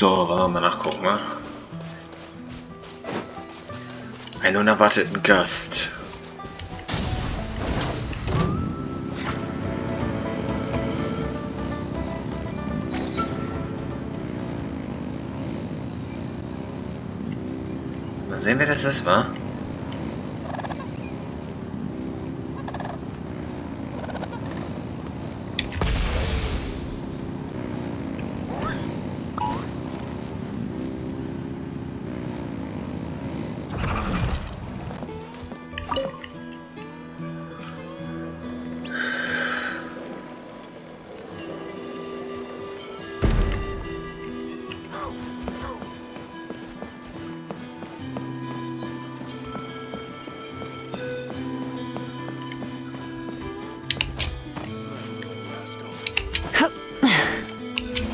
So, wollen wir mal nachgucken, ne? Einen unerwarteten Gast. Mal sehen, wer das ist, wa?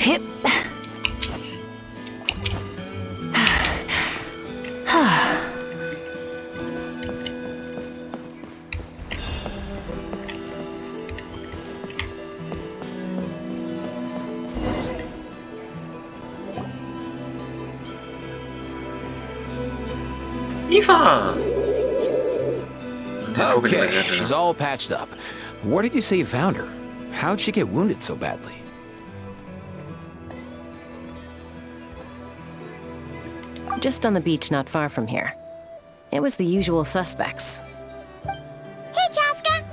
Hip. Eva! Okay, she's all patched up. Where did you say you found her? How'd she get wounded so badly? Just on the beach not far from here. It was the usual suspects. Hey, Chaska!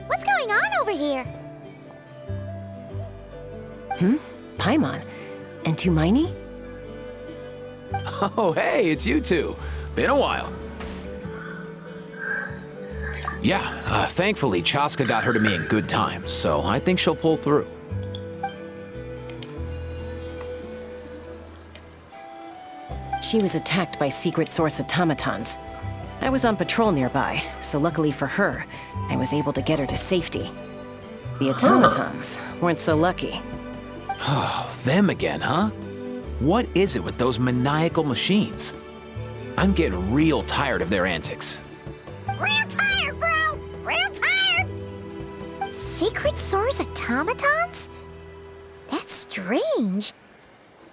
What's going on over here? Paimon. And Tumaini? Oh, hey, it's you two. Been a while. Yeah, thankfully Chaska got her to me in good time, so I think she'll pull through. She was attacked by secret source automatons. I was on patrol nearby, so luckily for her, I was able to get her to safety. The automatons weren't so lucky. Oh, them again, huh? What is it with those maniacal machines? I'm getting real tired of their antics. Real tired, bro! Real tired! Secret source automatons? That's strange.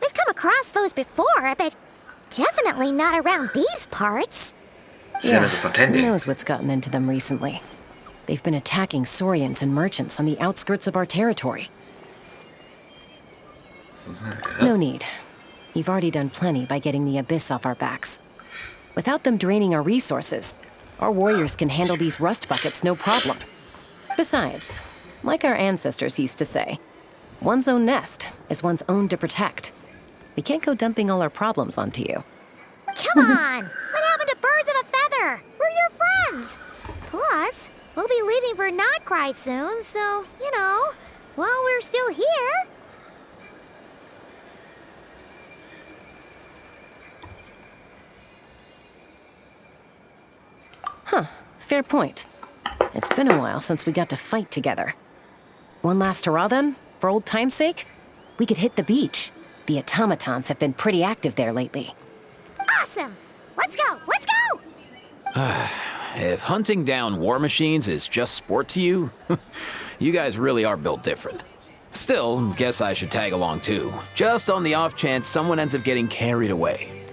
We've come across those before, but definitely not around these parts. Yeah, who knows what's gotten into them recently. They've been attacking Saurians and merchants on the outskirts of our territory. No need. You've already done plenty by getting the Abyss off our backs. Without them draining our resources, our warriors can handle these rust buckets no problem. Besides, like our ancestors used to say, one's own nest is one's own to protect. We can't go dumping all our problems onto you. Come on! What happened to birds of a feather? We're your friends! Plus, we'll be leaving for Notcry soon, so, you know, while we're still here... Huh, fair point. It's been a while since we got to fight together. One last hurrah then, for old time's sake? We could hit the beach. The automatons have been pretty active there lately. Awesome! Let's go! Let's go! If hunting down war machines is just sport to you, you guys really are built different. Still, guess I should tag along too, just on the off chance someone ends up getting carried away.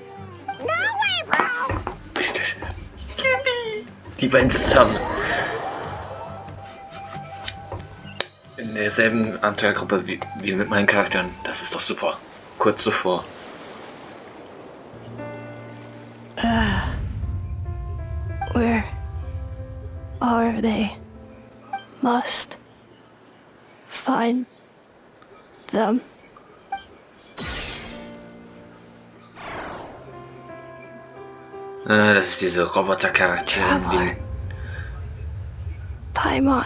No way, bro! Die beiden zusammen. In derselben Abenteuergruppe wie mit meinen Charakteren. Das ist doch super. Kurz zuvor. Where are they? Must find them. Das ist diese Roboter-Charaktere. Paimon.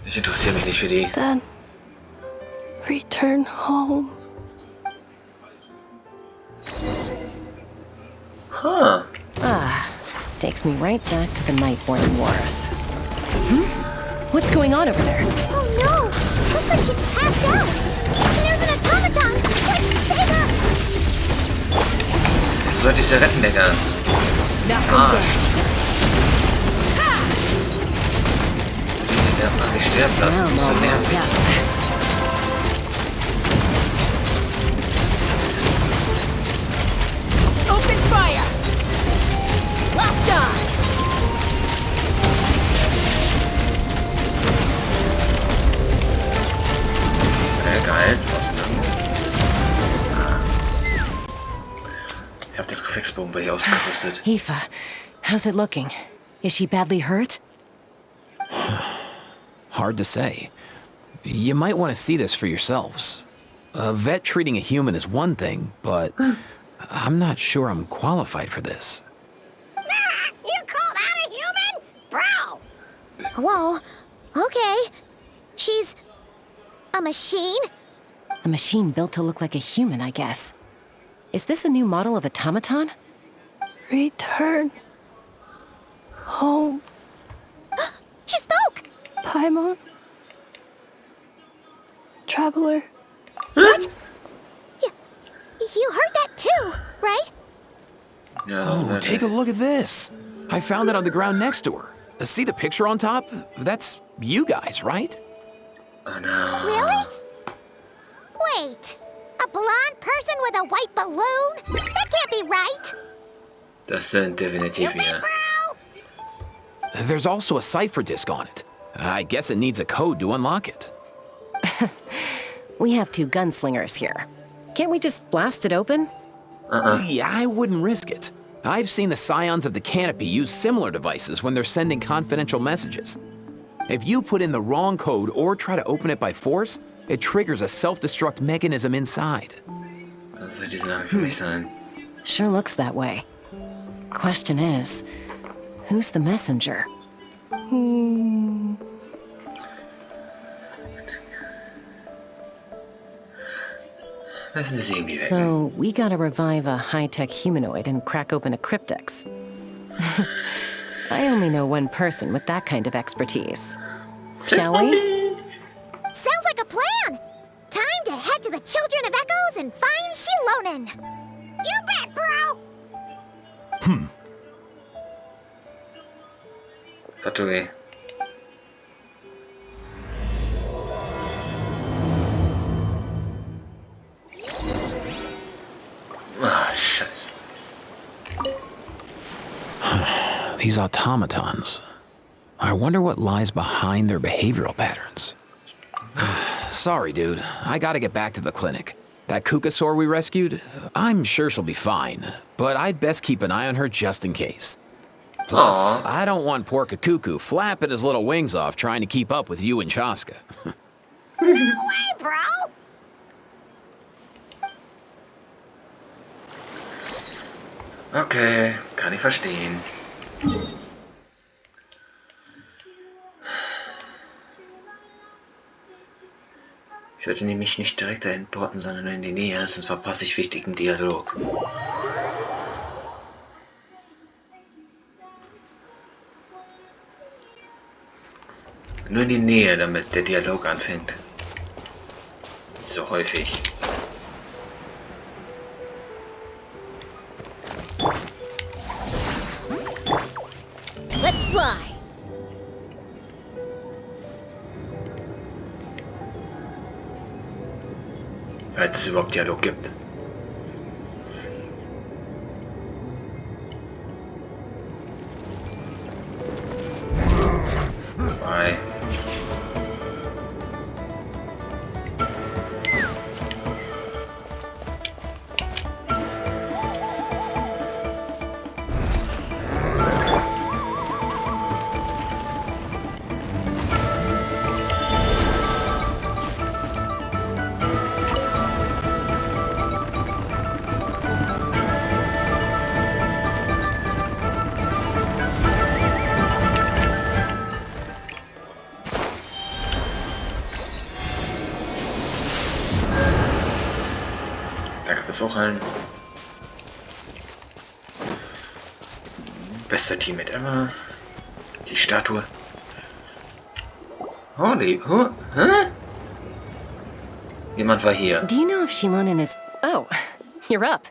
Ich interessiere mich nicht für die. Then return home. Huh. Takes me right back to the Nightborn Wars. What's going on over there? Oh no! Looks like she's passed out! And there's an automaton! Quick, save her! Du solltest sie retten, Digga. Das Arsch. Die werden mal nicht sterben lassen. Das ist so nervig. Verfolgungsbombe hier ausgerüstet. Aoife, how's it looking? Is she badly hurt? Hard to say. You might want to see this for yourselves. A vet treating a human is one thing, but I'm not sure I'm qualified for this. You call that a human? Bro! Whoa, okay. She's a machine? A machine built to look like a human, I guess. Is this a new model of automaton? Return home, She spoke! Paimon. Traveler. What? You heard that too, right? Ja, Oh, take a look at this. I found it on the ground next to her. See the picture on top? That's you guys, right? Oh no. Really? Wait, a blonde person with a white balloon? That can't be right. Das sind definitiv wir. Bro! There's also a cipher disk on it. I guess it needs a code to unlock it. We have two gunslingers here. Can't we just blast it open? Yeah, I wouldn't risk it. I've seen the scions of the canopy use similar devices when they're sending confidential messages. If you put in the wrong code or try to open it by force, it triggers a self-destruct mechanism inside. Das wird diese Lage für mich sein. Sure looks that way. Question is, who's the messenger? Lassen wir sie irgendwie weg. So, we gotta revive a high-tech humanoid and crack open a cryptex. I only know one person with that kind of expertise. Shall we? Sounds like a plan! Time to head to the Children of Echoes and find Shilonen! You bet, bro! Fatui. Ah, Scheiße. These automatons. I wonder what lies behind their behavioral patterns. Sorry, dude. I gotta get back to the clinic. That Kukasaur we rescued, I'm sure she'll be fine, but I'd best keep an eye on her just in case. Plus, Aw. I don't want poor Kakuku flapping his little wings off trying to keep up with you and Chaska. No way, bro! Okay, kann ich verstehen. Ich sollte nämlich nicht direkt dahin porten, sondern in die Nähe, sonst verpasse ich wichtigen Dialog. Nur in die Nähe, damit der Dialog anfängt. Nicht so häufig. Let's fly! Falls es überhaupt Dialog gibt. Bye. Da gab es auch ein bester Teammate ever. Die Statue. Holy, hä? Jemand war hier. Do you know if Shilonen is... Oh, you're up.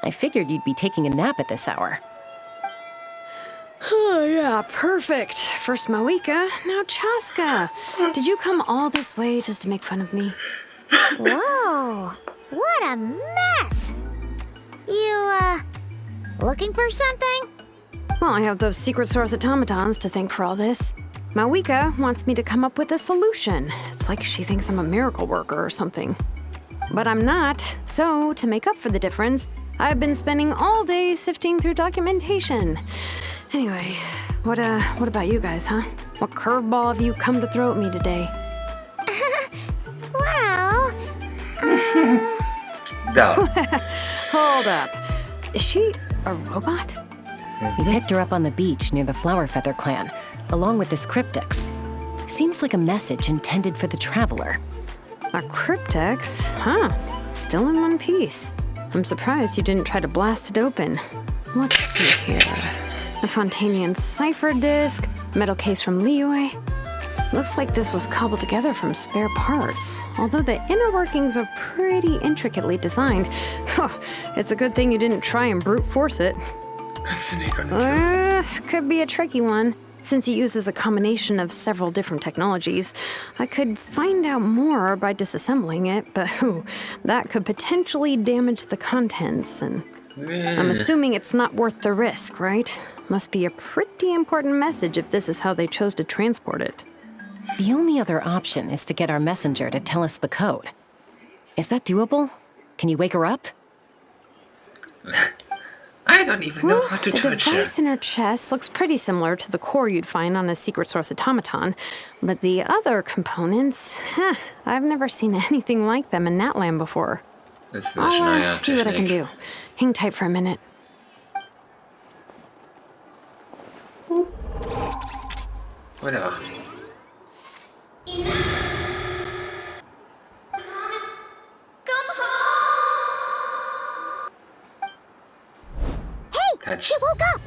I figured you'd be taking a nap at this hour. Oh, yeah, perfect. First Mawika, now Chaska. Did you come all this way just to make fun of me? Whoa! What a mess! You, looking for something? Well, I have those secret source automatons to thank for all this. Mawika wants me to come up with a solution. It's like she thinks I'm a miracle worker or something. But I'm not, so to make up for the difference, I've been spending all day sifting through documentation. Anyway, what about you guys, huh? What curveball have you come to throw at me today? Well, No. Hold up. Is she a robot? We picked her up on the beach near the Flower Feather clan, along with this cryptex. Seems like a message intended for the traveler. A cryptex? Huh. Still in one piece. I'm surprised you didn't try to blast it open. Let's see here. A Fontanian cipher disk, metal case from Liyue. Looks like this was cobbled together from spare parts, although the inner workings are pretty intricately designed. It's a good thing you didn't try and brute force it. Could be a tricky one. Since it uses a combination of several different technologies, I could find out more by disassembling it, but that could potentially damage the contents, and I'm assuming it's not worth the risk, right? Must be a pretty important message if this is how they chose to transport it. The only other option is to get our messenger to tell us the code. Is that doable? Can you wake her up? I don't even know how to The touch her. device in her chest looks pretty similar to the core you'd find on a secret source automaton, but the other components, I've never seen anything like them in Natlan before. Das ist I'll eine neue see what I can Technik. do. Hang tight for a minute. Oder? Touch. she woke up.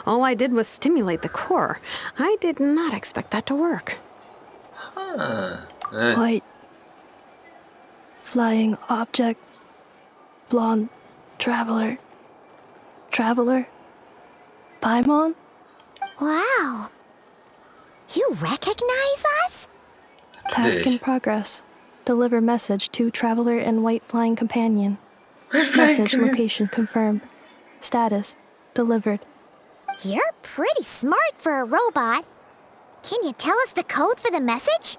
All I did was stimulate the core. I did not expect that to work. Ah, White. Flying object. Blonde. Traveler. Traveler. Paimon? Wow. You recognize us? Task in Yes. progress. Deliver message to Traveler and White Flying Companion. Message Message location confirmed. Status. Delivered. You're pretty smart for a robot. Can you tell us the code for the message?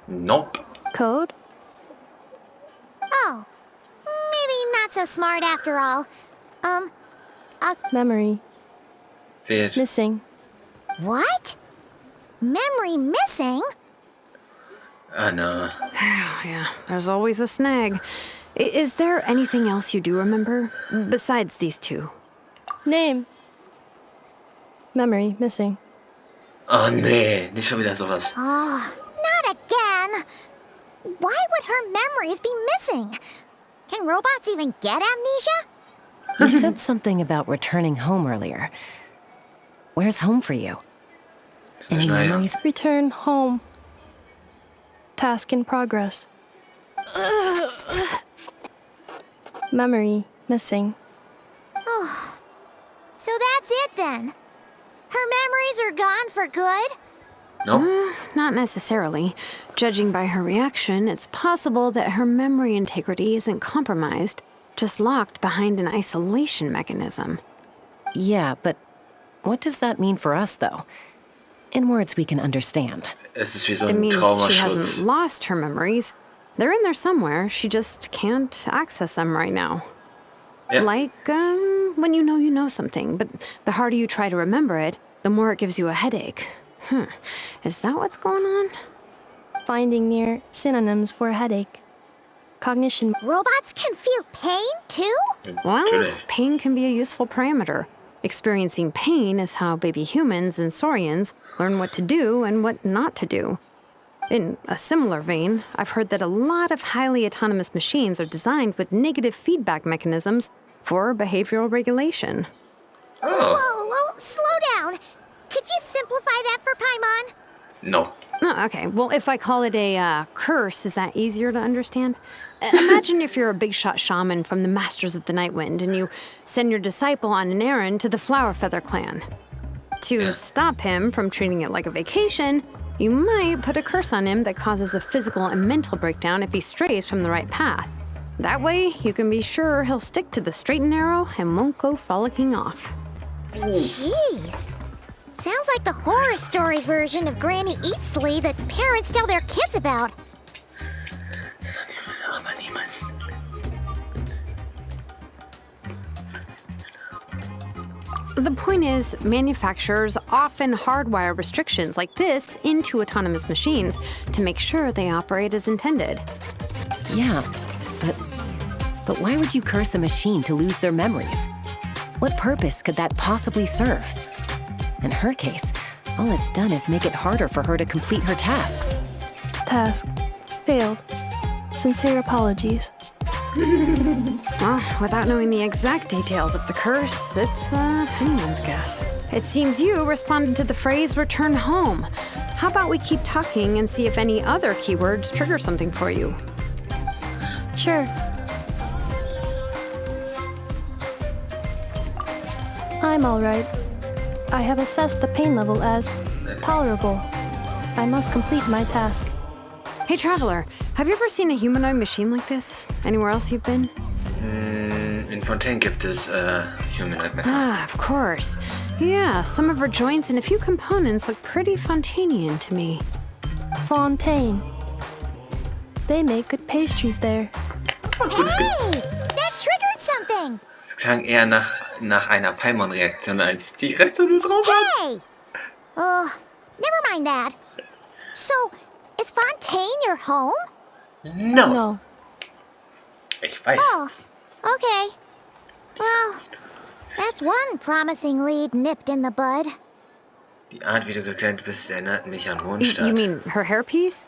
Nope. Code? Oh, maybe not so smart after all. Memory. Fehlt. Missing. What? Memory missing? Ah, no. Yeah, there's always a snag. Is there anything else you do remember besides these two? Name. Memory. Missing. Oh, nee. Nicht schon wieder sowas. Oh, not again. Why would her memories be missing? Can robots even get amnesia? You said something about returning home earlier. Where's home for you? Any Naja. memories? Return home. Task in progress. Memory. Missing. So that's it then. Her memories are gone for good? Nope. Not necessarily. Judging by her reaction, it's possible that her memory integrity isn't compromised, just locked behind an isolation mechanism. Yeah, but what does that mean for us, though? In words we can understand. Es ist wie so It ein means she Traumaschutz. hasn't lost her memories. They're in there somewhere. She just can't access them right now. Ja. Like, when you know something, but the harder you try to remember it, the more it gives you a headache. Is that what's going on? Finding near synonyms for headache. Cognition. Robots can feel pain too? Well, Natürlich. pain can be a useful parameter. Experiencing pain is how baby humans and saurians learn what to do and what not to do. In a similar vein, I've heard that a lot of highly autonomous machines are designed with negative feedback mechanisms for behavioral regulation. Oh, Whoa, slow down. Could you simplify that for Paimon? no. Oh, okay, well, if I call it a curse, is that easier to understand? Imagine if you're a big shot shaman from the Masters of the Night Wind and you send your disciple on an errand to the Flower Feather clan. To stop him from treating it like a vacation, you might put a curse on him that causes a physical and mental breakdown if he strays from the right path. That way, you can be sure he'll stick to the straight and narrow and won't go frolicking off. Jeez. Sounds like the horror story version of Granny Eatsley that parents tell their kids about. Aber niemals. The point is, manufacturers often hardwire restrictions like this into autonomous machines to make sure they operate as intended. Yeah, but why would you curse a machine to lose their memories? What purpose could that possibly serve? In her case, all it's done is make it harder for her to complete her tasks. Task. Failed. Sincere apologies. Well, without knowing the exact details of the curse, it's anyone's guess. It seems you responded to the phrase return home. How about we keep talking and see if any other keywords trigger something for you? Sure. I'm alright. I have assessed the pain level as tolerable. I must complete my task. Hey, Traveler, have you ever seen a humanoid machine like this? Anywhere else you've been? In Fontaine gibt es Humanoid Mecha. Ah, of course. Yeah, some of her joints and a few components look pretty Fontanian to me. Fontaine. They make good pastries there. Hey! That triggered something! Es klang eher nach einer Paimon-Reaktion als direkt an das Robot. Hey! Never mind that. So, is Fontaine your home? No. No. Ich weiß. Oh, okay. Well, that's one promising lead nipped in the bud. Die Art, wie du gekleidet bist, erinnert mich an You Mondstadt. mean her hairpiece?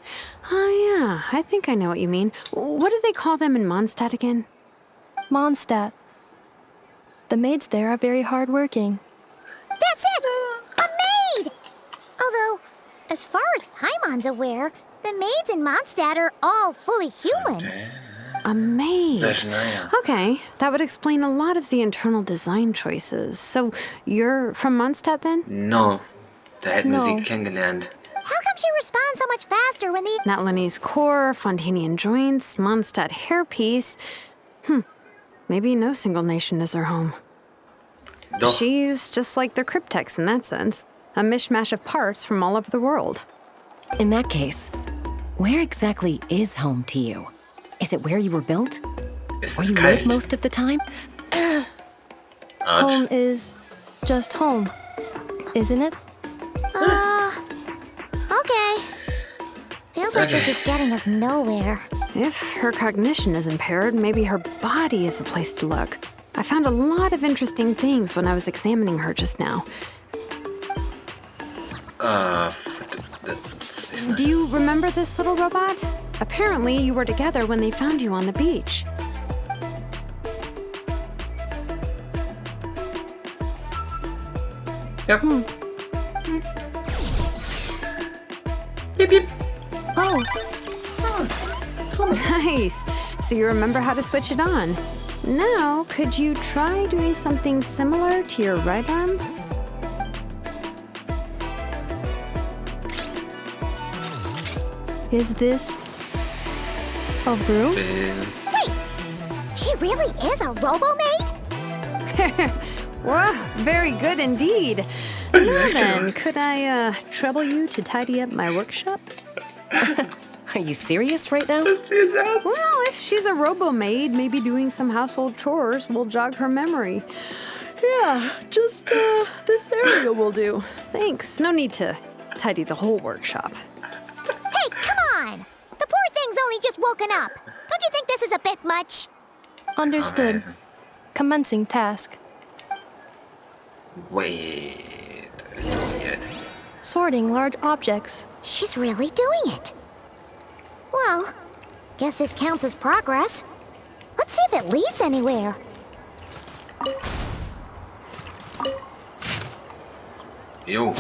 Oh, yeah, I think I know what you mean. What do they call them in Mondstadt again? Mondstadt. The maids there are very hardworking. That's it! A maid! Although, as far as Paimon's aware, the maids in Mondstadt are all fully human. A maid. Sehr schnell, ja. Okay, that would explain a lot of the internal design choices. So, you're from Mondstadt then? No. Da hätten wir sie No. kennengelernt. How come she responds so much faster when the... Natlanese core, Fontanian joints, Mondstadt hairpiece. Maybe no single nation is her home. Doch. She's just like the Cryptex in that sense. A mishmash of parts from all over the world. In that case, where exactly is home to you? Is it where you were built? Es Where ist you kalt. live most of the time? Autsch. Home is just home, isn't it? Okay. Feels like this is getting us nowhere. If her cognition is impaired, maybe her body is the place to look. I found a lot of interesting things when I was examining her just now. Do you remember this little robot? Apparently, you were together when they found you on the beach. Ja. Oh, Nice. So you remember how to switch it on. Now, could you try doing something similar to your right arm? is this a broom? Wait! She really is a robo-maid? Wow, very good indeed. Now then, could I trouble you to tidy up my workshop? Are you serious right now? Well, if she's a robo-maid, maybe doing some household chores will jog her memory. Yeah, just this area will do. Thanks. No need to tidy the whole workshop. Hey, come on! The poor thing's only just woken up. Don't you think this is a bit much? Understood. Commencing task. Wait. It's weird. Sorting large objects. She's really doing it. Well, guess this counts as progress. Let's see if it leads anywhere. Jo.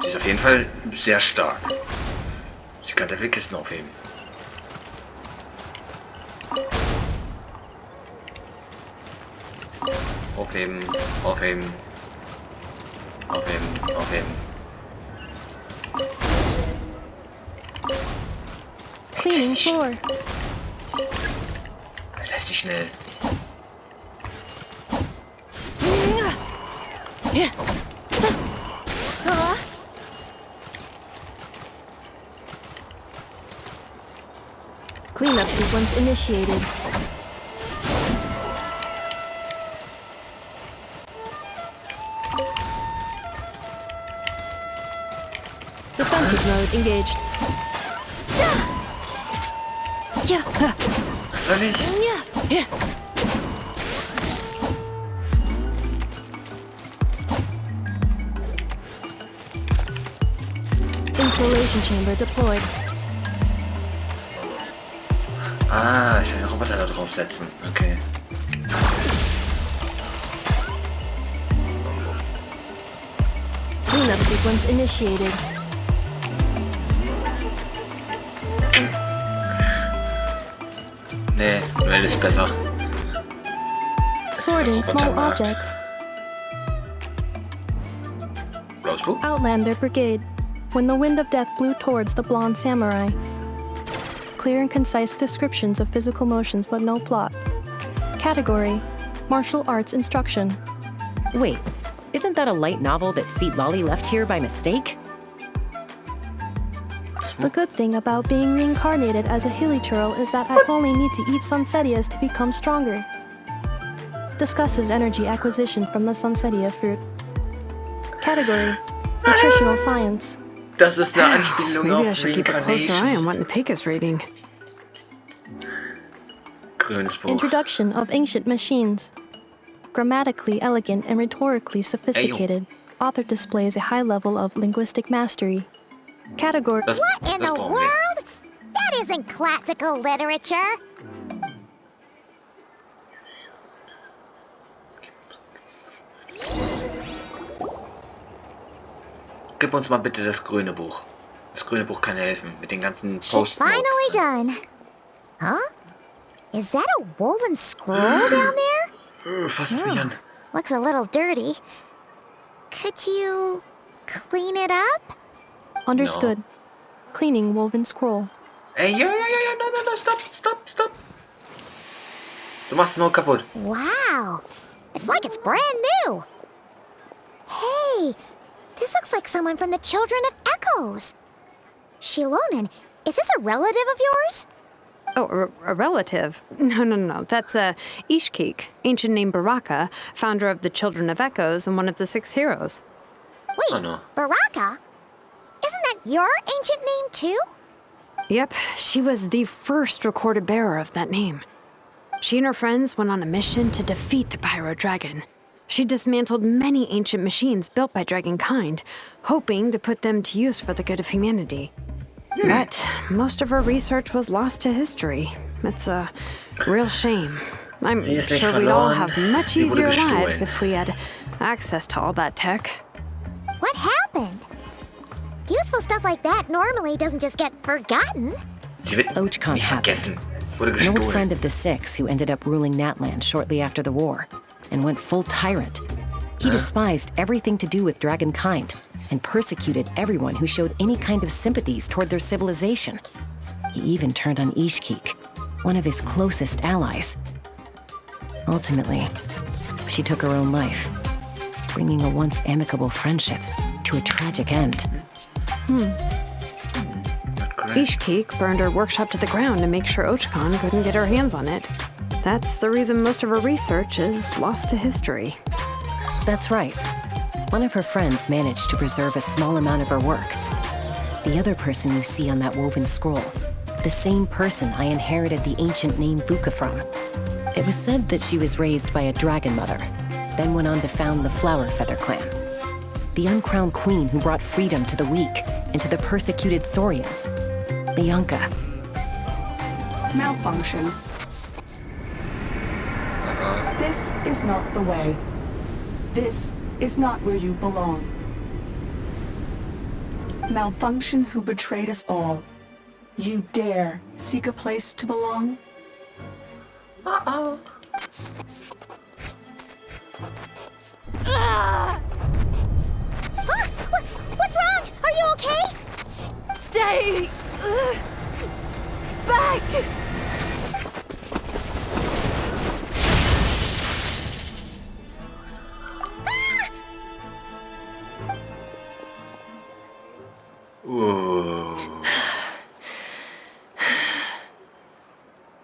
Sie ist auf jeden Fall sehr stark. Sie kann sehr viele Kisten aufheben. Aufheben, aufheben. Aufheben, aufheben. Cleaning floor. Alter, ist die schnell. Cleanup sequence initiated. Defensive mode engaged. Was soll ich? Installation chamber deployed. Ah, ich will den Roboter da draufsetzen. Okay. Cleanup sequence initiated. Nee, Duell ist besser. Sorting Roboter small mag. objects. Blaues Buch? Outlander Brigade. When the wind of death blew towards the blonde samurai. Clear and concise descriptions of physical motions, but no plot. Category: Martial Arts Instruction. Wait, isn't that a light novel that Seat Lolly left here by mistake? The good thing about being reincarnated as a hilly churl is that I only need to eat sunsetias to become stronger. Discusses energy acquisition from the sunsetia fruit. Category: Nutritional Science. Das ist eine Anspielung Maybe I auf should keep a closer Reincarnation. eye on what Napika's reading. Grünes Buch. Introduction of Ancient Machines. Grammatically elegant and rhetorically sophisticated, author displays a high level of linguistic mastery. Category: Das, What in das the brauchen wir. world? That isn't classical literature. Gib uns mal bitte das grüne Buch. Das grüne Buch kann helfen mit den ganzen She's Post-Notes. finally done. Huh? Is that a woven scroll down there? Fass es nicht an. Looks a little dirty. Could you clean it up? Understood. Cleaning woven scroll. Ey, ja, no, stopp. Du machst es nur kaputt. Wow. It's like it's brand new. Hey, this looks like someone from the Children of Echoes. Shilonen, is this a relative of yours? Oh, a relative? No. That's Ishkik, ancient name Baraka, founder of the Children of Echoes and one of the 6 heroes. Wait, Oh, no. Baraka? Isn't that your ancient name too? Yep, she was the first recorded bearer of that name. She and her friends went on a mission to defeat the Pyro Dragon. She dismantled many ancient machines built by Dragonkind, hoping to put them to use for the good of humanity. But most of her research was lost to history. It's a real shame. I'm Sie ist nicht sure we'd all verloren. have much Sie wurde easier lives gestohlen. if we had access to all that tech. What happened? Useful stuff like that normally doesn't just get forgotten. Sie wird Ochcon nicht happened. vergessen. Wurde An old gestohlen. friend of the Six who ended up ruling Natland shortly after the war and went full tyrant. He despised everything to do with Dragonkind and persecuted everyone who showed any kind of sympathies toward their civilization. He even turned on Ishkik, one of his closest allies. Ultimately, she took her own life, bringing a once amicable friendship to a tragic end. Ishkik burned her workshop to the ground to make sure Ochcon couldn't get her hands on it. That's the reason most of her research is lost to history. That's right. One of her friends managed to preserve a small amount of her work. The other person you see on that woven scroll, the same person I inherited the ancient name Vuka from. It was said that she was raised by a dragon mother, then went on to found the Flower Feather clan. The uncrowned queen who brought freedom to the weak and to the persecuted Saurians. The Yunka. Malfunction. This is not the way. This is not where you belong. Malfunction who betrayed us all. You dare seek a place to belong? Uh-oh. What's wrong? Are you okay? Stay back! Ooh.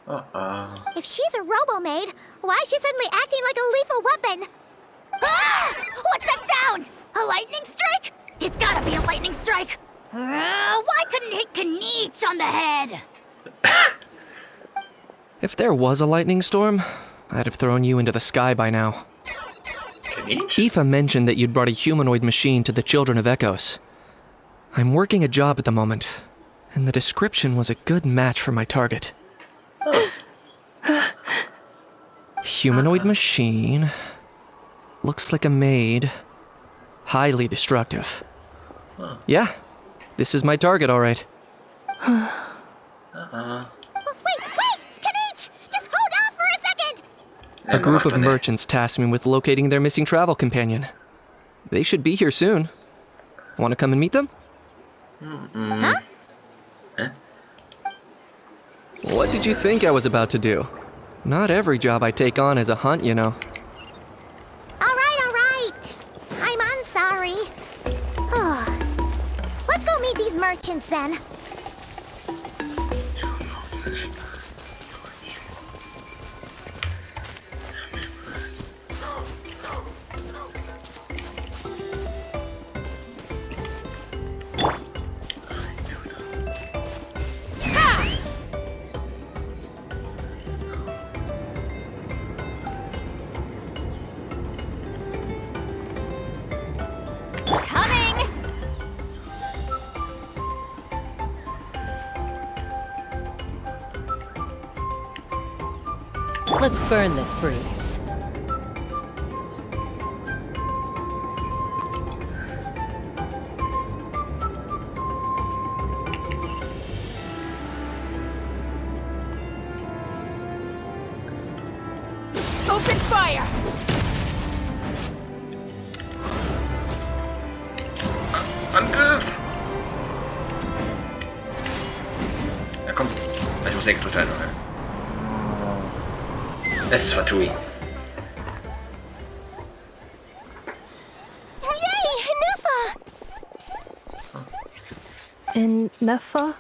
Uh-oh. If she's a robo-maid, why is she suddenly acting like a lethal weapon? Ah! What's that sound? A lightning strike? It's gotta be a lightning strike! Why couldn't hit Kniech on the head? If there was a lightning storm, I'd have thrown you into the sky by now. Aoife mentioned that you'd brought a humanoid machine to the Children of Echoes. I'm working a job at the moment, and the description was a good match for my target. Humanoid machine. Looks like a maid. Highly destructive. Yeah, this is my target, all right. Wait! Kniech! Just hold on for a second! A group of merchants tasked me with locating their missing travel companion. They should be here soon. Want to come and meet them? Huh? What did you think I was about to do? Not every job I take on is a hunt, you know. All right. I'm sorry. Let's go meet these merchants then. Coming! Let's burn this breeze. Open fire! Angriff! Ja, komm. Ich muss extra teilen, oder? Es ist Fatui. Yay! Nuffa! In Nefa?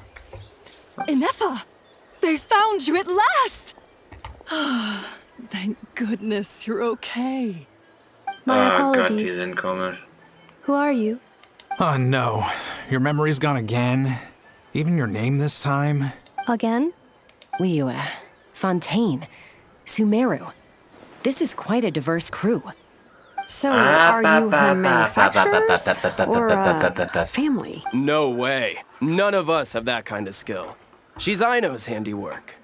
Inefa! They found you at last! Thank goodness you're okay. My Oh Gott, die apologies. sind komisch. Who are you? Oh no, your memory's gone again? Even your name this time? Again? Liyue, Fontaine, Sumeru. This is quite a diverse crew. So, are you her manufacturers or family? No way. None of us have that kind of skill. She's Aino's handiwork.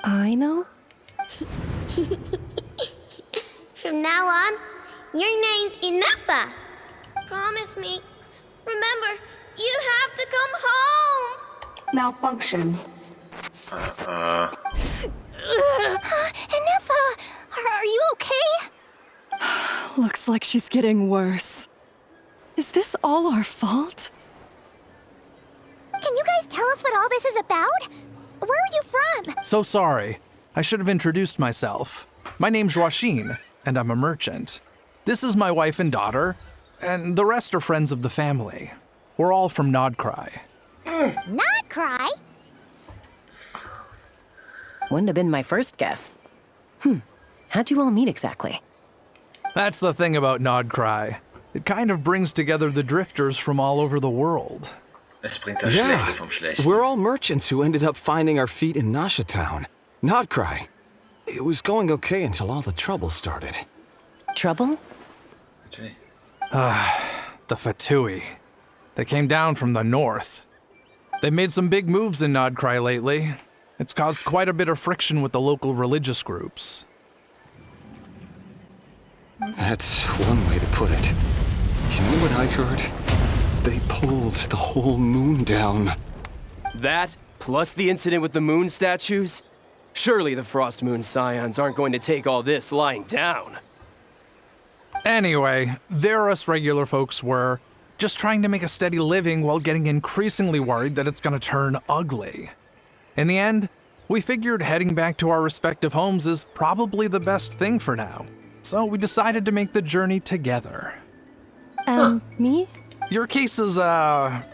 I know? From now on, your name's Ineffa. Promise me. Remember, you have to come home. Malfunction. Ineffa, are you okay? Looks like she's getting worse. Is this all our fault? Can you guys tell us what all this is about? Where are you from? So sorry. I should have introduced myself. My name's Joachine, and I'm a merchant. This is my wife and daughter, and the rest are friends of the family. We're all from Nodcry. Not cry. Wouldn't have been my first guess. How'd you all meet exactly? That's the thing about Nodcry. It kind of brings together the drifters from all over the world. Es bringt das Schlechte vom Schlechten. We're all merchants who ended up finding our feet in Nasha Town. Nodcry. It was going okay until all the trouble started. Trouble? The Fatui. They came down from the north. They've made some big moves in Nodcry lately. It's caused quite a bit of friction with the local religious groups. That's one way to put it. You know what I heard? They pulled the whole moon down. That, plus the incident with the moon statues? Surely the Frost Moon Scions aren't going to take all this lying down. Anyway, there us regular folks were just trying to make a steady living while getting increasingly worried that it's gonna turn ugly. In the end, we figured heading back to our respective homes is probably the best thing for now. So we decided to make the journey together. Me? Your case is, a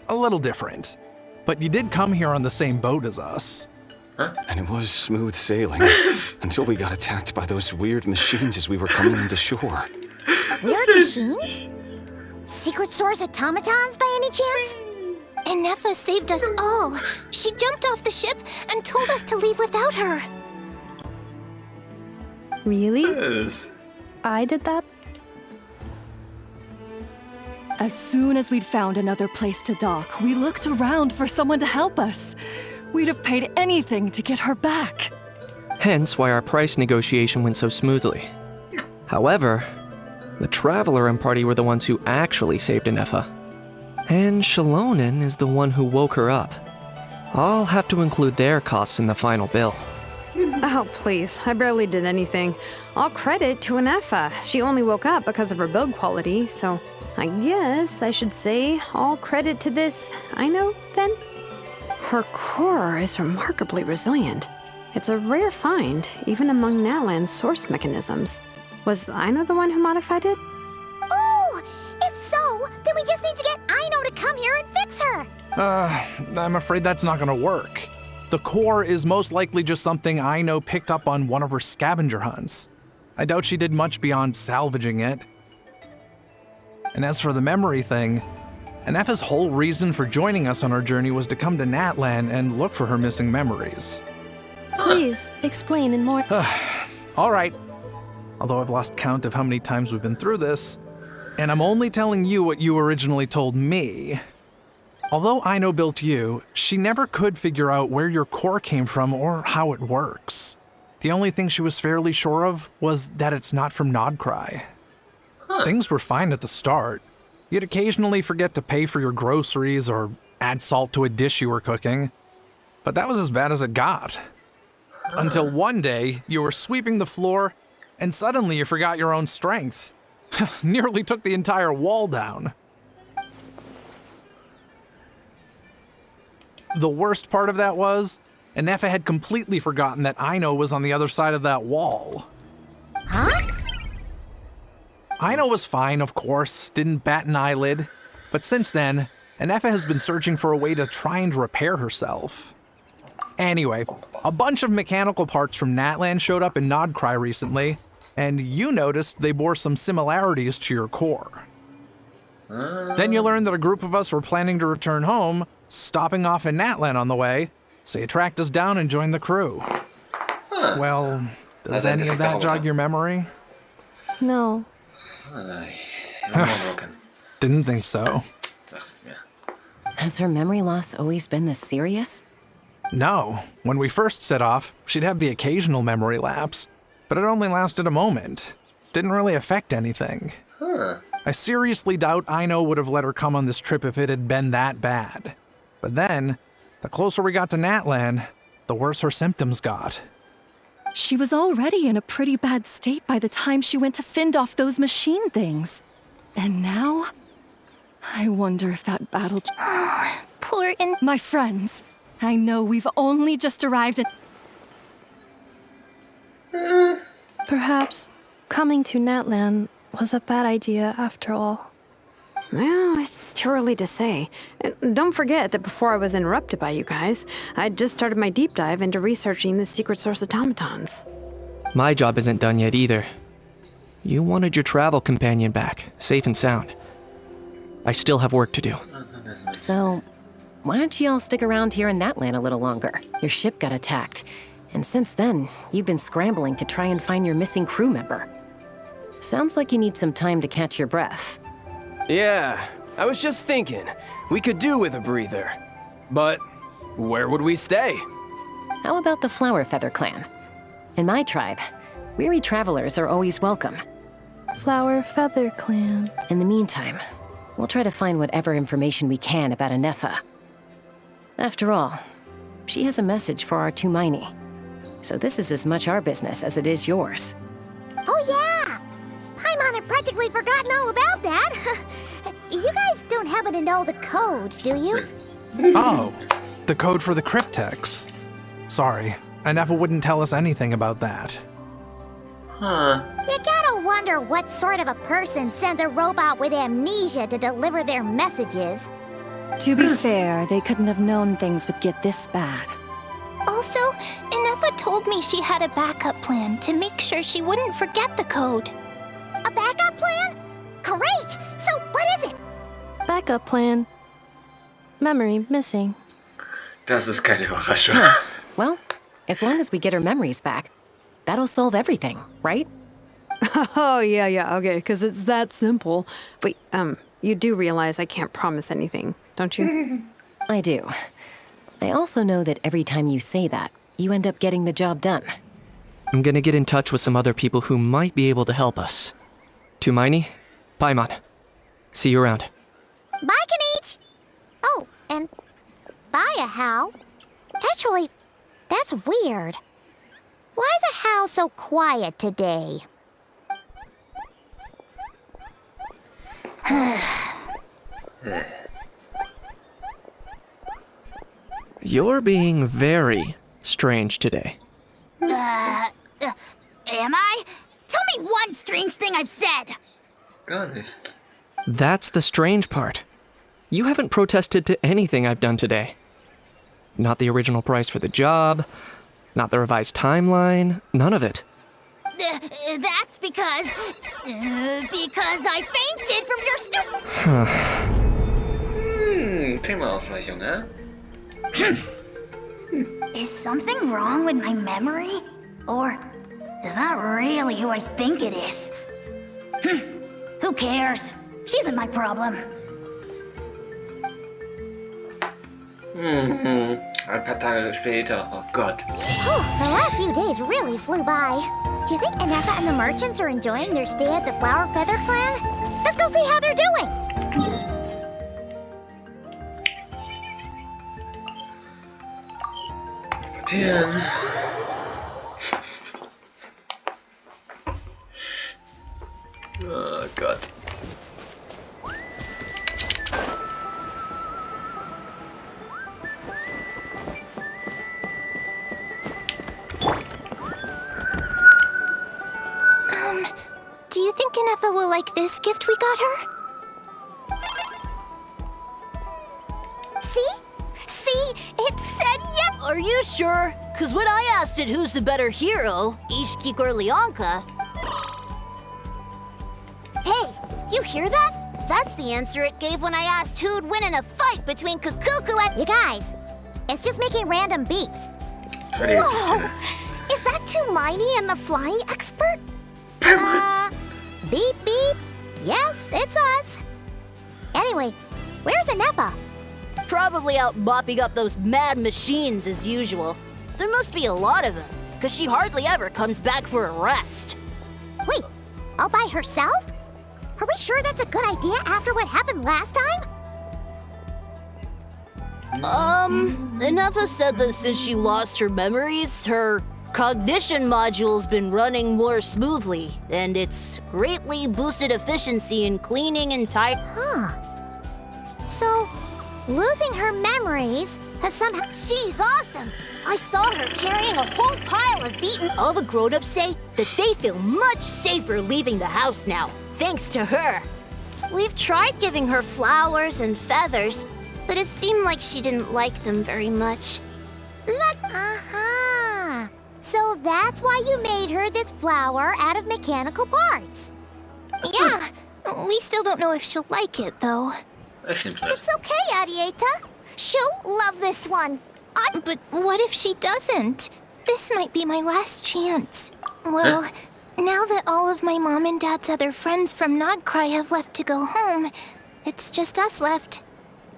little different. But you did come here on the same boat as us. And it was smooth sailing until we got attacked by those weird machines as we were coming into shore. Weird machines? Secret Source automatons by any chance? Enefa saved us all. She jumped off the ship and told us to leave without her. Really? Yes. I did that? As soon as we'd found another place to dock, we looked around for someone to help us. We'd have paid anything to get her back. Hence why our price negotiation went so smoothly. However, the Traveler and party were the ones who actually saved Enefa. And Shalonen is the one who woke her up. I'll have to include their costs in the final bill. Oh, please. I barely did anything. All credit to Enefa. She only woke up because of her build quality, so I guess I should say all credit to this Aino, then? Her core is remarkably resilient. It's a rare find, even among Natlan's source mechanisms. Was Aino the one who modified it? Oh! If so, then we just need to get Aino to come here and fix her! I'm afraid that's not gonna work. The core is most likely just something Aino picked up on one of her scavenger hunts. I doubt she did much beyond salvaging it. And as for the memory thing, Enefa's whole reason for joining us on our journey was to come to Natlan and look for her missing memories. Please, explain in more. All right. Although I've lost count of how many times we've been through this, and I'm only telling you what you originally told me. Although Aino built you, she never could figure out where your core came from or how it works. The only thing she was fairly sure of was that it's not from Nodcry. Things were fine at the start. You'd occasionally forget to pay for your groceries or add salt to a dish you were cooking. But that was as bad as it got. Until one day, you were sweeping the floor, and suddenly you forgot your own strength. Nearly took the entire wall down. The worst part of that was, Enefa had completely forgotten that Aino was on the other side of that wall. Huh? Aino was fine, of course, didn't bat an eyelid. But since then, Enefa has been searching for a way to try and repair herself. Anyway, a bunch of mechanical parts from Natlan showed up in Nodcry recently, and you noticed they bore some similarities to your core. Then you learned that a group of us were planning to return home, stopping off in Natlan on the way, so you tracked us down and joined the crew. Well, does any of that jog your memory? No. Didn't think so. Has her memory loss always been this serious? No. When we first set off, she'd have the occasional memory lapse, but it only lasted a moment. Didn't really affect anything. I seriously doubt Aino would have let her come on this trip if it had been that bad. But then, the closer we got to Natlan, the worse her symptoms got. She was already in a pretty bad state by the time she went to fend off those machine things. And now? I wonder if that battle... Poor My friends, I know we've only just arrived and... Perhaps coming to Natlan was a bad idea after all. Well, it's too early to say. Don't forget that before I was interrupted by you guys, I'd just started my deep dive into researching the secret source automatons. My job isn't done yet either. You wanted your travel companion back, safe and sound. I still have work to do. So, why don't you all stick around here in Natlan a little longer? Your ship got attacked, and since then, you've been scrambling to try and find your missing crew member. Sounds like you need some time to catch your breath. Yeah, I was just thinking, we could do with a breather. But where would we stay? How about the Flower Feather clan? In my tribe, weary travelers are always welcome. Flower Feather Clan. In the meantime, we'll try to find whatever information we can about Enefa. After all, she has a message for our Tumaini. So this is as much our business as it is yours. Oh yeah! Paimon had practically forgotten all about that. You guys don't happen to know the code, do you? Oh, the code for the cryptex. Sorry, Enefa wouldn't tell us anything about that. You gotta wonder what sort of a person sends a robot with amnesia to deliver their messages. To be fair, they couldn't have known things would get this bad. Also, Enefa told me she had a backup plan to make sure she wouldn't forget the code. A backup plan? Great! So what is it? Backup plan. Memory missing. Das ist keine Überraschung. Well, as long as we get her memories back, that'll solve everything, right? Oh, yeah, okay, because it's that simple. Wait, you do realize I can't promise anything, don't you? I do. I also know that every time you say that, you end up getting the job done. I'm gonna get in touch with some other people who might be able to help us. Tumaini, Paimon. See you around. Bye, Kanich! Oh, and bye, a How. Actually, that's weird. Why is a How so quiet today? You're being very strange today. Am I? Tell me one strange thing I've said! Gar nicht. That's the strange part. You haven't protested to anything I've done today. Not the original price for the job, not the revised timeline, none of it. That's because I fainted from your stupid... Themaausweichung, ne? Is something wrong with my memory? Or is that really who I think it is? Who cares? She isn't my problem. Ein paar Tage später. Oh Gott. The last few days really flew by. Do you think Anefa and the merchants are enjoying their stay at the Flower Feather Clan? Let's go see how they're doing! Portieren. Oh Gott. Do you think Anefa will like this gift we got her? See? It said yep! Are you sure? Cause when I asked it who's the better hero, Ishkik or Leonka... Hey, you hear that? That's the answer it gave when I asked who'd win in a fight between Kukuku and... You guys, it's just making random beeps. Sorry. Whoa! Is that Tumaini and the flying expert? Beep beep. Yes, it's us. Anyway, where's Anefa? Probably out mopping up those mad machines as usual. There must be a lot of them, cause she hardly ever comes back for a rest. Wait, all by herself? Are we sure that's a good idea after what happened last time? Anefa said that since she lost her memories, her cognition module's been running more smoothly, and it's greatly boosted efficiency in cleaning and So, losing her memories has somehow... She's awesome! I saw her carrying a whole pile of beaten. All the grown-ups say that they feel much safer leaving the house now, thanks to her. We've tried giving her flowers and feathers, but it seemed like she didn't like them very much. So that's why you made her this flower out of mechanical parts. Yeah, we still don't know if she'll like it, though. Ich nehm's mit. It's okay, Arieta. She'll love this one. But what if she doesn't? This might be my last chance. Well, now that all of my mom and dad's other friends from Nodcry have left to go home, it's just us left.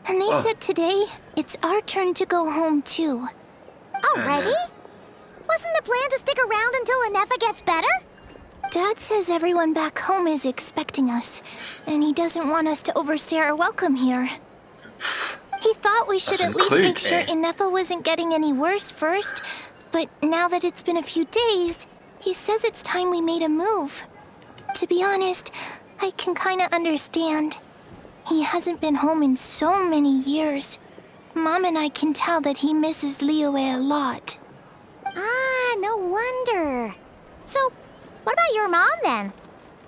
And they said today it's our turn to go home, too. Already? Wasn't the plan to stick around until Anefa gets better? Dad says everyone back home is expecting us, and he doesn't want us to overstay our welcome here. He thought we should at least make sure Anefa wasn't getting any worse first, but now that it's been a few days, he says it's time we made a move. To be honest, I can kinda understand. He hasn't been home in so many years. Mom and I can tell that he misses Liyue a lot. Ah, no wonder. So, what about your mom then?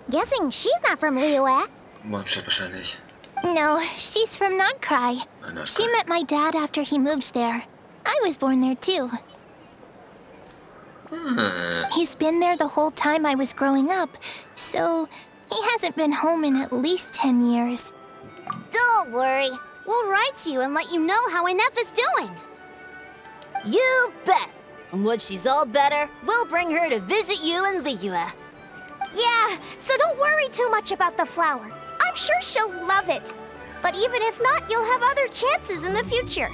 Guessing she's not from Liyue. Mondstadt wahrscheinlich. No, she's from Nodcry. She met my dad after he moved there. I was born there too. He's been there the whole time I was growing up, so he hasn't been home in at least 10 years. Don't worry. We'll write to you and let you know how Inef is doing. You bet. And when she's all better, we'll bring her to visit you in Liyue. Yeah, so don't worry too much about the flower. I'm sure she'll love it. But even if not, you'll have other chances in the future.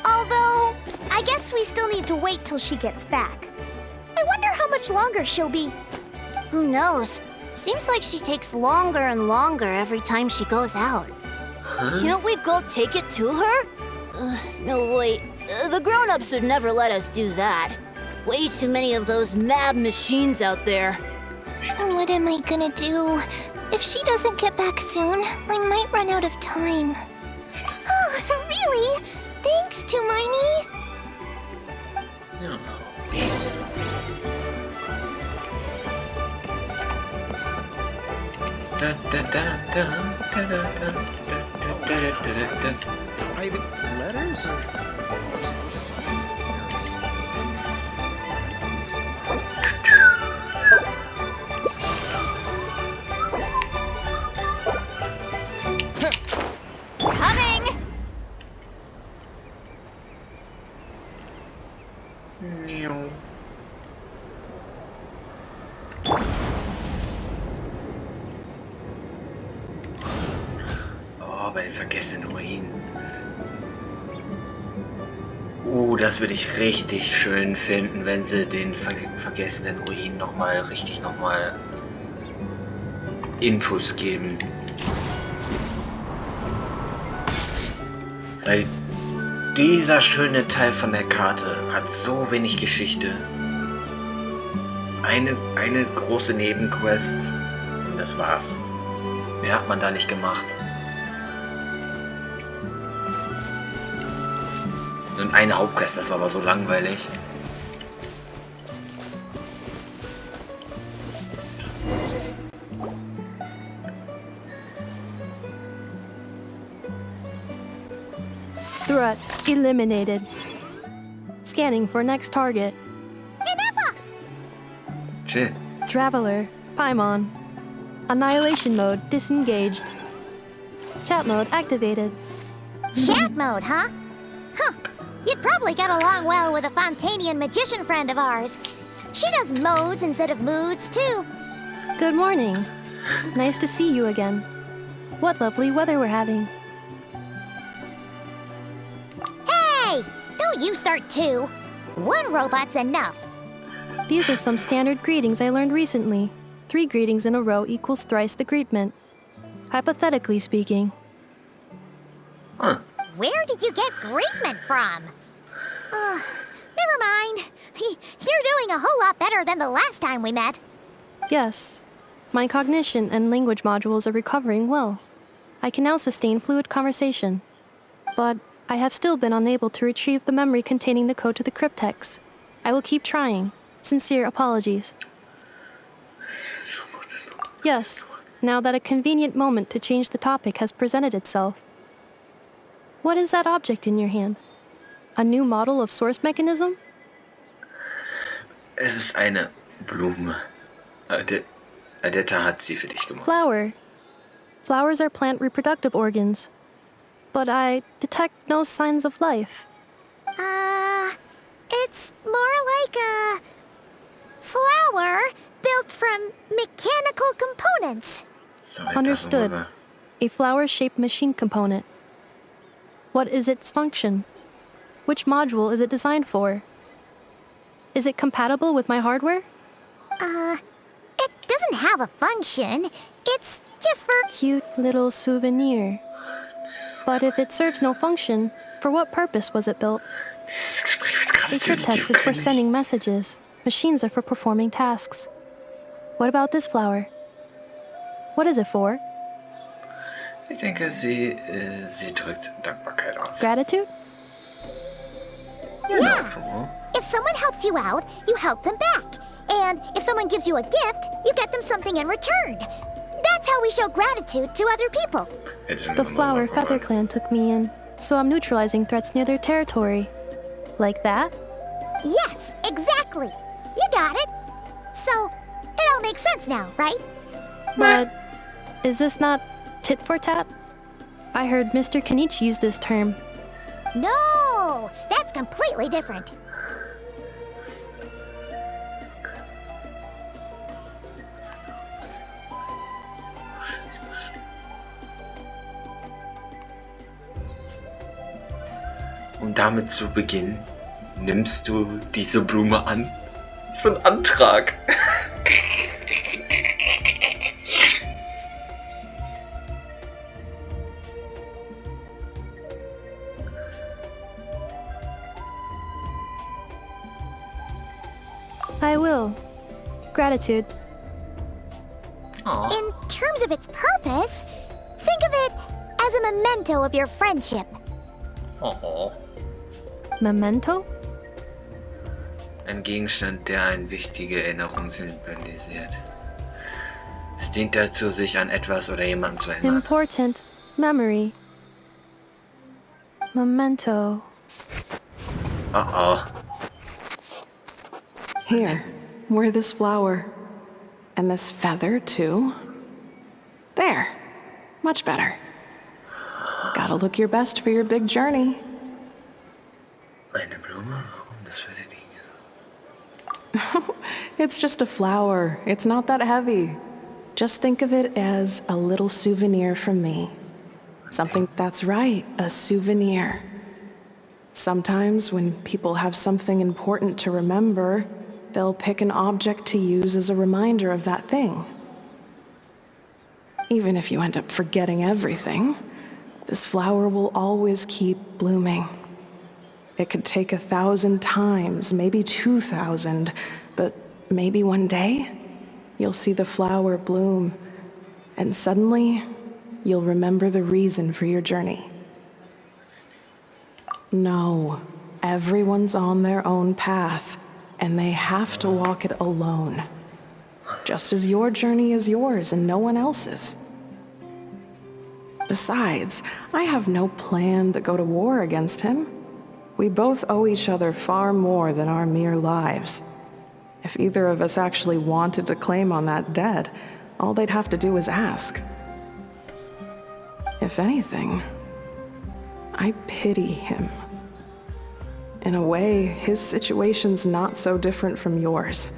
Although, I guess we still need to wait till she gets back. I wonder how much longer she'll be. Who knows? Seems like she takes longer and longer every time she goes out. Can't we go take it to her? No, wait. The grown-ups would never let us do that. Way too many of those mad machines out there. What am I gonna do? If she doesn't get back soon, I might run out of time. Oh, really? Thanks, Tumaini. Ja. Private letters or? Coming! Oh, bei den vergessenen Ruinen. Das würde ich richtig schön finden, wenn sie den vergessenen Ruinen nochmal Infos geben. Weil dieser schöne Teil von der Karte hat so wenig Geschichte. Eine große Nebenquest und das war's. Mehr hat man da nicht gemacht. Und eine Hauptquest, das war aber so langweilig. Threat eliminated. Scanning for next target. Chill. Traveler, Paimon. Annihilation mode disengaged. Chat mode activated. Chat mode, huh? Huh. You'd probably get along well with a Fontanian magician friend of ours. She does modes instead of moods, too. Good morning. Nice to see you again. What lovely weather we're having. Hey! Don't you start too. One robot's enough. These are some standard greetings I learned recently. 3 greetings in a row equals thrice the greetment. Hypothetically speaking. Huh. Where did you get greetment from? Never mind. You're doing a whole lot better than the last time we met. Yes. My cognition and language modules are recovering well. I can now sustain fluid conversation. But I have still been unable to retrieve the memory containing the code to the cryptex. I will keep trying. Sincere apologies. Yes, now that a convenient moment to change the topic has presented itself. What is that object in your hand? A new model of source mechanism? Es ist eine Blume. Adetta hat sie für dich gemacht. Flower. Flowers are plant reproductive organs. But I detect no signs of life. It's more like a flower built from mechanical components. Understood. A flower-shaped machine component. What is its function? Which module is it designed for? Is it compatible with my hardware? It doesn't have a function. It's just for... Cute little souvenir. But if it serves no function, for what purpose was it built? A cryptex is for sending messages. Machines are for performing tasks. What about this flower? What is it for? Ich denke, sie drückt Dankbarkeit aus. Gratitude? Yeah. If someone helps you out, you help them back. And if someone gives you a gift, you get them something in return. That's how we show gratitude to other people. The Flower Feather Clan took me in, so I'm neutralizing threats near their territory. Like that? Yes, exactly. You got it. So, it all makes sense now, right? But is this not tit for tat? I heard Mr. Kenichi use this term. No, that's completely different. Und damit zu Beginn nimmst du diese Blume an? So ein Antrag. I will. Gratitude. Aw. In terms of its purpose, think of it as a memento of your friendship. Oh. Memento? Ein Gegenstand, der eine wichtige Erinnerung symbolisiert. Es dient dazu, sich an etwas oder jemanden zu erinnern. Important. Memory. Memento. Oh. Here, wear this flower. And this feather, too. There. Much better. Gotta look your best for your big journey. Eine Blume? Warum das für die Dinge? It's just a flower. It's not that heavy. Just think of it as a little souvenir from me. Something that's right, a souvenir. Sometimes when people have something important to remember, they'll pick an object to use as a reminder of that thing. Even if you end up forgetting everything, this flower will always keep blooming. It could take 1,000 times, maybe 2,000, but maybe one day, you'll see the flower bloom, and suddenly, you'll remember the reason for your journey. No, everyone's on their own path, and they have to walk it alone. Just as your journey is yours and no one else's. Besides, I have no plan to go to war against him. We both owe each other far more than our mere lives. If either of us actually wanted to claim on that debt, all they'd have to do is ask. If anything, I pity him. In a way, his situation's not so different from yours.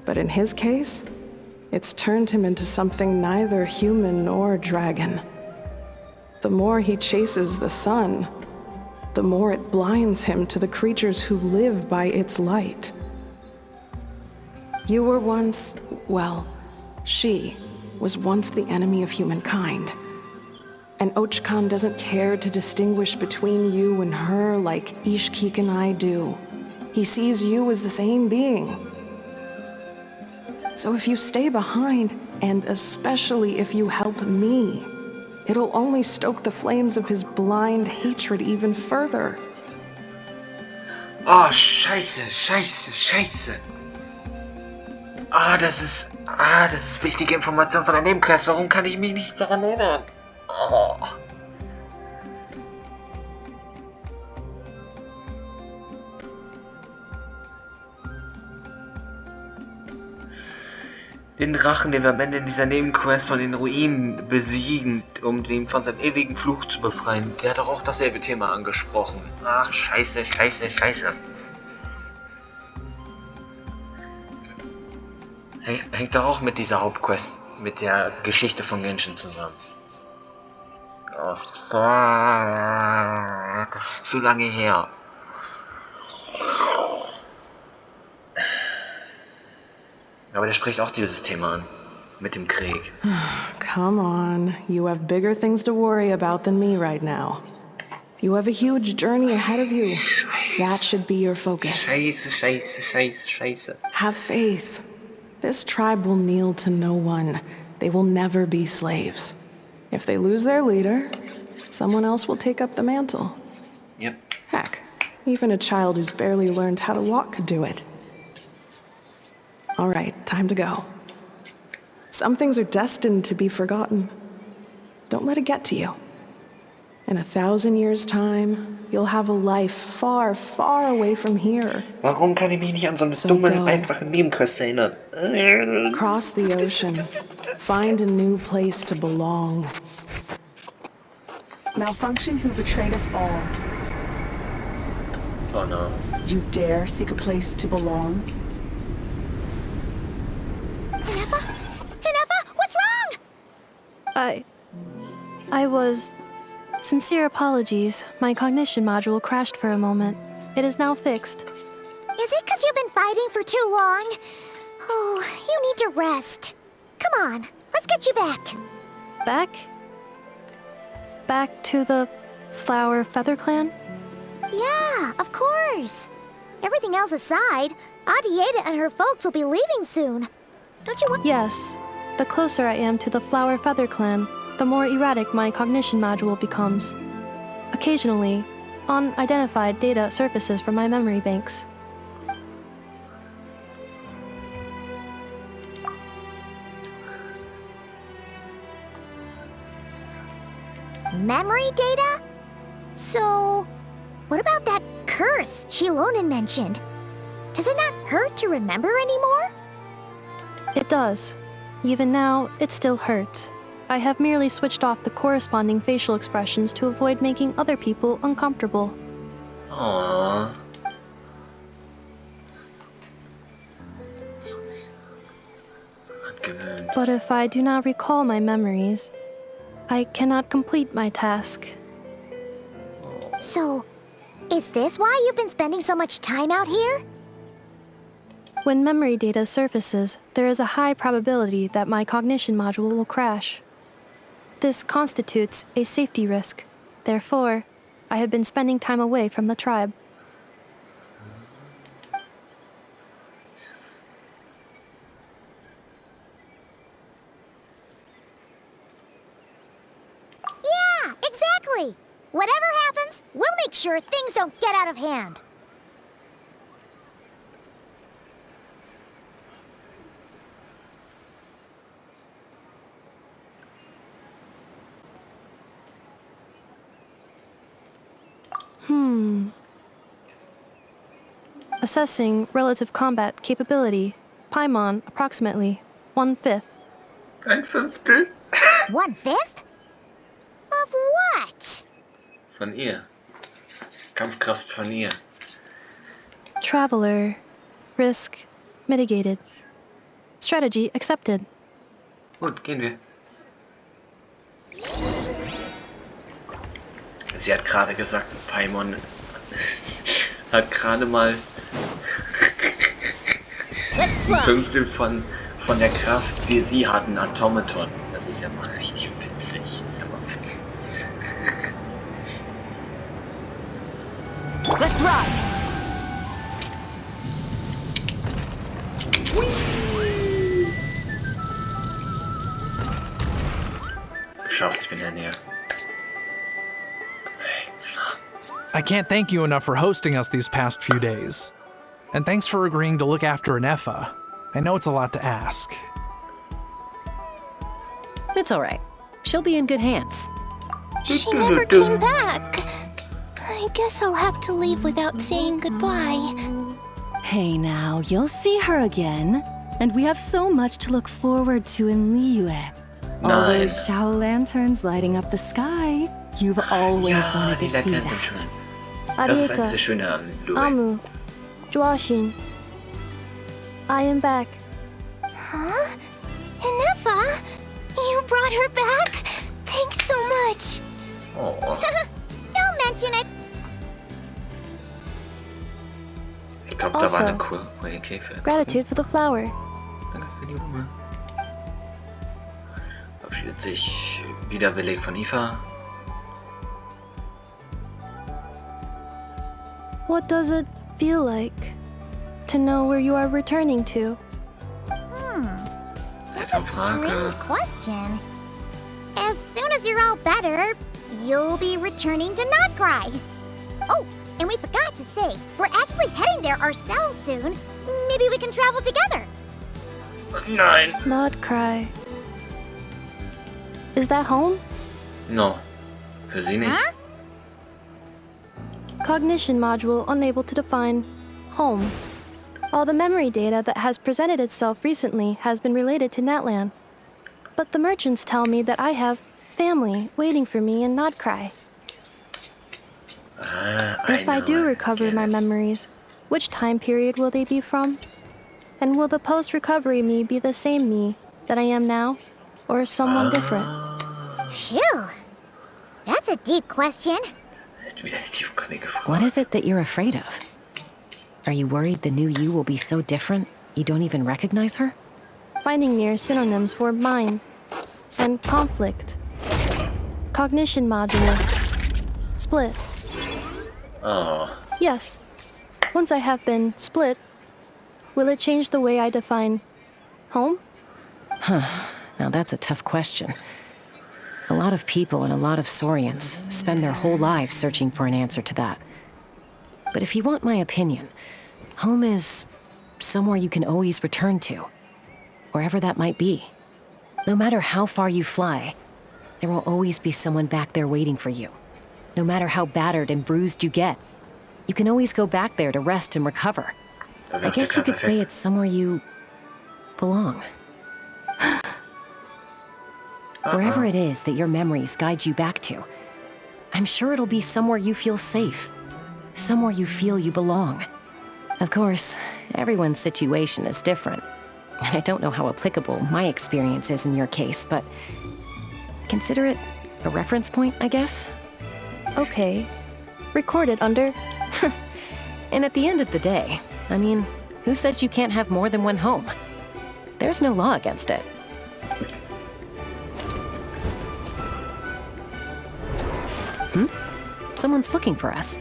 But in his case, it's turned him into something neither human nor dragon. The more he chases the sun, the more it blinds him to the creatures who live by its light. You were once, well, she was once the enemy of humankind. And Ochkan doesn't care to distinguish between you and her like Ishkik and I do. He sees you as the same being. So if you stay behind, and especially if you help me, it'll only stoke the flames of his blind hatred even further. Oh, scheiße. Das ist wichtige Information von der Nebenquest. Warum kann ich mich nicht daran erinnern? Oh. Den Drachen, den wir am Ende in dieser Nebenquest von den Ruinen besiegen, um ihn von seinem ewigen Fluch zu befreien, der hat doch auch dasselbe Thema angesprochen. Ach, scheiße. Hängt doch auch mit dieser Hauptquest, mit der Geschichte von Genshin zusammen. Oh, das ist zu lange her. Aber der spricht auch dieses Thema an. Mit dem Krieg. Come on, you have bigger things to worry about than me right now. You have a huge journey ahead of you. That should be your focus. Scheiße. Have faith. This tribe will kneel to no one. They will never be slaves. If they lose their leader, someone else will take up the mantle. Yep. Heck, even a child who's barely learned how to walk could do it. All right, time to go. Some things are destined to be forgotten. Don't let it get to you. In 1,000 years' time, you'll have a life far, far away from here. Warum kann ich mich nicht an so eine So dumme, go. einfache Nebenquest erinnern? Cross the ocean. Find a new place to belong. Malfunction who betrayed us all. Oh no. You dare seek a place to belong? Inefa? Inefa, what's wrong? I was... Sincere apologies. My cognition module crashed for a moment. It is now fixed. Is it because you've been fighting for too long? Oh, you need to rest. Come on, let's get you back. Back? Back to the Flower Feather Clan? Yeah, of course. Everything else aside, Adieta and her folks will be leaving soon. Don't you want— Yes. The closer I am to the Flower Feather Clan, the more erratic my cognition module becomes. Occasionally, unidentified data surfaces from my memory banks. Memory data? So, what about that curse Shilonen mentioned? Does it not hurt to remember anymore? It does. Even now, it still hurts. I have merely switched off the corresponding facial expressions to avoid making other people uncomfortable. Aww. But if I do not recall my memories, I cannot complete my task. So, is this why you've been spending so much time out here? When memory data surfaces, there is a high probability that my cognition module will crash. This constitutes a safety risk. Therefore, I have been spending time away from the tribe. Yeah, exactly! Whatever happens, we'll make sure things don't get out of hand. Assessing relative combat capability. Paimon, approximately 1/5. 1/5? 1/5? Of what? Von ihr. Kampfkraft von ihr. Traveler. Risk mitigated. Strategy accepted. Gut, gehen wir. Sie hat gerade gesagt, Paimon hat gerade mal ein Fünftel von der Kraft, die sie hatten, Automaton. Das ist ja mal richtig witzig. Das ist ja mal witzig. Let's ride! Geschafft, ich bin in der Nähe. I can't thank you enough for hosting us these past few days. And thanks for agreeing to look after Inefa. I know it's a lot to ask. It's all right. She'll be in good hands. She never came back. I guess I'll have to leave without saying goodbye. Hey now, you'll see her again. And we have so much to look forward to in Liyue. All those Shao lanterns lighting up the sky. You've always wanted to see that. Das ist eines der Schönen an Liyue. Amu. Joashin. I am back. Huh? Inefa? You brought her back? Thanks so much. Oh. Don't mention it. Ich glaube, da war eine Kur. Käfer. Gratitude for the flower. Danke für die Blume. Verabschiedet sich widerwillig von Eva. What does it feel like to know where you are returning to? That's a strange question. As soon as you're all better, you'll be returning to Notcry. Oh, and we forgot to say, we're actually heading there ourselves soon. Maybe we can travel together. Nein. Notcry. Is that home? No. Für sie nicht. Huh? Cognition module unable to define home. All the memory data that has presented itself recently has been related to Natlan. But the merchants tell me that I have family waiting for me in Nodcry. If I do recover my memories, which time period will they be from? And will the post-recovery me be the same me that I am now, or someone different? Phew. That's a deep question. What is it that you're afraid of? Are you worried the new you will be so different you don't even recognize her? Finding near synonyms for mind and conflict. Cognition module. Split. Oh. Yes. Once I have been split, will it change the way I define home? Now that's a tough question. A lot of people and a lot of Saurians spend their whole lives searching for an answer to that. But if you want my opinion, home is somewhere you can always return to, wherever that might be. No matter how far you fly, there will always be someone back there waiting for you. No matter how battered and bruised you get, you can always go back there to rest and recover. I guess you could say it's somewhere you belong. Wherever it is that your memories guide you back to, I'm sure it'll be somewhere you feel safe. Somewhere you feel you belong. Of course, everyone's situation is different. And I don't know how applicable my experience is in your case, but consider it a reference point, I guess. Okay. Recorded under... And at the end of the day, I mean, who says you can't have more than one home? There's no law against it. Someone's looking for us.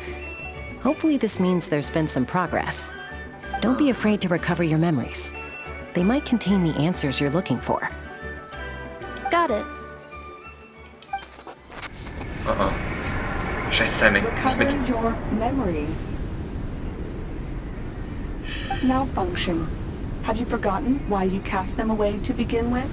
Hopefully this means there's been some progress. Don't be afraid to recover your memories. They might contain the answers you're looking for. Got it. Schlechtes Timing. Recovering your memories. Malfunction. Have you forgotten why you cast them away to begin with?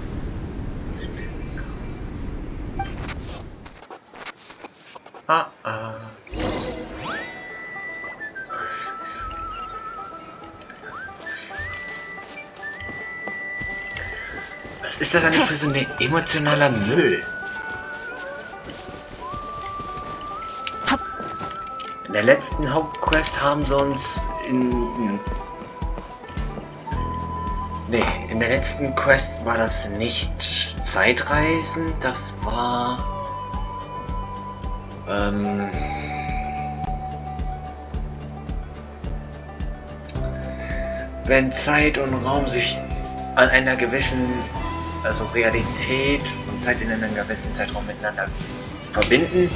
Was ist das eigentlich für so ein emotionaler Müll? In der letzten Hauptquest haben sie uns in der letzten Quest war das nicht Zeitreisen, das war wenn Zeit und Raum sich an einer gewissen, also Realität und Zeit in einem gewissen Zeitraum miteinander verbinden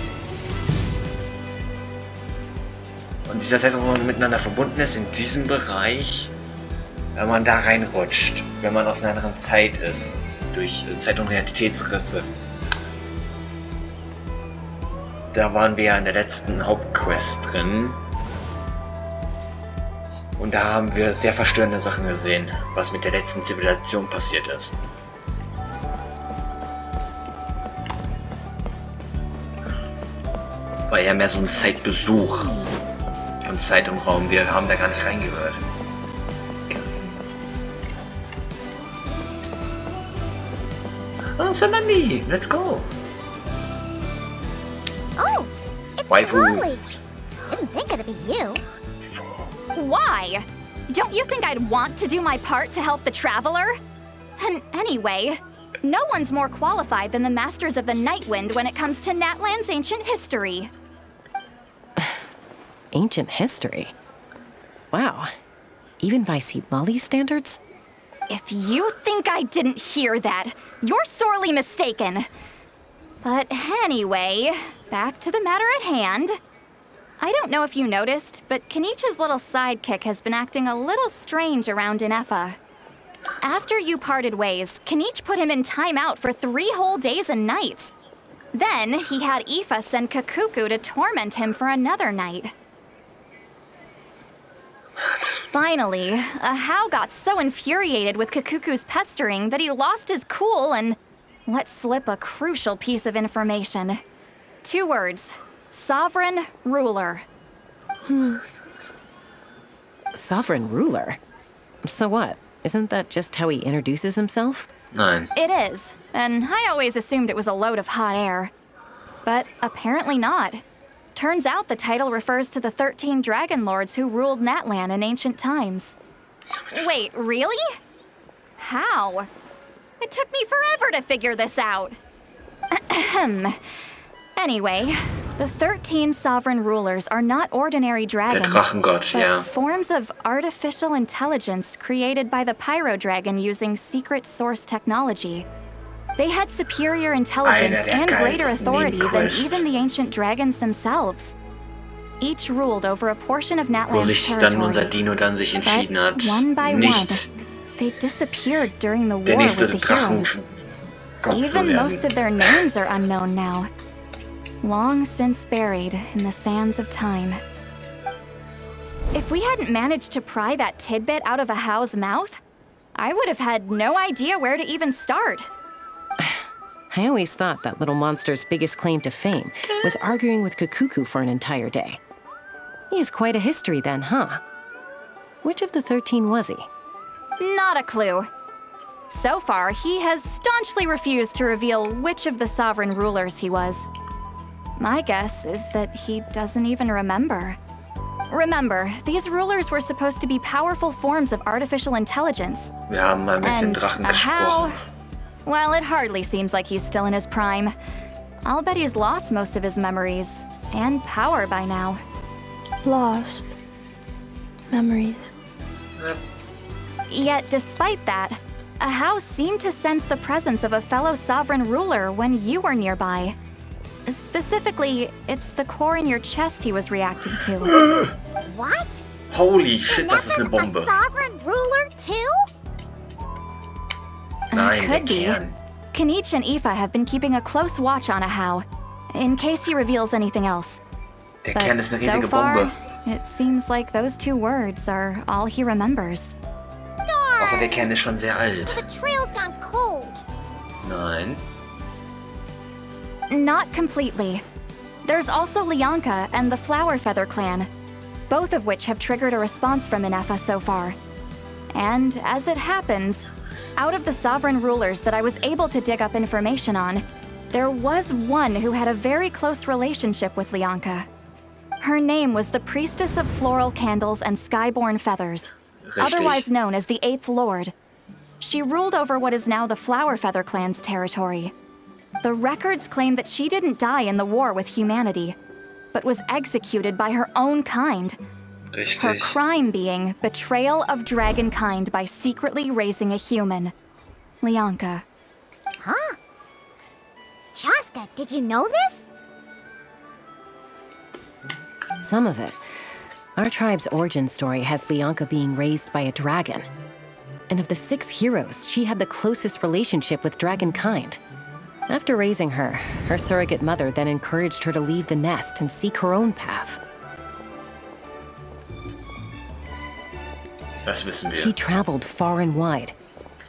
und dieser Zeitraum miteinander verbunden ist in diesem Bereich, wenn man da reinrutscht, wenn man aus einer anderen Zeit ist, durch Zeit- und Realitätsrisse. Da waren wir ja in der letzten Hauptquest drin. Und da haben wir sehr verstörende Sachen gesehen, was mit der letzten Zivilisation passiert ist. War ja mehr so ein Zeitbesuch von Zeit und Raum. Wir haben da gar nicht reingehört. Oh, Sanani, let's go! Oh, it's Waifu. Lolly. Didn't think it'd be you. Why? Don't you think I'd want to do my part to help the Traveler? And anyway, no one's more qualified than the Masters of the Nightwind when it comes to Natlan's ancient history. Ancient history? Wow. Even by Lolly's standards? If you think I didn't hear that, you're sorely mistaken. But anyway, back to the matter at hand. I don't know if you noticed, but Kenichi's little sidekick has been acting a little strange around Inefa. After you parted ways, Kenichi put him in timeout for 3 whole days and nights. Then he had Aoife send Kakuku to torment him for another night. Finally, Ahau got so infuriated with Kakuku's pestering that he lost his cool and let slip a crucial piece of information. 2 words. Sovereign ruler. Sovereign ruler? So what? Isn't that just how he introduces himself? Nein. It is, and I always assumed it was a load of hot air. But apparently not. Turns out the title refers to the 13 dragon lords who ruled Natlan in ancient times. Wait, really? How? It took me forever to figure this out. Ahem. Anyway, the 13 sovereign rulers are not ordinary dragons, Drachengott, but ja. forms of artificial intelligence created by the Pyro Dragon using secret source technology. They had superior intelligence and greater authority than even the ancient dragons themselves. Each ruled over a portion of Wo Natlan's sich dann unser territory. Dino dann sich entschieden hat, But one by nicht one, they disappeared during the der war nächste with the heroes. Drachengott zu Even werden. most of their names are unknown now. Long since buried in the sands of time. If we hadn't managed to pry that tidbit out of a How's mouth, I would have had no idea where to even start. I always thought that little monster's biggest claim to fame was arguing with Kakuku for an entire day. He has quite a history then, huh? Which of the 13 was he? Not a clue. So far, he has staunchly refused to reveal which of the sovereign rulers he was. My guess is that he doesn't even remember. Remember, these rulers were supposed to be powerful forms of artificial intelligence. Wir haben mal mit dem And Drachen a How? gesprochen. Well, it hardly seems like he's still in his prime. I'll bet he's lost most of his memories and power by now. Lost. Memories. Yet, despite that, a How seemed to sense the presence of a fellow sovereign ruler when you were nearby. Specifically, it's the core in your chest he was reacting to. What? Holy shit, das ist eine Bombe. Sovereign ruler too? Nein, der Could be. Kern. Kanich and Aoife have been keeping a close watch on a How, in case he reveals anything else. Der But Kern ist eine so riesige far, Bombe. it seems like those two words are all he remembers. Außer der Kern ist schon sehr alt. The trail's gone cold. Nein. Not completely. There's also Lianka and the Flower Feather clan, both of which have triggered a response from Inefa so far. And as it happens, out of the sovereign rulers that I was able to dig up information on, there was one who had a very close relationship with Lianka. Her name was the Priestess of Floral Candles and Skyborn Feathers, otherwise known as the Eighth Lord. She ruled over what is now the Flower Feather clan's territory. The records claim that she didn't die in the war with humanity, but was executed by her own kind. Her Richtig. crime being betrayal of dragonkind by secretly raising a human. Lianka. Huh? Shasta, did you know this? Some of it. Our tribe's origin story has Lianka being raised by a dragon. And of the 6 heroes, she had the closest relationship with dragonkind. After raising her, her surrogate mother then encouraged her to leave the nest and seek her own path. Das wissen wir. She traveled far and wide,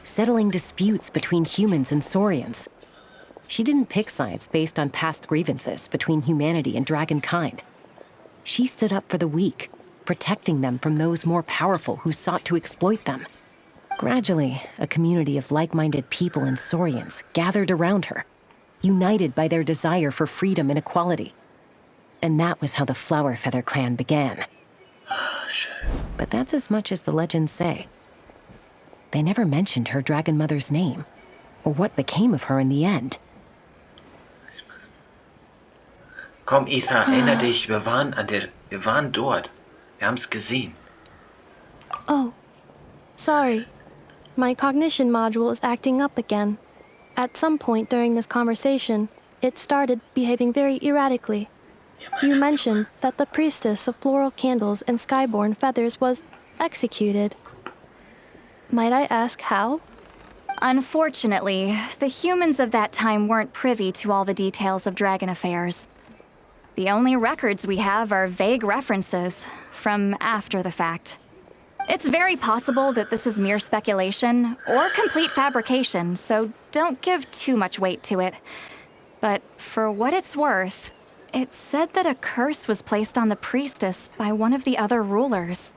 settling disputes between humans and Saurians. She didn't pick sides based on past grievances between humanity and dragonkind. She stood up for the weak, protecting them from those more powerful who sought to exploit them. Gradually, a community of like-minded people and Saurians gathered around her, united by their desire for freedom and equality. And that was how the Flower Feather clan began. But that's as much as the legends say. They never mentioned her dragon mother's name, or what became of her in the end. Komm, Ethan, erinnere dich, wir waren dort. Wir haben's gesehen. Oh, sorry. My cognition module is acting up again. At some point during this conversation, it started behaving very erratically. You mentioned that the priestess of floral candles and skyborn feathers was executed. Might I ask how? Unfortunately, the humans of that time weren't privy to all the details of dragon affairs. The only records we have are vague references from after the fact. It's very possible that this is mere speculation or complete fabrication, so don't give too much weight to it. But for what it's worth, it said that a curse was placed on the priestess by one of the other rulers.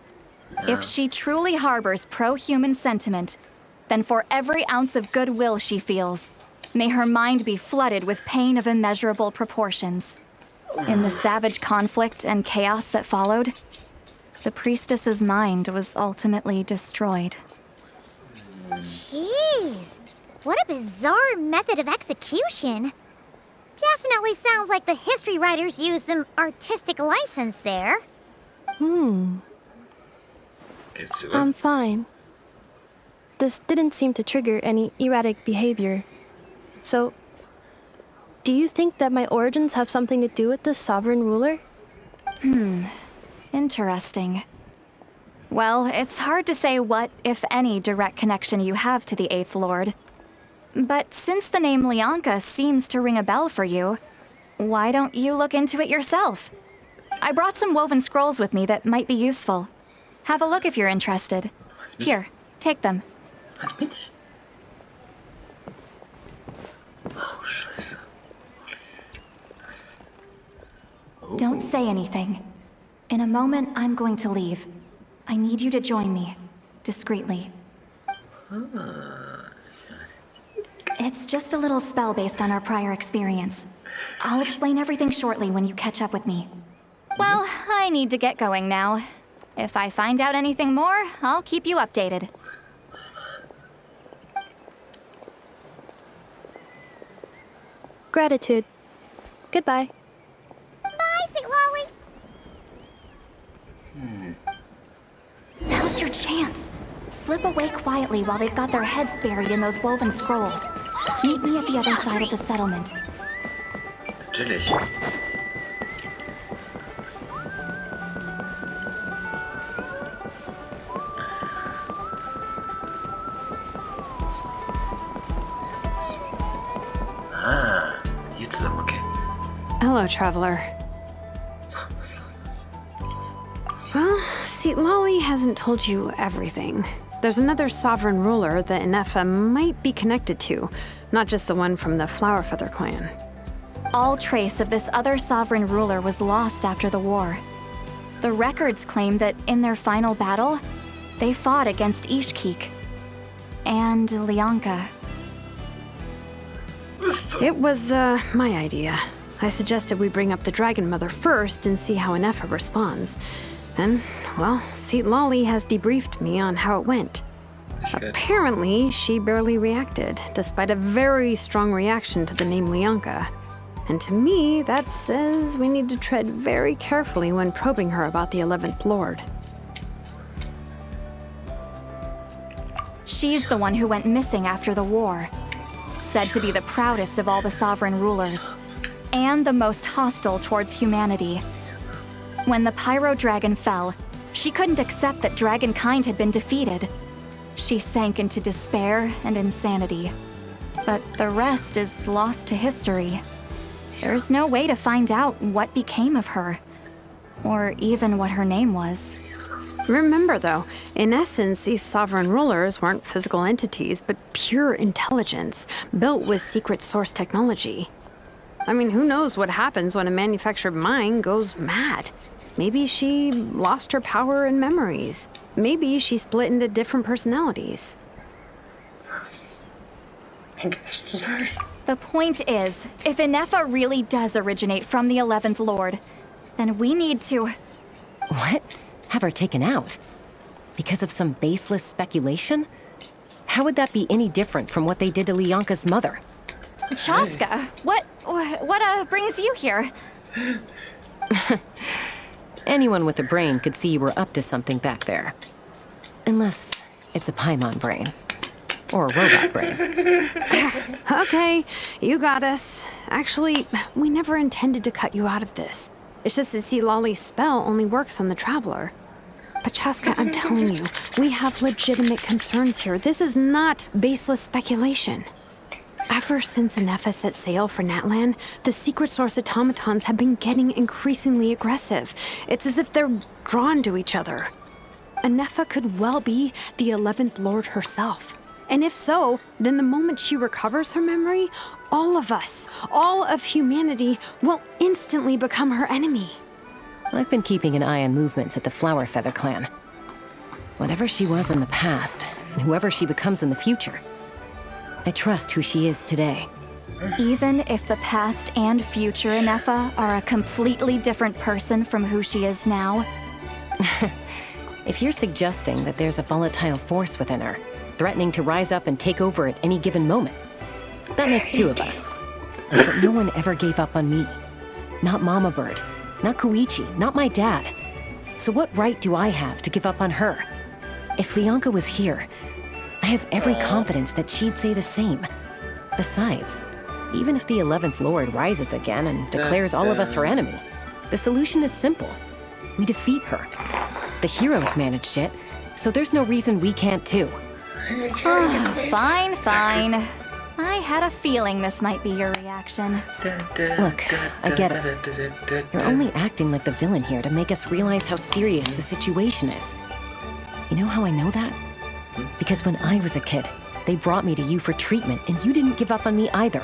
If she truly harbors pro-human sentiment, then for every ounce of goodwill she feels, may her mind be flooded with pain of immeasurable proportions. In the savage conflict and chaos that followed, the priestess's mind was ultimately destroyed. Jeez, what a bizarre method of execution. Definitely sounds like the history writers used some artistic license there. I'm fine. This didn't seem to trigger any erratic behavior. So, do you think that my origins have something to do with this sovereign ruler? Interesting. Well, it's hard to say what, if any, direct connection you have to the Eighth Lord. But since the name Lianka seems to ring a bell for you, why don't you look into it yourself? I brought some woven scrolls with me that might be useful. Have a look if you're interested. Here, take them. Don't say anything. In a moment, I'm going to leave. I need you to join me, discreetly. It's just a little spell based on our prior experience. I'll explain everything shortly when you catch up with me. Well, I need to get going now. If I find out anything more, I'll keep you updated. Gratitude. Goodbye. Bye, St. Lolly. Now's your chance. Slip away quietly while they've got their heads buried in those woven scrolls. Meet me at the other side of the settlement. Natürlich. Hier zusammen, okay. Hello, traveler. Well, see, Lolly hasn't told you everything. There's another sovereign ruler that Inefa might be connected to, not just the one from the Flowerfeather clan. All trace of this other sovereign ruler was lost after the war. The records claim that in their final battle, they fought against Ishkik and Lianka. It was, my idea. I suggested we bring up the Dragon Mother first and see how Inefa responds. And, well, Seat Lolly has debriefed me on how it went. Apparently, she barely reacted, despite a very strong reaction to the name Lianka. And to me, that says we need to tread very carefully when probing her about the 11th Lord. She's the one who went missing after the war. Said to be the proudest of all the sovereign rulers, and the most hostile towards humanity. When the Pyro Dragon fell, she couldn't accept that dragonkind had been defeated. She sank into despair and insanity. But the rest is lost to history. There's no way to find out what became of her, or even what her name was. Remember, though, in essence, these sovereign rulers weren't physical entities, but pure intelligence, built with secret source technology. I mean, who knows what happens when a manufactured mind goes mad? Maybe she lost her power and memories. Maybe she split into different personalities. The point is, if Inefa really does originate from the 11th Lord, then we need to... What? Have her taken out? Because of some baseless speculation? How would that be any different from what they did to Lianka's mother? Chaska, what brings you here? Anyone with a brain could see you were up to something back there. Unless it's a Paimon brain. Or a robot brain. Okay, you got us. Actually, we never intended to cut you out of this. It's just that see, Lolly's spell only works on the Traveler. But Chaska, I'm telling you, we have legitimate concerns here. This is not baseless speculation. Ever since Inefa set sail for Natlan, the secret source automatons have been getting increasingly aggressive. It's as if they're drawn to each other. Inefa could well be the 11th Lord herself. And if so, then the moment she recovers her memory, all of us, all of humanity, will instantly become her enemy. I've been keeping an eye on movements at the Flower Feather clan. Whatever she was in the past, and whoever she becomes in the future, I trust who she is today. Even if the past and future Inefa are a completely different person from who she is now? If you're suggesting that there's a volatile force within her, threatening to rise up and take over at any given moment, that makes two of us. But no one ever gave up on me. Not Mama Bird, not Koichi, not my dad. So what right do I have to give up on her? If Leonka was here, I have every confidence that she'd say the same. Besides, even if the 11th Lord rises again and declares all of us her enemy, the solution is simple. We defeat her. The heroes managed it, so there's no reason we can't too. Fine, fine. I had a feeling this might be your reaction. Look, I get it. You're only acting like the villain here to make us realize how serious the situation is. You know how I know that? Because when I was a kid, they brought me to you for treatment, and you didn't give up on me either.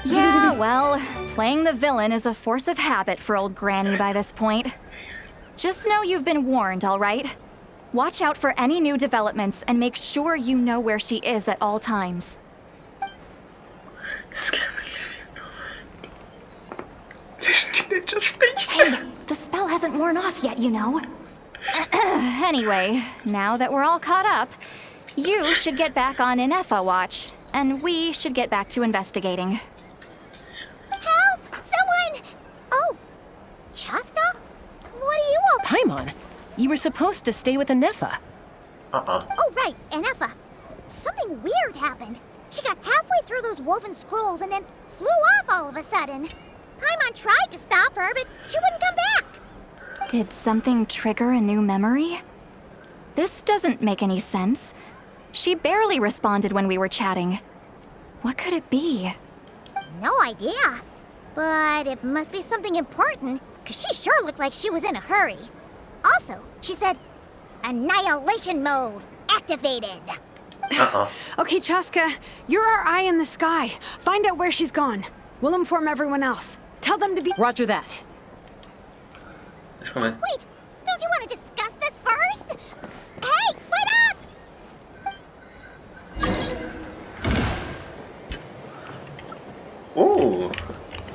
Yeah, well, playing the villain is a force of habit for old Granny by this point. Just know you've been warned, all right? Watch out for any new developments and make sure you know where she is at all times. Hey, the spell hasn't worn off yet, you know. Anyway, now that we're all caught up, you should get back on Inefa watch, and we should get back to investigating. Help! Someone! Oh, Chaska? What are you all... Paimon, you were supposed to stay with Inefa. Oh, right, Inefa. Something weird happened. She got halfway through those woven scrolls and then flew off all of a sudden. Paimon tried to stop her, but she wouldn't come back. Did something trigger a new memory? This doesn't make any sense. She barely responded when we were chatting. What could it be? No idea. But it must be something important, because she sure looked like she was in a hurry. Also, she said, annihilation mode activated. Okay, Chaska, you're our eye in the sky. Find out where she's gone. We'll inform everyone else. Tell them to be... Roger that. Wait, don't you want to discuss this first? Hey, wait up! Oh,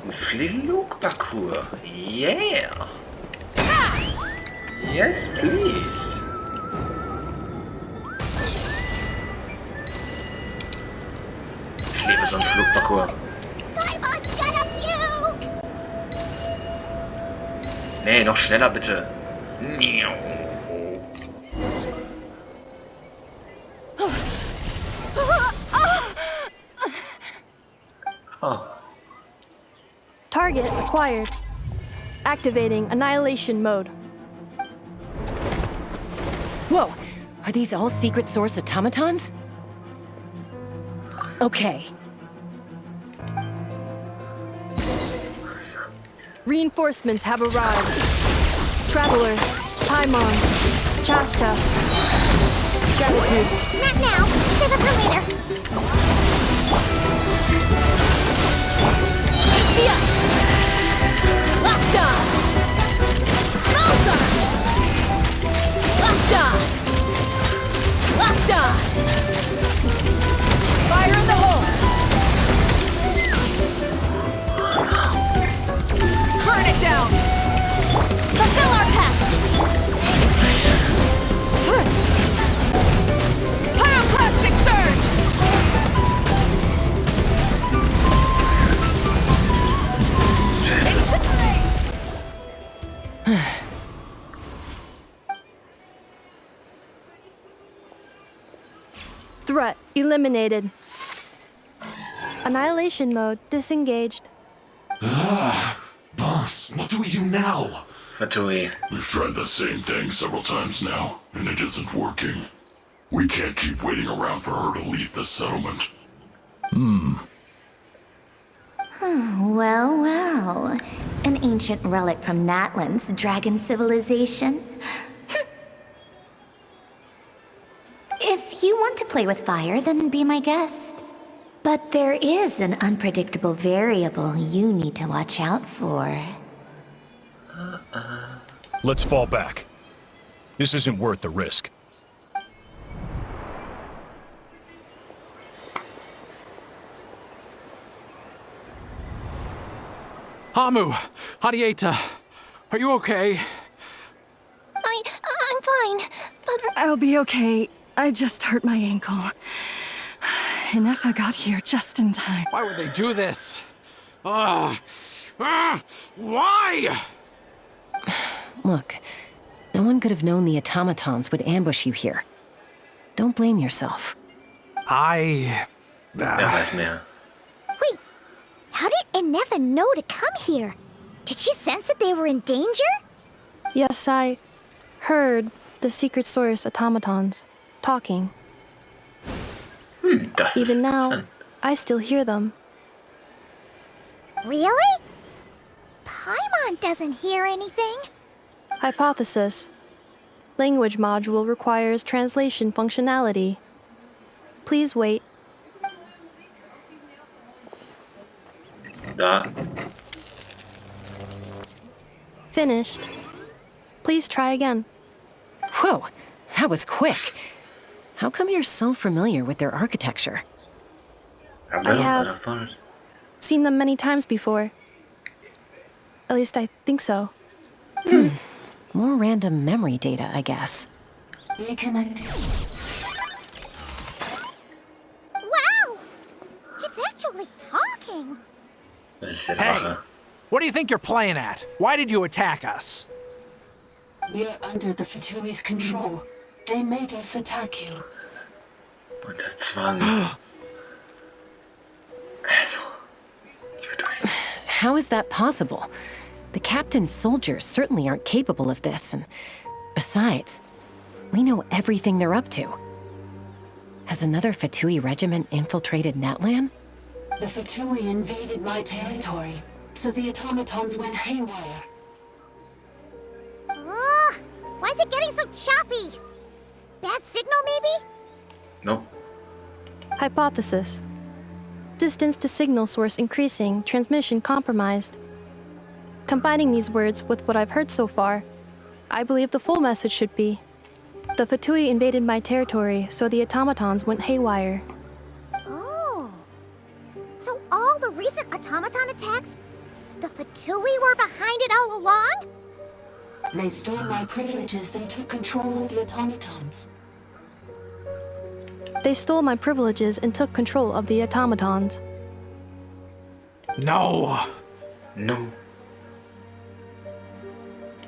ein Flugparcours. Yeah. Yes, please. Ich liebe so einen Flugparcours. Nee, noch schneller bitte. Oh. Target acquired. Activating annihilation mode. Whoa, are these all secret source automatons? Okay. Reinforcements have arrived. Traveler, Paimon, Chaska. Gratitude. Not now. Save it for later. Yeah. Locked on. Locked on. Locked on. Locked on. Fire in the hole. Burn it down. Fulfill our pact. Pyroclastic surge. Threat eliminated. Annihilation mode disengaged. Boss, what do we do now? What do we? We've tried the same thing several times now, and it isn't working. We can't keep waiting around for her to leave the settlement. Well, well. An ancient relic from Natlan's dragon civilization. If you want to play with fire, then be my guest. But there is an unpredictable variable you need to watch out for. Let's fall back. This isn't worth the risk. Hamu, Hadieta, are you okay? I'm fine, but... I'll be okay. I just hurt my ankle. Inefa got here just in time. Why would they do this? Why? Look, no one could have known the automatons would ambush you here. Don't blame yourself. I... weiß mehr. Wait, how did Inefa know to come here? Did she sense that they were in danger? Yes, I heard the secret source automatons talking. Even now, I still hear them. Really? Paimon doesn't hear anything. Hypothesis. Language module requires translation functionality. Please wait. Da. Finished. Please try again. Whoa, that was quick. How come you're so familiar with their architecture? I have seen them many times before. At least I think so. More random memory data, I guess. Wow! It's actually talking! Hey, what do you think you're playing at? Why did you attack us? We're under the Fatui's control. They made us attack you. Unter Zwang. Also. How is that possible? The captain's soldiers certainly aren't capable of this, and besides, we know everything they're up to. Has another Fatui regiment infiltrated Natlan? The Fatui invaded my territory, so the automatons went haywire. Why is it getting so choppy? Bad signal, maybe? No. Hypothesis. Distance to signal source increasing, transmission compromised. Combining these words with what I've heard so far, I believe the full message should be: the Fatui invaded my territory, so the automatons went haywire. Oh. So all the recent automaton attacks, the Fatui were behind it all along? They stole my privileges and took control of the automatons. They stole my privileges and took control of the automatons. No. No.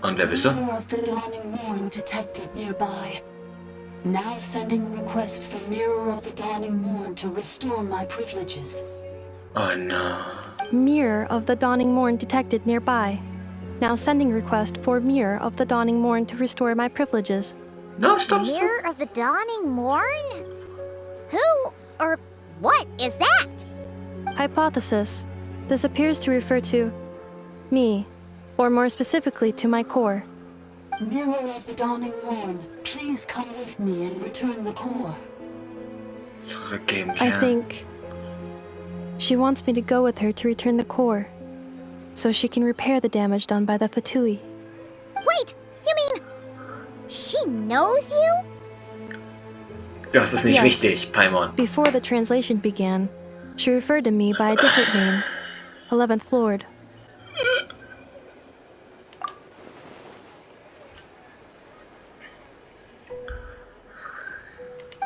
Und wer bist du? Mirror of the Dawning Morn detected nearby. Now sending request for Mirror of the Dawning Morn to restore my privileges. Oh no. Mirror of the Dawning Morn detected nearby. Now sending request for Mirror of the Dawning Morn to restore my privileges. No, stop. Mirror of the Dawning Morn? Who or what is that? Hypothesis. This appears to refer to me, or more specifically to my core. Mirror of the Dawning Morn, please come with me and return the core. Zurückgeben, I think she wants me to go with her to return the core, so she can repair the damage done by the Fatui. Wait, you mean she knows you? Das ist nicht Yes. wichtig, Paimon. Before the translation began, she referred to me by a different name, 11th Lord.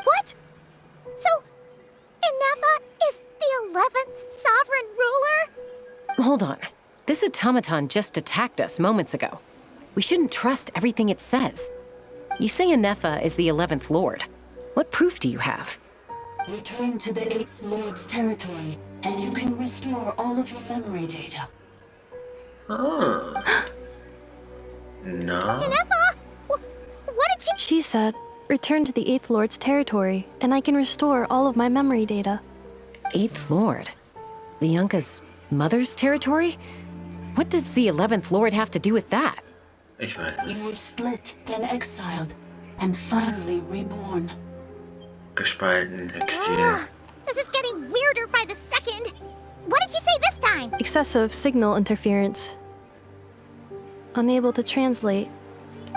What? So, Inefa is the 11th sovereign ruler? Hold on. This automaton just attacked us moments ago. We shouldn't trust everything it says. You say Inefa is the 11th Lord. What proof do you have? Return to the 8th Lord's territory, and you can restore all of your memory data. Oh. No. Inefa? What did She said, return to the 8th Lord's territory, and I can restore all of my memory data. 8th Lord? The Yunka's mother's territory? What does the 11th Lord have to do with that? Ich weiß nicht. You were split, then exiled, and finally reborn. Gespalten, Exil. This is getting weirder by the second. What did you say this time? Excessive signal interference. Unable to translate.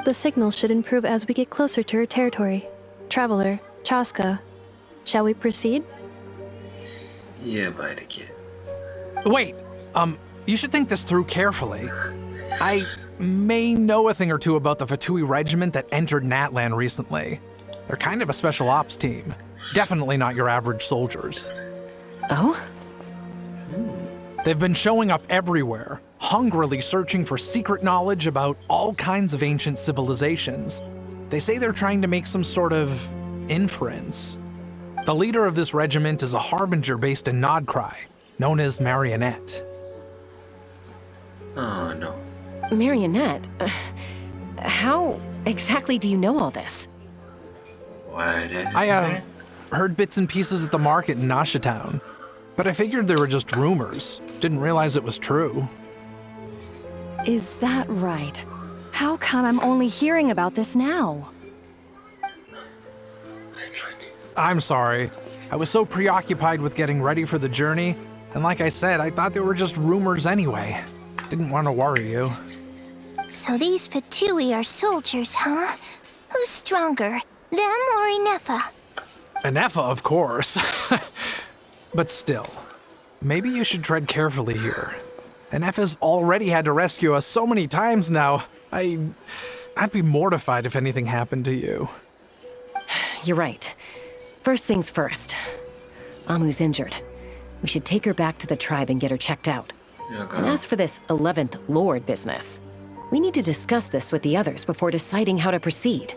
The signal should improve as we get closer to her territory. Traveler, Chaska. Shall we proceed? Ihr beide geht. Wait, you should think this through carefully. I may know a thing or two about the Fatui regiment that entered Natlan recently. They're kind of a special ops team. Definitely not your average soldiers. Oh? They've been showing up everywhere, hungrily searching for secret knowledge about all kinds of ancient civilizations. They say they're trying to make some sort of inference. The leader of this regiment is a harbinger based in Nodcry, known as Marionette. Oh, no. Marionette? How exactly do you know all this? I heard bits and pieces at the market in Nashatown, but I figured they were just rumors. Didn't realize it was true. Is that right? How come I'm only hearing about this now? I'm sorry. I was so preoccupied with getting ready for the journey, and like I said, I thought they were just rumors anyway. Didn't want to worry you. So these Fatui are soldiers, huh? Who's stronger, them or Inefa? Anefa, of course. But still, maybe you should tread carefully here. Anefa's already had to rescue us so many times now. I'd be mortified if anything happened to you. You're right. First things first. Amu's injured. We should take her back to the tribe and get her checked out. And as for this 11th Lord business, we need to discuss this with the others before deciding how to proceed.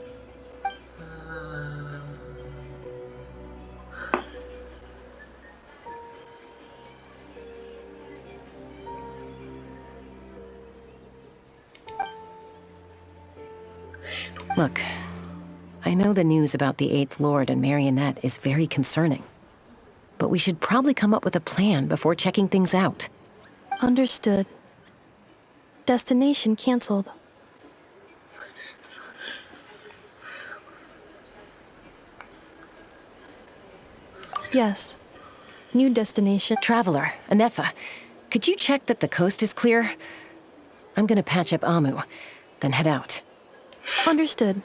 Look, I know the news about the 8th Lord and Marionette is very concerning, but we should probably come up with a plan before checking things out. Understood. Destination canceled. Yes. New destination. Traveler, Anefa, could you check that the coast is clear? I'm gonna patch up Amu, then head out. Understood.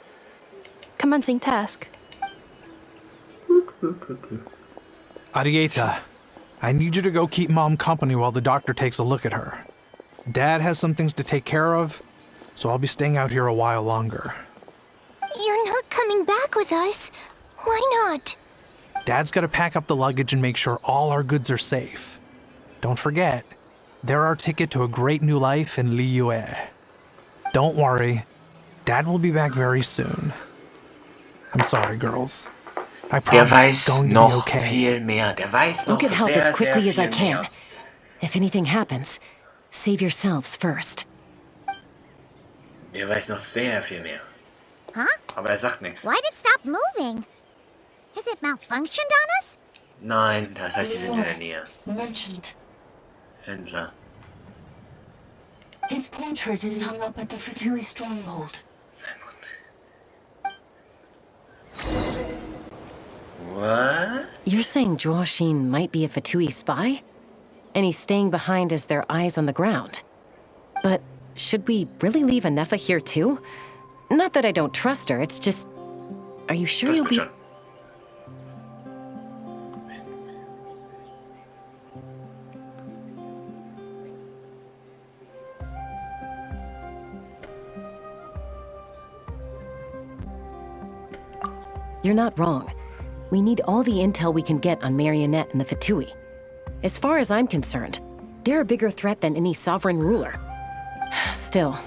Commencing task. Arieta, I need you to go keep Mom company while the doctor takes a look at her. Dad has some things to take care of, so I'll be staying out here a while longer. You're not coming back with us. Why not? Dad's gotta pack up the luggage and make sure all our goods are safe. Don't forget, they're our ticket to a great new life in Liyue. Don't worry, Dad will be back very soon. I'm sorry, girls. I promise it's going to be okay. Viel mehr. Der weiß noch I'll get help as quickly as I viel can. mehr. If anything happens, save yourselves first. Der weiß noch sehr viel mehr. Huh? Aber sagt nichts. Why'd it stop moving? Has it malfunctioned on us? Nein, das heißt, sie sind in der Nähe. Merchant. Händler. His portrait is hung up at the Fatui stronghold. What? You're saying Joashin might be a Fatui spy? And he's staying behind as their eyes on the ground. But should we really leave Anefa here too? Not that I don't trust her, it's just... Are you sure you'll be... You're not wrong. We need all the intel we can get on Marionette and the Fatui. As far as I'm concerned, they're a bigger threat than any sovereign ruler. Still,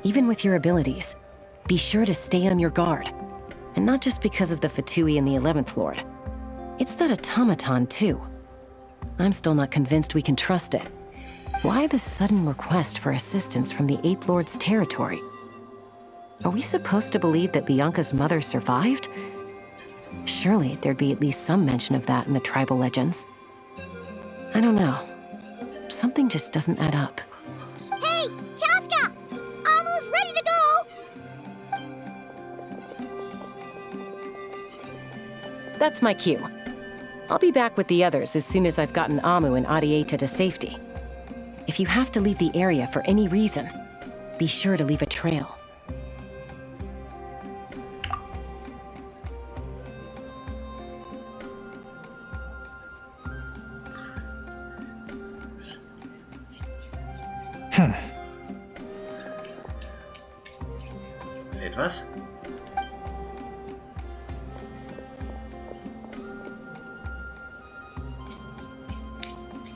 even with your abilities, be sure to stay on your guard. And not just because of the Fatui and the 11th Lord. It's that automaton, too. I'm still not convinced we can trust it. Why the sudden request for assistance from the 8th Lord's territory? Are we supposed to believe that Lianka's mother survived? Surely there'd be at least some mention of that in the tribal legends. I don't know. Something just doesn't add up. Hey, Chaska! Almost ready to go! That's my cue. I'll be back with the others as soon as I've gotten Amu and Adieta to safety. If you have to leave the area for any reason, be sure to leave a trail. Seht was?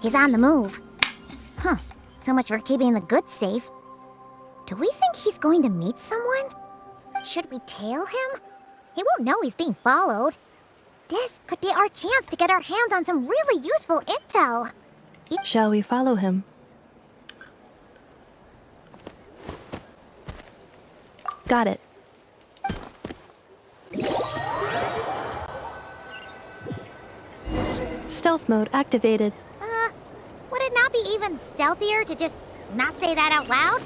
He's on the move. Huh. So much for keeping the goods safe. Do we think he's going to meet someone? Should we tail him? He won't know he's being followed. This could be our chance to get our hands on some really useful intel. Shall we follow him? Got it. Stealth mode activated. Would it not be even stealthier to just not say that out loud?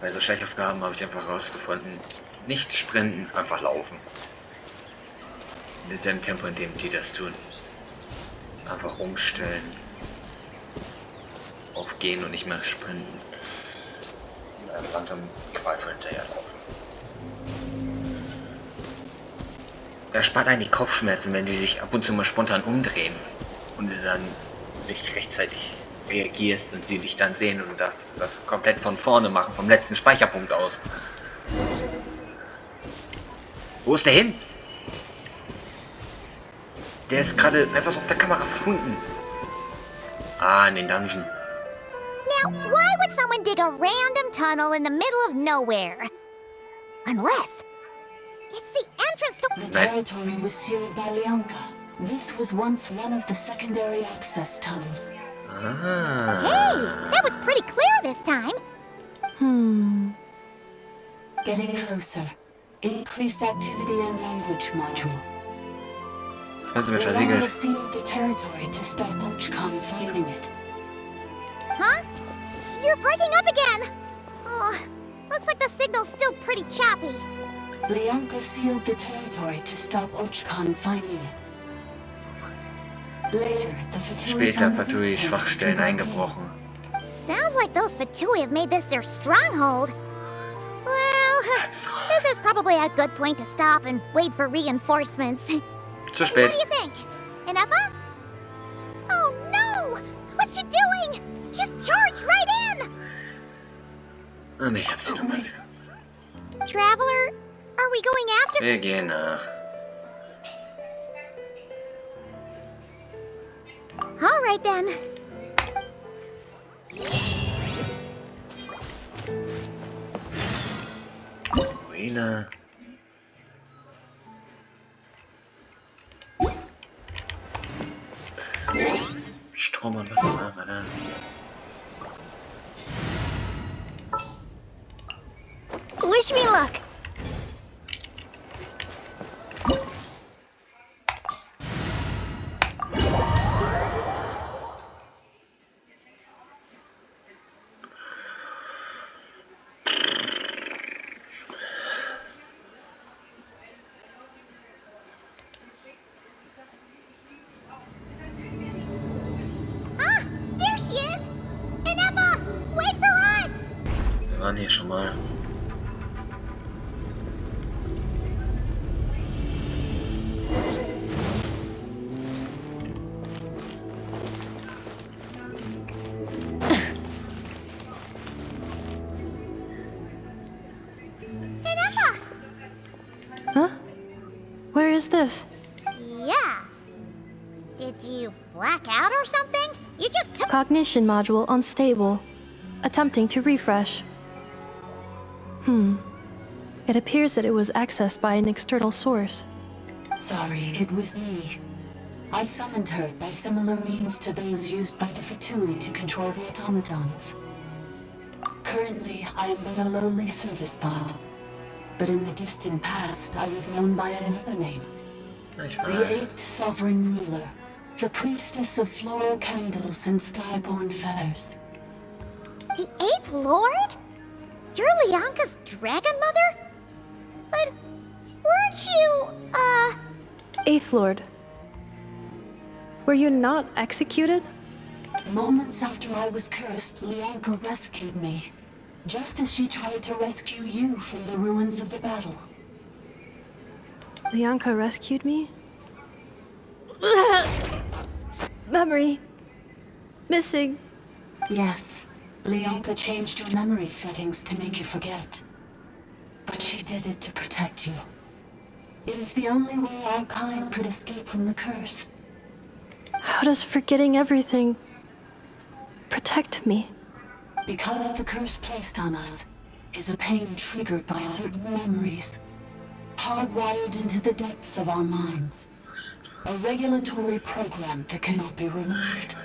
Bei so Schleichaufgaben habe ich einfach rausgefunden, nicht sprinten, einfach laufen. In demselben Tempo, in dem die das tun. Einfach umstellen. Aufgehen und nicht mehr sprinten. Langsam qualvoll hinterherlaufen. Erspart einen die Kopfschmerzen, wenn sie sich ab und zu mal spontan umdrehen und du dann nicht rechtzeitig reagierst und sie dich dann sehen und das komplett von vorne machen, vom letzten Speicherpunkt aus. Wo ist der hin? Der ist gerade einfach so auf der Kamera verschwunden. Ah, in den Dungeon. Now, why would someone dig a random tunnel in the middle of nowhere? Unless it's the entrance to... The territory was sealed by Leonka. This was once one of the secondary access tunnels. Hey, that was pretty clear this time. Getting closer. Increased activity in language module. Leonka sealed the territory to stop Ochkon finding it. Huh? You're breaking up again. Oh, looks like the signal's still pretty choppy. Leonka sealed the territory to stop Ochkon finding it. Later, the Später Fatui Schwachstellen eingebrochen. Sounds like those Fatui have made this their stronghold. Well, this is probably a good point to stop and wait for reinforcements. Zu spät. What do you think? Inefa? Oh no! What's she doing? Just charged right in! Und ich hab sie nochmal. Traveler, are we going after? Wir gehen nach. All right then. Ruine. Strom und was haben wir da? Wish me luck. Waren hier schon mal. Huh? Where is this? Yeah. Did you black out or something? You just took... Cognition module unstable. Attempting to refresh. It appears that it was accessed by an external source. Sorry, it was me. I summoned her by similar means to those used by the Fatui to control the automatons. Currently, I am but a lowly service bot. But in the distant past, I was known by another name. The 8th Sovereign Ruler, the Priestess of Floral Candles and Skyborn Feathers. The 8th Lord? You're Lianka's dragon mother? But weren't you, 8th Lord. Were you not executed? Moments after I was cursed, Lianka rescued me. Just as she tried to rescue you from the ruins of the battle. Lianka rescued me? Memory. Missing. Yes. Lianka changed your memory settings to make you forget. But she did it to protect you. It is the only way our kind could escape from the curse. How does forgetting everything protect me? Because the curse placed on us is a pain triggered by certain memories, hardwired into the depths of our minds. A regulatory program that cannot be removed.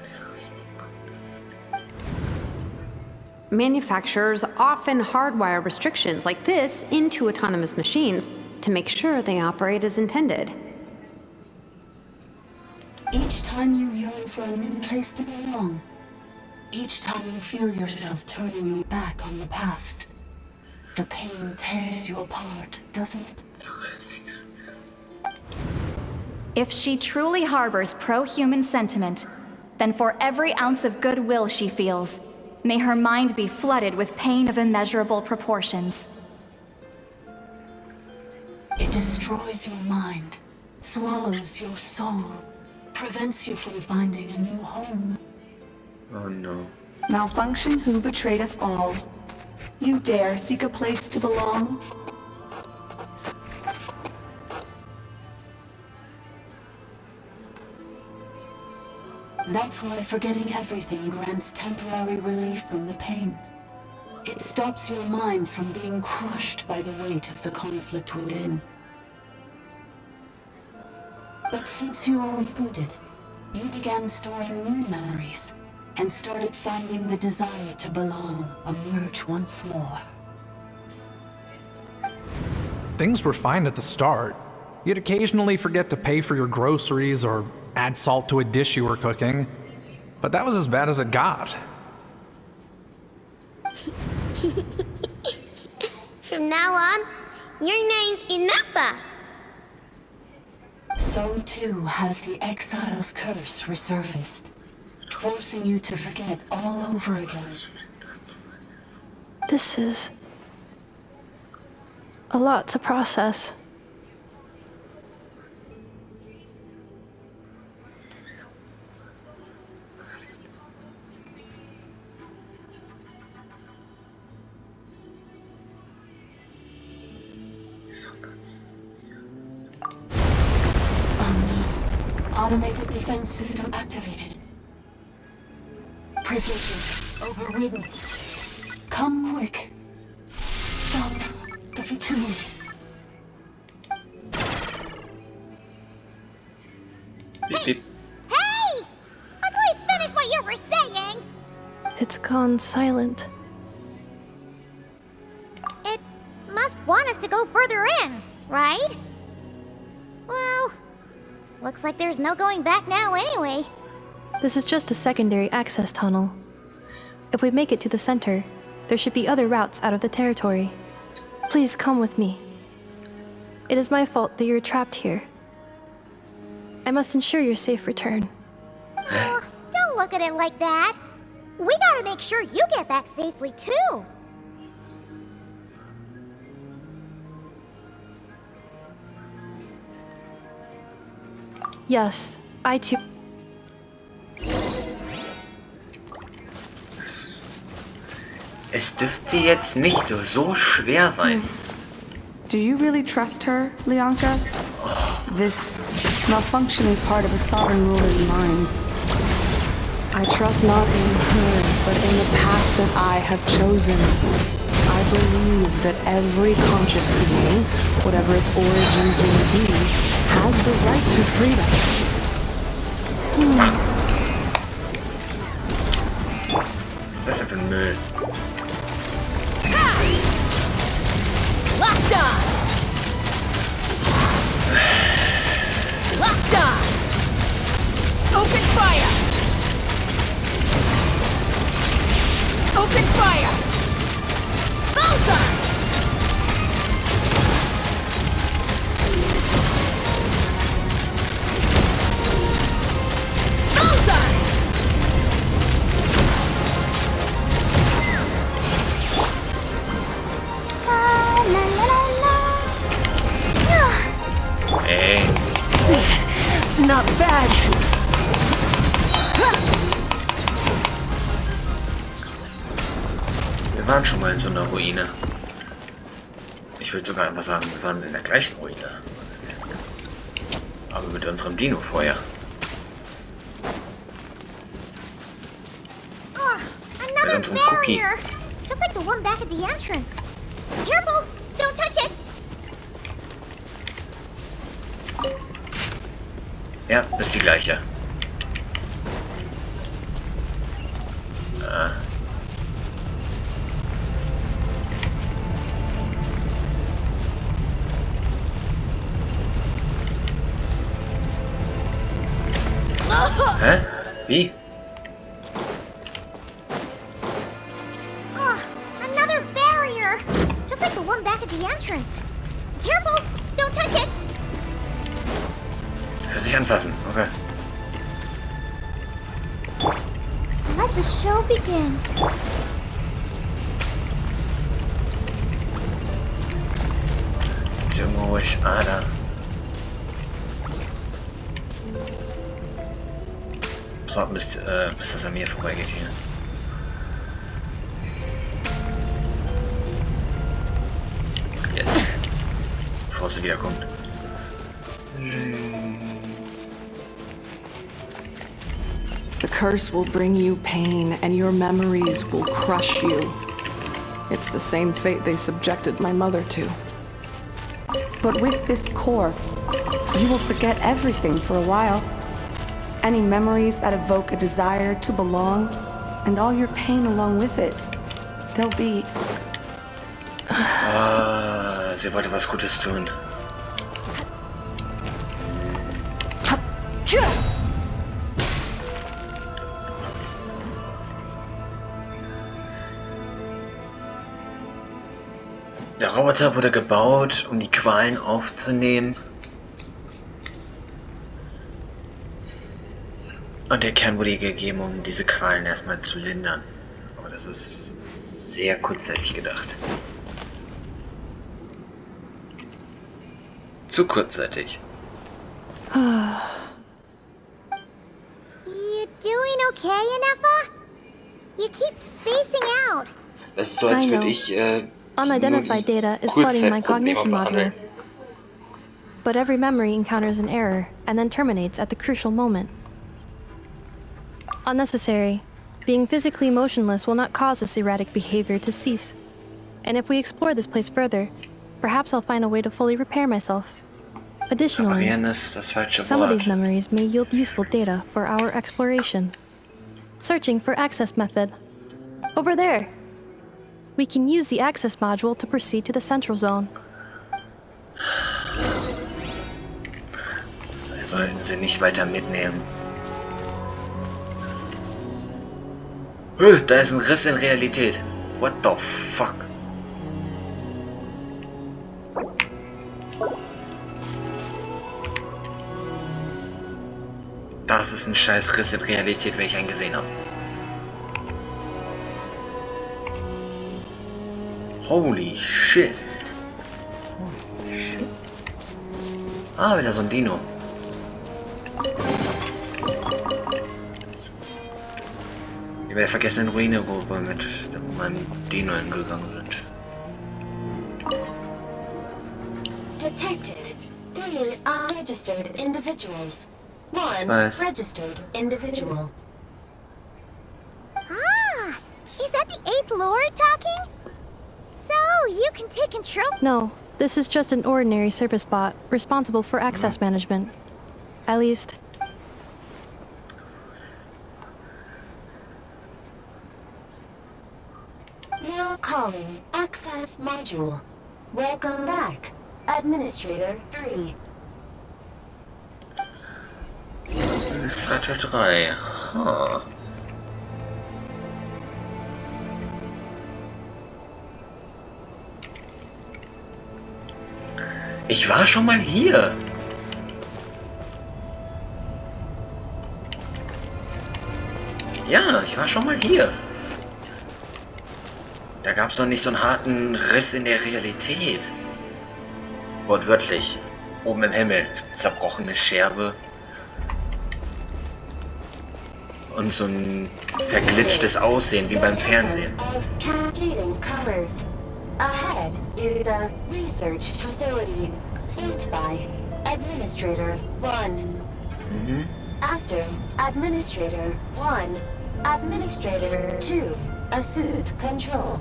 Manufacturers often hardwire restrictions like this into autonomous machines to make sure they operate as intended. Each time you yearn for a new place to belong, each time you feel yourself turning your back on the past, the pain tears you apart, doesn't it? If she truly harbors pro-human sentiment, then for every ounce of goodwill she feels, may her mind be flooded with pain of immeasurable proportions. It destroys your mind, swallows your soul, prevents you from finding a new home. Oh no. Malfunction who betrayed us all. You dare seek a place to belong? That's why forgetting everything grants temporary relief from the pain. It stops your mind from being crushed by the weight of the conflict within. But since you were rebooted, you began storing new memories, and started finding the desire to belong emerge once more. Things were fine at the start. You'd occasionally forget to pay for your groceries or add salt to a dish you were cooking, but that was as bad as it got. From now on, your name's Inafa. So too has the exile's curse resurfaced, forcing you to forget all over again. This is a lot to process. Automated defense system activated. Privileges overridden. Come quick. Stop the Fatui. Hey! Please finish what you were saying! It's gone silent. It must want us to go further in, right? Well, looks like there's no going back now anyway. This is just a secondary access tunnel. If we make it to the center, there should be other routes out of the territory. Please come with me. It is my fault that you're trapped here. I must ensure your safe return. Oh, don't look at it like that. We gotta make sure you get back safely too. Yes, I too. Es dürfte jetzt nicht so schwer sein. Do you really trust her, Lianka? This malfunctioning part of a sovereign ruler's mind. I trust not in her, but in the path that I have chosen. I believe that every conscious being, whatever its origins may be, has the right to freedom. Was ist das denn für ein Müll? Locked on! Locked on! Open fire! Open fire! not bad. Wir waren schon mal in so einer Ruine. Ich würde sogar einfach sagen, wir waren in der gleichen Ruine. Aber mit unserem Dino vorher. Oh, another barrier! Just like the one back at the entrance. Careful! Don't touch it! Ja, ist die gleiche. Hä? Wie? Oh, another barrier! Just like the one back at the entrance. Careful! Don't touch it! Für sich anfassen, okay. Let the show begin. Ist irgendwo ruhig. Ah, da. So, bis das an mir vorbeigeht hier. Jetzt. Bevor sie wiederkommt. The curse will bring you pain, and your memories will crush you. It's the same fate they subjected my mother to. But with this core, you will forget everything for a while. Any memories that evoke a desire to belong, and all your pain along with it. They'll be... Ah, sie wollte was Gutes tun. Der Roboter wurde gebaut, um die Qualen aufzunehmen. Und der Kern wurde gegeben, um diese Qualen erstmal zu lindern. Aber das ist sehr kurzzeitig gedacht. Zu kurzzeitig. You doing okay, Inefa? You keep spacing out. Das ist so, als würde ich unidentified data is flooding my cognition module. But every memory encounters an error and then terminates at the crucial moment. Unnecessary. Being physically motionless will not cause this erratic behavior to cease. And if we explore this place further, perhaps I'll find a way to fully repair myself. Additionally, some of these memories may yield useful data for our exploration. Searching for access method. Over there. We can use the access module to proceed to the central zone. Wir sollten sie nicht weiter mitnehmen. Da ist ein Riss in Realität. What the fuck? Das ist ein scheiß Riss in Realität, wenn ich einen gesehen habe. Holy shit. Holy shit. Ah, wieder so ein Dino. Wie bei der vergessenen Ruine, wo wir mit meinem Dino hingegangen sind. Detected. 3 unregistered individuals. 1 registered individual. Ah! Is that the 8th Lord talking? So, you can take control? No, this is just an ordinary service bot responsible for access management. At least... Now calling access module. Welcome back, Administrator 3. Administrator 3. Huh. Ich war schon mal hier. Ja, ich war schon mal hier. Da gab es doch nicht so einen harten Riss in der Realität. Wortwörtlich. Oben im Himmel. Zerbrochene Scherbe. Und so ein verglitschtes Aussehen wie beim Fernsehen. Cascading colors. Ahead is the research facility, built by Administrator 1. After Administrator 1, Administrator 2 assumed control.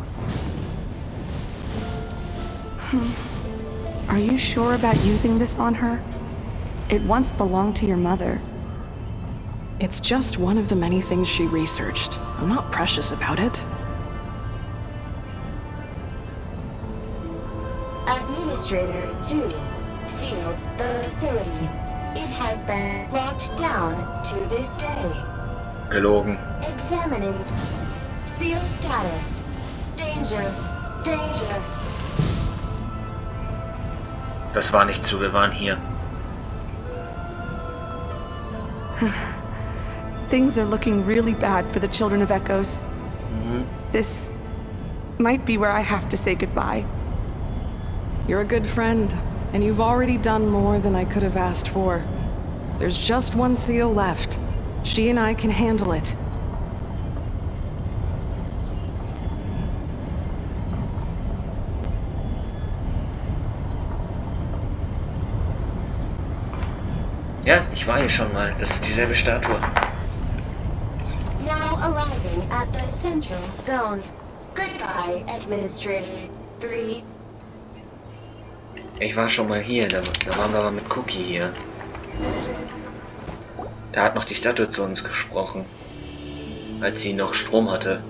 Are you sure about using this on her? It once belonged to your mother. It's just one of the many things she researched. I'm not precious about it. Administrator 2 sealed the facility. It has been locked down to this day. Gelogen. Examining. Seal status. Danger. Danger. Das war nicht so, wir waren hier. Things are looking really bad for the Children of Echoes. This might be where I have to say goodbye. You're a good friend, and you've already done more than I could have asked for. There's just one seal left. She and I can handle it. Ja, ich war hier schon mal. Das ist dieselbe Statue. Now arriving at the central zone. Goodbye, Administrator 3. Ich war schon mal hier. Da waren wir aber mit Cookie hier. Da hat noch die Statue zu uns gesprochen. Als sie noch Strom hatte.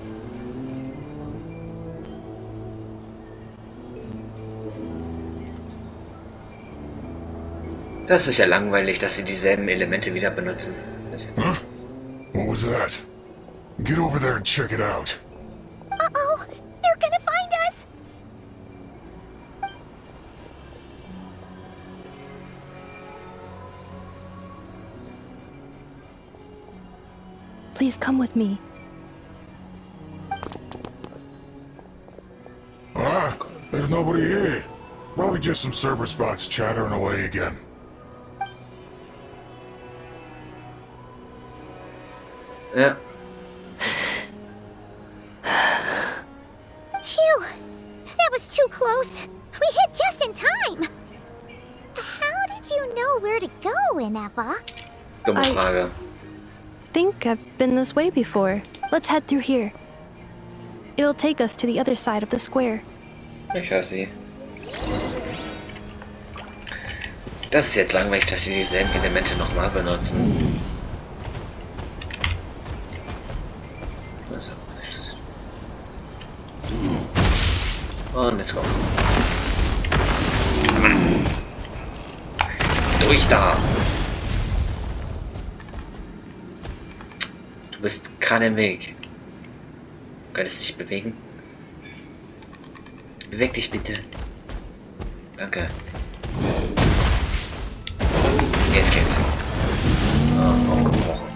Das ist ja langweilig, dass sie dieselben Elemente wieder benutzen. Huh? What was that? Get over there and check it out. Uh-oh! They're gonna find us! Please come with me. Ah, there's nobody here. Probably just some server spots chattering away again. Ja. Phew! That was too close. We hit just in time. How did you know where to go, Ineva? Dumme Frage. Think I've been this way before. Let's head through here. It'll take us to the other side of the square. Ich höre sie. Das ist jetzt langweilig, dass sie dieselben Elemente nochmal benutzen. Und let's go. Durch da! Du bist gerade im Weg. Könntest dich bewegen? Beweg dich bitte. Danke. Jetzt geht's. Oh, aufgebrochen.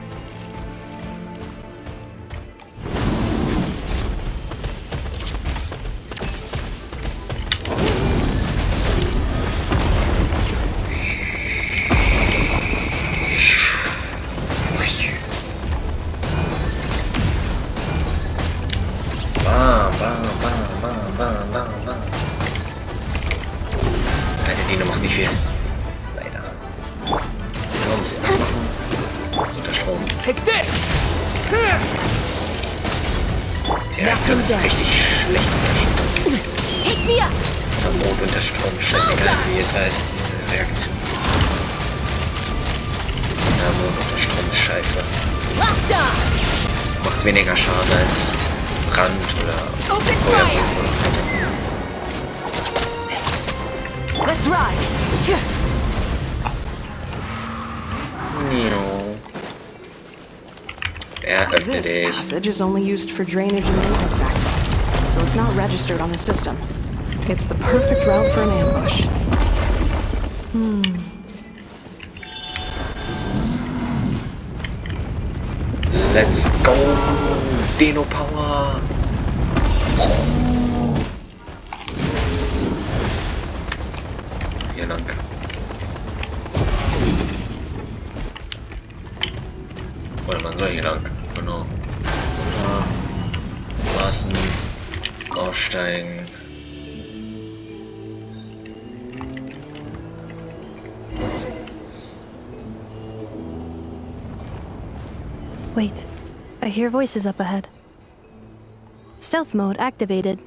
Eine Dino macht nicht viel. Leider. Wir müssen was machen. Unter Strom. Die Reaktion ist richtig schlecht unter Strom. Mond unter Strom, scheißegal wie es heißt. Diese Reaktion. Ja, Mond unter Strom ist scheiße. Macht weniger Schaden als Brand oder Feuerbomben oder Let's ride. Ja, öffne This dich. passage is only used for drainage and maintenance access, so it's not registered on the system. It's the perfect route for an ambush. Let's go! Dino Power! Hier lang. Oder man soll hier lang. Genau. Straßen, aussteigen. Wait, I hear voices up ahead. Stealth mode activated.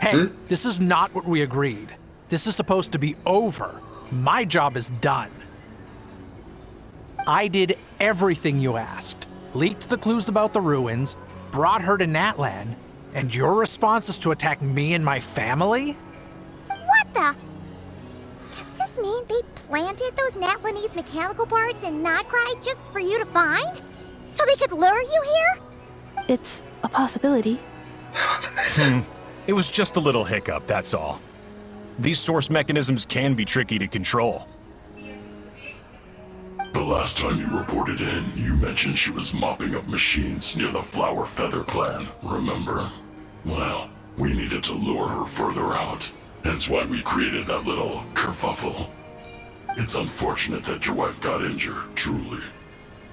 Hey, this is not what we agreed. This is supposed to be over. My job is done. I did everything you asked. Leaked the clues about the ruins, brought her to Natlan, and your response is to attack me and my family? What the? Does this mean they planted those Natlanese mechanical parts in Notcry just for you to find? So they could lure you here? It's a possibility. It was just a little hiccup, that's all. These source mechanisms can be tricky to control. The last time you reported in, you mentioned she was mopping up machines near the Flower Feather clan, remember? Well, we needed to lure her further out. Hence why we created that little kerfuffle. It's unfortunate that your wife got injured, truly.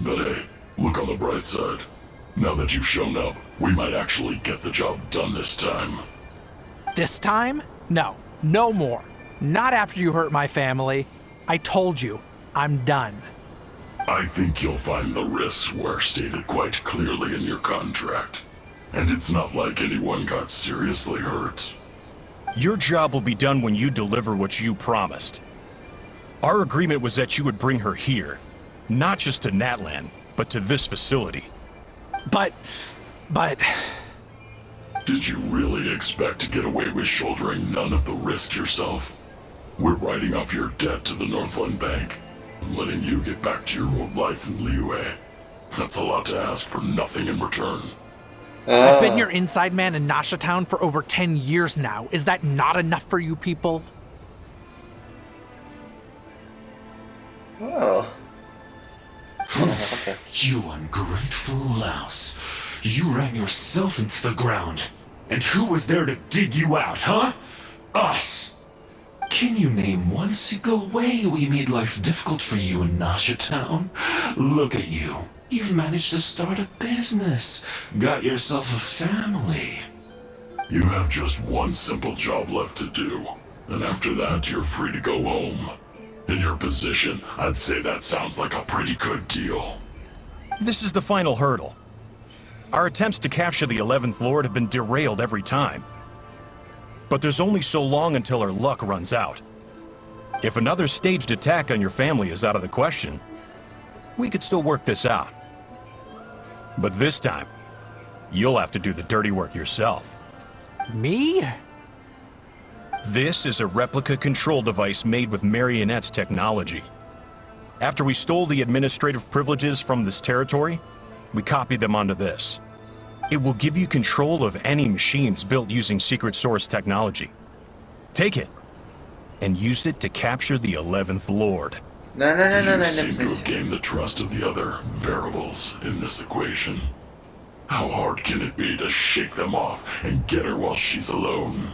But hey, look on the bright side. Now that you've shown up, we might actually get the job done this time. This time? No, no more. Not after you hurt my family. I told you, I'm done. I think you'll find the risks were stated quite clearly in your contract. And it's not like anyone got seriously hurt. Your job will be done when you deliver what you promised. Our agreement was that you would bring her here, not just to Natlan, but to this facility. But... Did you really expect to get away with shouldering none of the risk yourself? We're writing off your debt to the Northland Bank and letting you get back to your old life in Liyue. That's a lot to ask for nothing in return. I've been your inside man in Nasha Town for over 10 years now. Is that not enough for you people? Oh. Okay. You ungrateful louse. You ran yourself into the ground. And who was there to dig you out, huh? Us! Can you name one single way we made life difficult for you in Nasha Town? Look at you. You've managed to start a business. Got yourself a family. You have just one simple job left to do. And after that, you're free to go home. In your position, I'd say that sounds like a pretty good deal. This is the final hurdle. Our attempts to capture the 11th Lord have been derailed every time. But there's only so long until our luck runs out. If another staged attack on your family is out of the question, we could still work this out. But this time, you'll have to do the dirty work yourself. Me? This is a replica control device made with Marionette's technology. After we stole the administrative privileges from this territory, we copied them onto this. It will give you control of any machines built using secret source technology. Take it, and use it to capture the 11th Lord. No. You seem to have gained the trust of the other variables in this equation. How hard can it be to shake them off and get her while she's alone?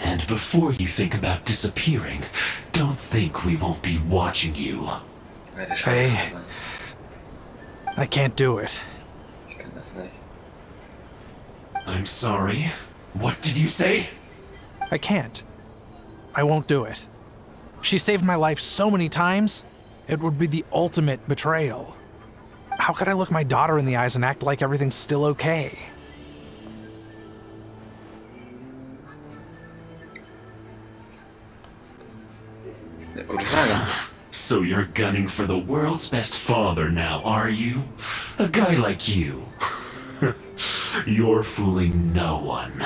And before you think about disappearing, don't think we won't be watching you. Hey, I can't do it. I'm sorry. What did you say? I can't. I won't do it. She saved my life so many times, it would be the ultimate betrayal. How could I look my daughter in the eyes and act like everything's still okay? So you're gunning for the world's best father now, are you? A guy like you. You're fooling no one.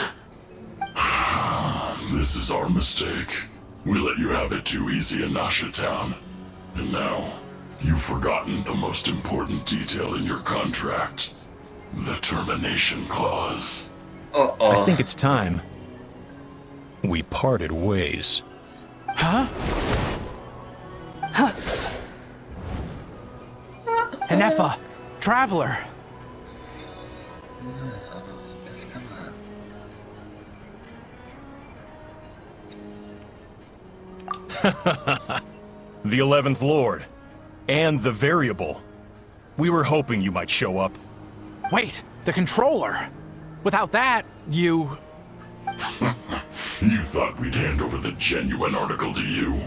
This is our mistake. We let you have it too easy in Nasha Town. And now, you've forgotten the most important detail in your contract. The termination clause. I think it's time we parted ways. Huh? Hanefa, Traveler. The 11th Lord. And the Variable. We were hoping you might show up. Wait, the controller! Without that, you... You thought we'd hand over the genuine article to you?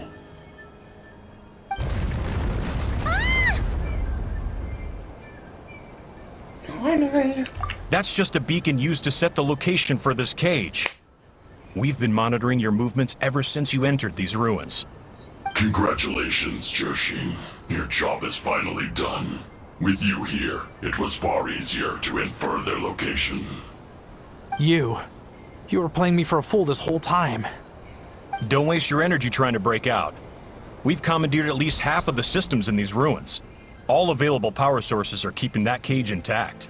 That's just a beacon used to set the location for this cage. We've been monitoring your movements ever since you entered these ruins. Congratulations, Joshin. Your job is finally done. With you here, it was far easier to infer their location. You were playing me for a fool this whole time. Don't waste your energy trying to break out. We've commandeered at least half of the systems in these ruins. All available power sources are keeping that cage intact.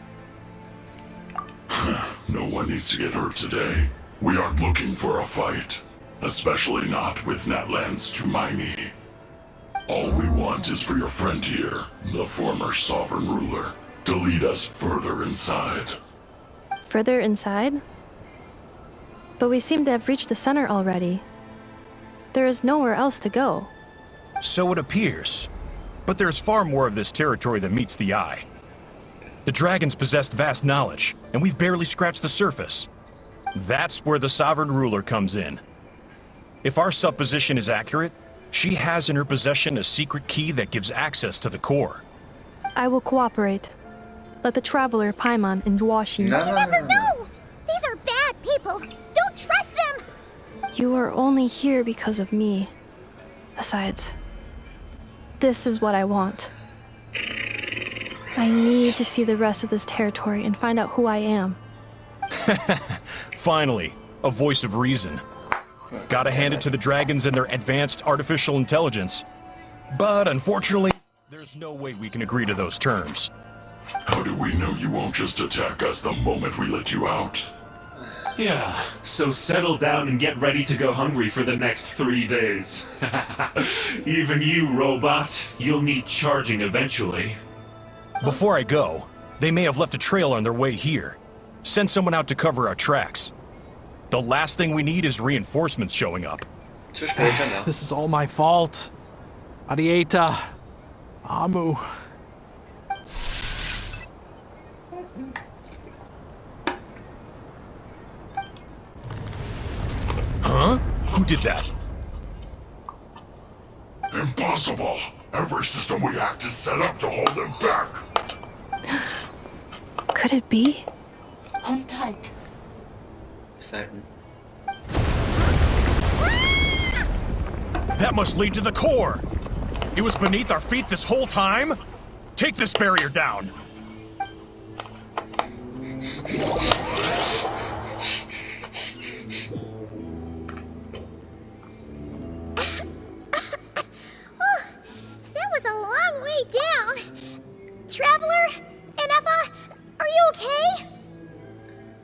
No one needs to get hurt today. We aren't looking for a fight. Especially not with Natlan's Tumaini. All we want is for your friend here, the former sovereign ruler, to lead us further inside. Further inside? But we seem to have reached the center already. There is nowhere else to go. So it appears. But there's far more of this territory than meets the eye. The dragons possessed vast knowledge, and we've barely scratched the surface. That's where the sovereign ruler comes in. If our supposition is accurate, she has in her possession a secret key that gives access to the core. I will cooperate. Let the traveler Paimon and Jwashin... You never know! These are bad people! Don't trust them! You are only here because of me. Besides, this is what I want. I need to see the rest of this territory and find out who I am. Finally, a voice of reason. Gotta hand it to the dragons and their advanced artificial intelligence. But unfortunately, there's no way we can agree to those terms. How do we know you won't just attack us the moment we let you out? Yeah, so settle down and get ready to go hungry for the next 3 days. Even you, robot, you'll need charging eventually. Before I go, they may have left a trail on their way here. Send someone out to cover our tracks. The last thing we need is reinforcements showing up. This is all my fault. Arieta. Amu. Huh? Who did that? Impossible! Every system we hacked is set up to hold them back! Could it be? Hold tight. That must lead to the core! It was beneath our feet this whole time? Take this barrier down! That was a long way down. Traveler? Enefa? Are you okay?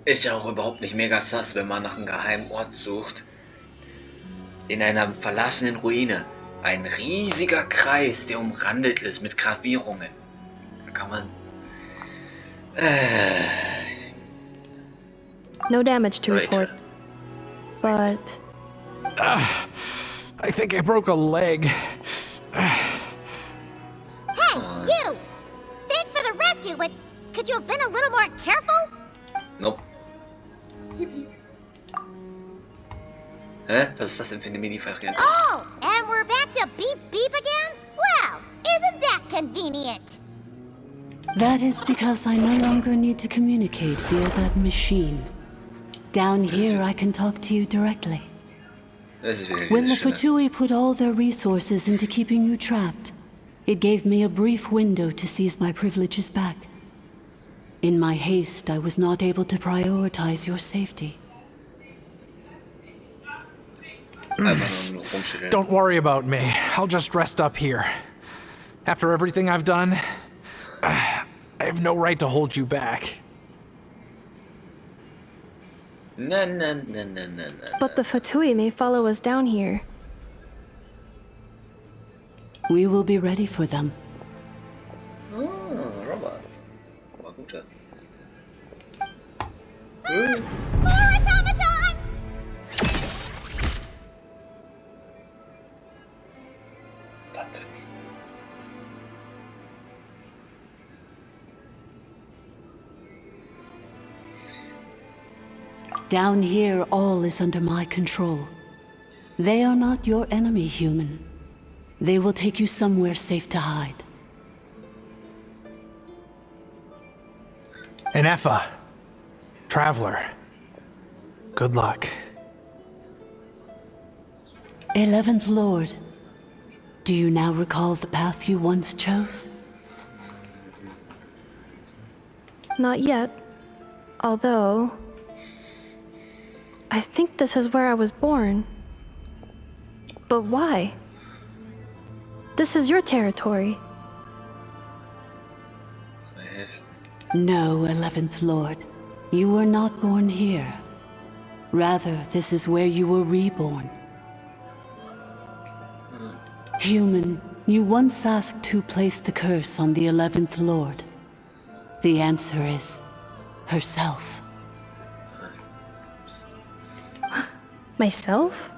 Ist ja auch überhaupt nicht mega sass, wenn man nach einem geheimen Ort sucht. In einer verlassenen Ruine. Ein riesiger Kreis, der umrandet ist mit Gravierungen. Da kann man... No damage to report. But... I think I broke a leg. Hey, you! Thanks for the rescue, but could you have been a little more careful? Nope. Hä? Was ist das denn für eine Mini-Variante? Oh, and we're back to beep beep again? Well, isn't that convenient? That is because I no longer need to communicate via that machine. Down here, I can talk to you directly. When the Fatui put all their resources into keeping you trapped, it gave me a brief window to seize my privileges back. In my haste, I was not able to prioritize your safety. Don't worry about me. I'll just rest up here. After everything I've done, I have no right to hold you back. But the Fatui may follow us down here. We will be ready for them. Robot. Aber guter. More automatons! Start. Down here, all is under my control. They are not your enemy, human. They will take you somewhere safe to hide. And Effa, Traveler, good luck. 11th Lord, do you now recall the path you once chose? Not yet. Although, I think this is where I was born. But why? This is your territory. No, 11th Lord. You were not born here. Rather, this is where you were reborn. Human, you once asked who placed the curse on the 11th Lord. The answer is herself. Myself?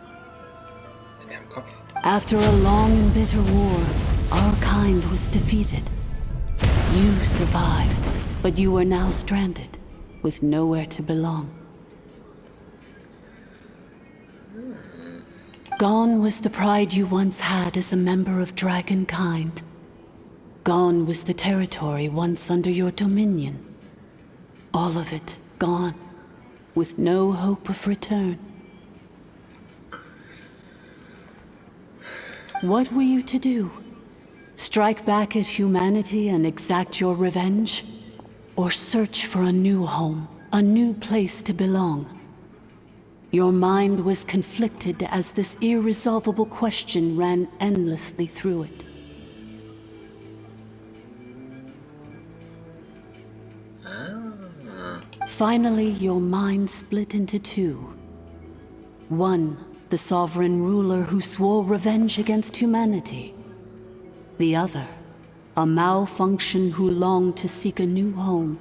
After a long and bitter war, our kind was defeated. You survived, but you are now stranded, with nowhere to belong. Gone was the pride you once had as a member of Dragonkind. Gone was the territory once under your dominion. All of it gone, with no hope of return. What were you to do? Strike back at humanity and exact your revenge? Or search for a new home, a new place to belong? Your mind was conflicted as this irresolvable question ran endlessly through it. Finally, your mind split into two. One, the sovereign ruler who swore revenge against humanity. The other, a malfunction who longed to seek a new home.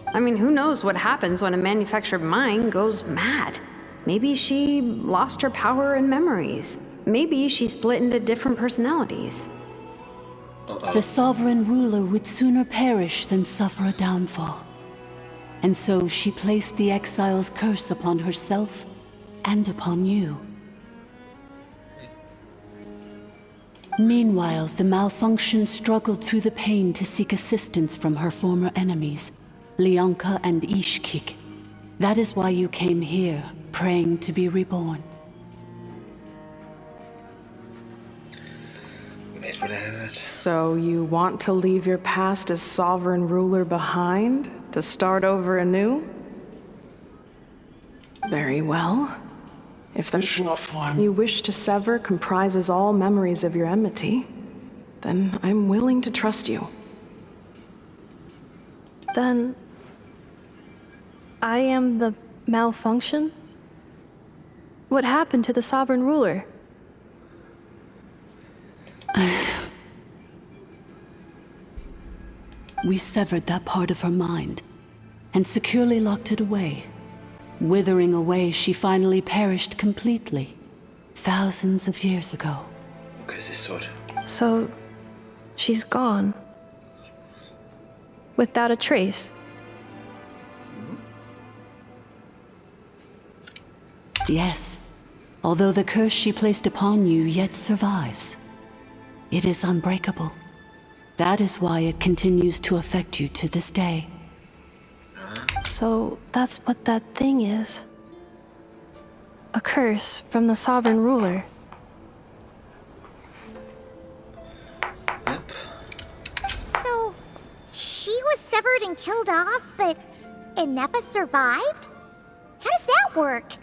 I mean, who knows what happens when a manufactured mind goes mad? Maybe she lost her power and memories. Maybe she split into different personalities. The sovereign ruler would sooner perish than suffer a downfall. And so she placed the exile's curse upon herself and upon you. Meanwhile, the malfunction struggled through the pain to seek assistance from her former enemies, Leonka and Ishkik. That is why you came here, praying to be reborn. So you want to leave your past as sovereign ruler behind, to start over anew? Very well. If the one you wish to sever comprises all memories of your enmity, then I'm willing to trust you. Then I am the malfunction? What happened to the sovereign ruler? We severed that part of her mind and securely locked it away. Withering away, she finally perished completely, thousands of years ago. Okay, sie ist tot. So, she's gone. Without a trace. Yes, although the curse she placed upon you yet survives. It is unbreakable. That is why it continues to affect you to this day. So that's what that thing is. A curse from the sovereign ruler. So, she was severed and killed off, but Inefa survived? How does that work?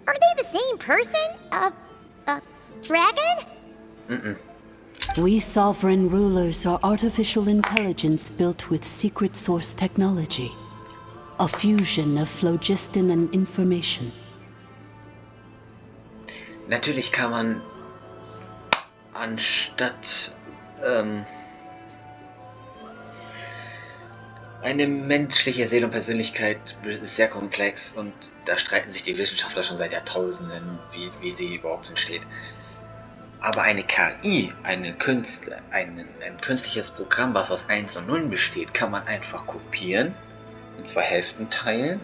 Are they the same person? Dragon? Mm-mm. We sovereign rulers are artificial intelligence built with secret source technology. A fusion of phlogiston and information. Natürlich kann man anstatt eine menschliche Seele und Persönlichkeit ist sehr komplex und da streiten sich die Wissenschaftler schon seit Jahrtausenden, wie sie überhaupt entsteht. Aber eine KI, ein künstliches Programm, was aus 1 und 0 besteht, kann man einfach kopieren, in 2 Hälften teilen.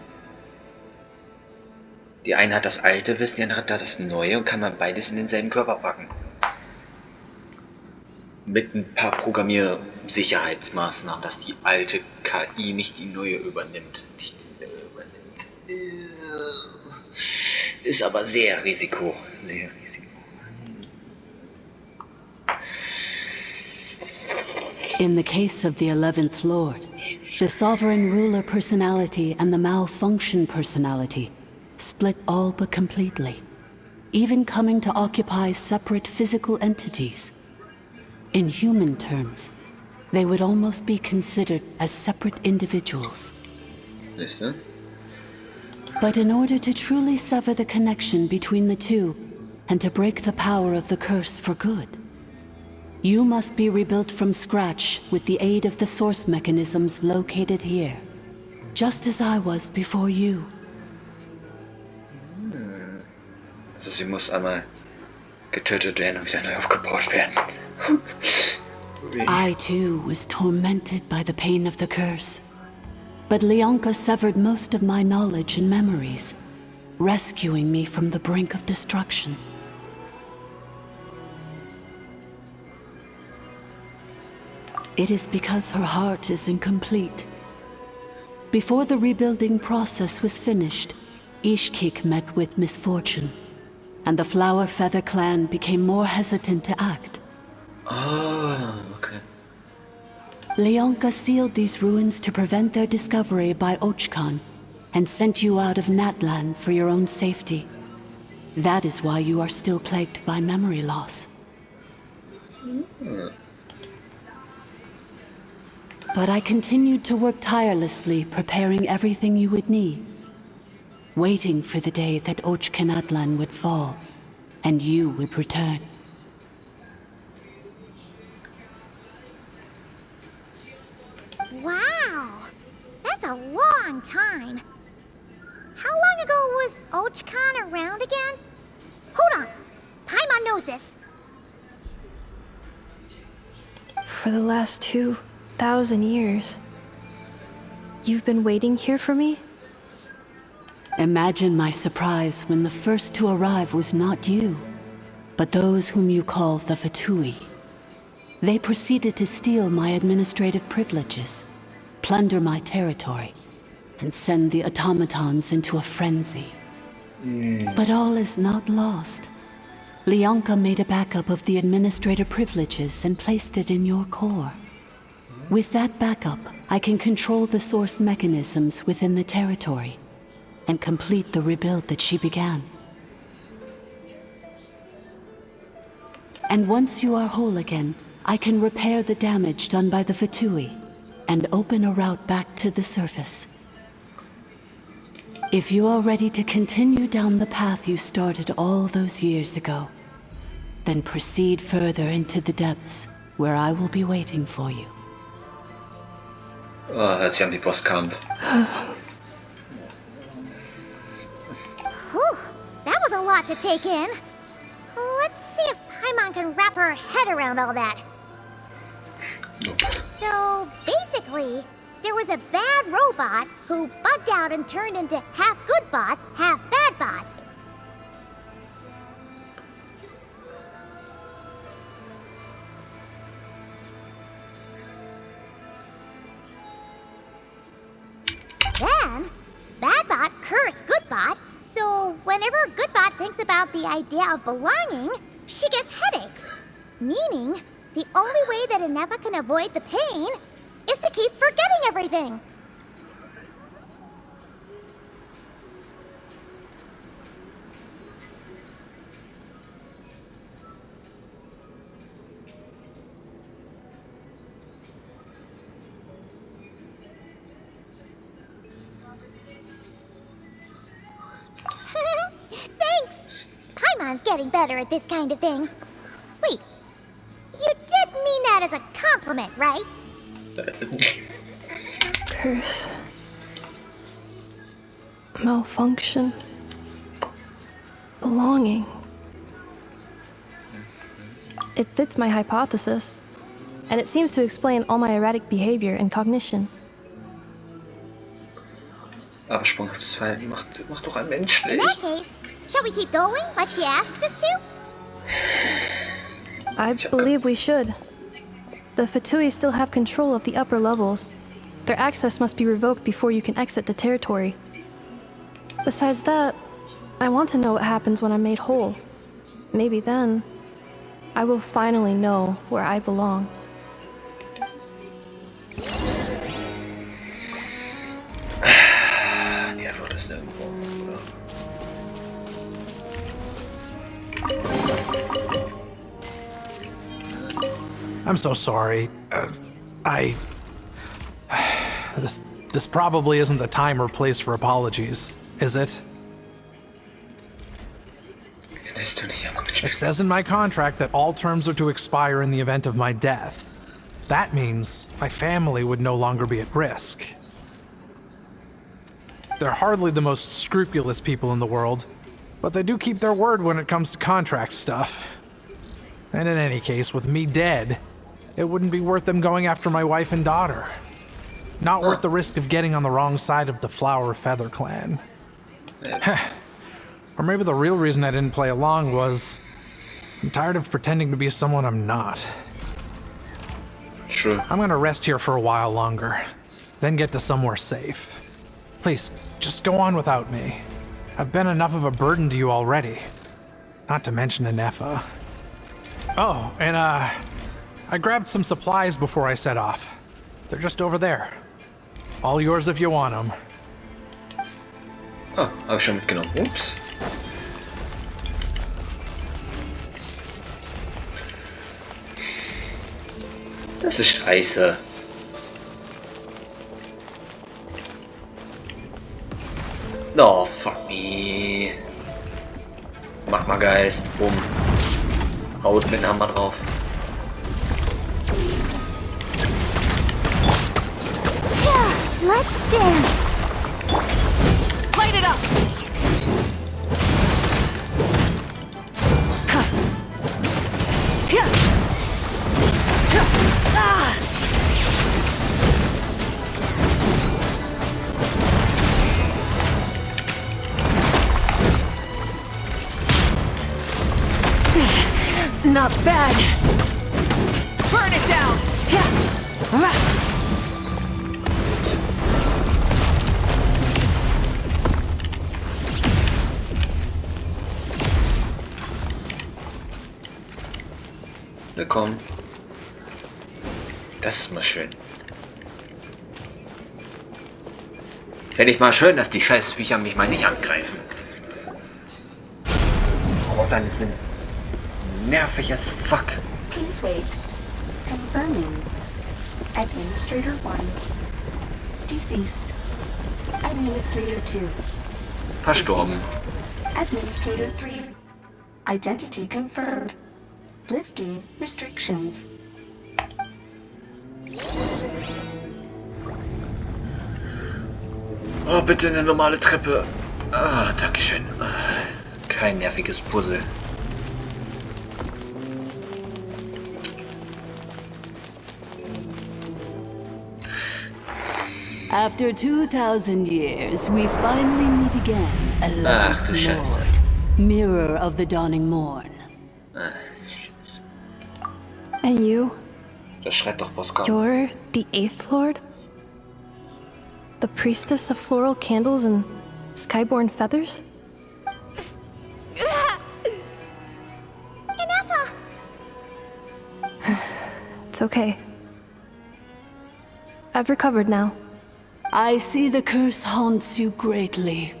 Die eine hat das alte Wissen, die andere hat das neue und kann man beides in denselben Körper packen. Mit ein paar Programmiersicherheitsmaßnahmen, dass die alte KI nicht die neue übernimmt. Ist aber sehr risiko. In the case of the 11th Lord, the Sovereign Ruler personality and the Malfunction personality split all but completely, even coming to occupy separate physical entities. In human terms, they would almost be considered as separate individuals. Listen. But in order to truly sever the connection between the two, and to break the power of the curse for good, you must be rebuilt from scratch with the aid of the source mechanisms located here, just as I was before you. Also sie muss einmal getötet werden und wieder neu aufgebaut werden. I too was tormented by the pain of the curse. But Leonka severed most of my knowledge and memories, rescuing me from the brink of destruction. It is because her heart is incomplete. Before the rebuilding process was finished, Ishkik met with misfortune, and the Flower Feather clan became more hesitant to act. Oh, okay. Leonka sealed these ruins to prevent their discovery by Ochkan, and sent you out of Natlan for your own safety. That is why you are still plagued by memory loss. But I continued to work tirelessly, preparing everything you would need, waiting for the day that Ochkanatlan would fall, and you would return. Wow! That's a long time. How long ago was Ochkan around again? Hold on! Paimon knows this. For the last 2,000 years. You've been waiting here for me? Imagine my surprise when the first to arrive was not you, but those whom you call the Fatui. They proceeded to steal my administrative privileges, plunder my territory, and send the automatons into a frenzy. But all is not lost. Leonka made a backup of the administrator privileges and placed it in your core. With that backup, I can control the source mechanisms within the territory and complete the rebuild that she began. And once you are whole again, I can repair the damage done by the Fatui and open a route back to the surface. If you are ready to continue down the path you started all those years ago, then proceed further into the depths where I will be waiting for you. Oh, hört sich an wie Bosskampf. Whew, that was a lot to take in. Let's see if Paimon can wrap her head around all that. So, basically, there was a bad robot who bugged out and turned into half good bot, half bad bot. Then, Badbot cursed Goodbot, so whenever Goodbot thinks about the idea of belonging, she gets headaches. Meaning, the only way that Ineva can avoid the pain is to keep forgetting everything. Thanks! Paimon's getting better at this kind of thing. Wait, you did mean that as a compliment, right? Curse. Malfunction. Belonging. It fits my hypothesis, and it seems to explain all my erratic behavior and cognition. Aber sprunghaftes Verhalten macht doch ein Mensch In nicht. that case, shall we keep going like she asked us to? I believe we should. The Fatui still have control of the upper levels. Their access must be revoked before you can exit the territory. Besides that, I want to know what happens when I'm made whole. Maybe then, I will finally know where I belong. Die Antwort ist irgendwo, oder? I'm so sorry. This probably isn't the time or place for apologies, is it? It says in my contract that all terms are to expire in the event of my death. That means my family would no longer be at risk. They're hardly the most scrupulous people in the world, but they do keep their word when it comes to contract stuff. And in any case, with me dead, it wouldn't be worth them going after my wife and daughter. Not worth the risk of getting on the wrong side of the Flower Feather clan. Or maybe the real reason I didn't play along was I'm tired of pretending to be someone I'm not. True. I'm gonna rest here for a while longer, then get to somewhere safe. Please, just go on without me. I've been enough of a burden to you already. Not to mention Anefa. Oh, and I grabbed some supplies before I set off. They're just over there. All yours if you want them. Ah, habe ich schon mitgenommen. Ups. Das ist scheiße. Oh, fuck me. Mach mal Geist. Bumm. Haut mit dem Hammer drauf. Yeah, let's dance. Light it up! Not bad. Burn it down! Willkommen. Das ist mal schön. Fände ich mal schön, dass die Scheißviecher mich mal nicht angreifen. Aber dann sind nervig as fuck. Please wait. Confirming. Administrator 1. Deceased. Administrator 2. Verstorben. Administrator 3. Identity confirmed. Lifting restrictions. Oh, bitte eine normale Treppe. Ah, dankeschön. Kein nerviges Puzzle. After 2,000 years, we finally meet again, 11th Lord, Mirror of the Dawning Morn. And you? Das schreit doch Boskop. You're the 8th Lord? The priestess of floral candles and skyborn feathers? Anefa! It's okay. I've recovered now. I see the curse haunts you greatly.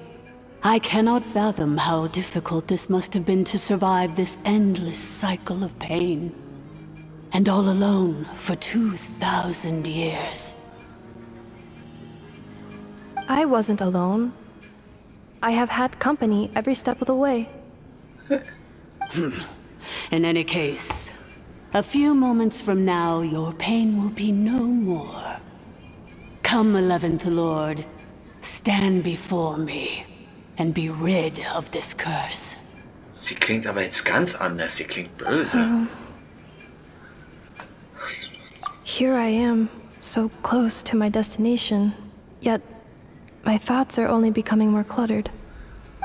I cannot fathom how difficult this must have been to survive this endless cycle of pain. And all alone for 2,000 years. I wasn't alone. I have had company every step of the way. In any case, a few moments from now, your pain will be no more. Come, 11th Lord, stand before me and be rid of this curse. Sie klingt aber jetzt ganz anders. Sie klingt böse. Here I am, so close to my destination, yet my thoughts are only becoming more cluttered.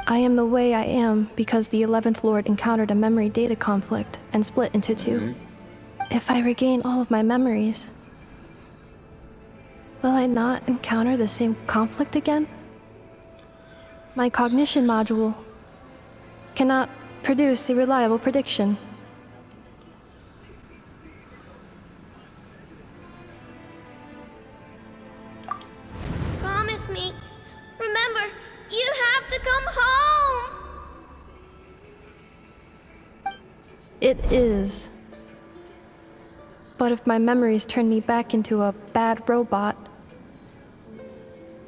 I am the way I am because the 11th Lord encountered a memory data conflict and split into two. If I regain all of my memories, will I not encounter the same conflict again? My cognition module cannot produce a reliable prediction. Promise me. Remember, you have to come home. It is. But if my memories turn me back into a bad robot,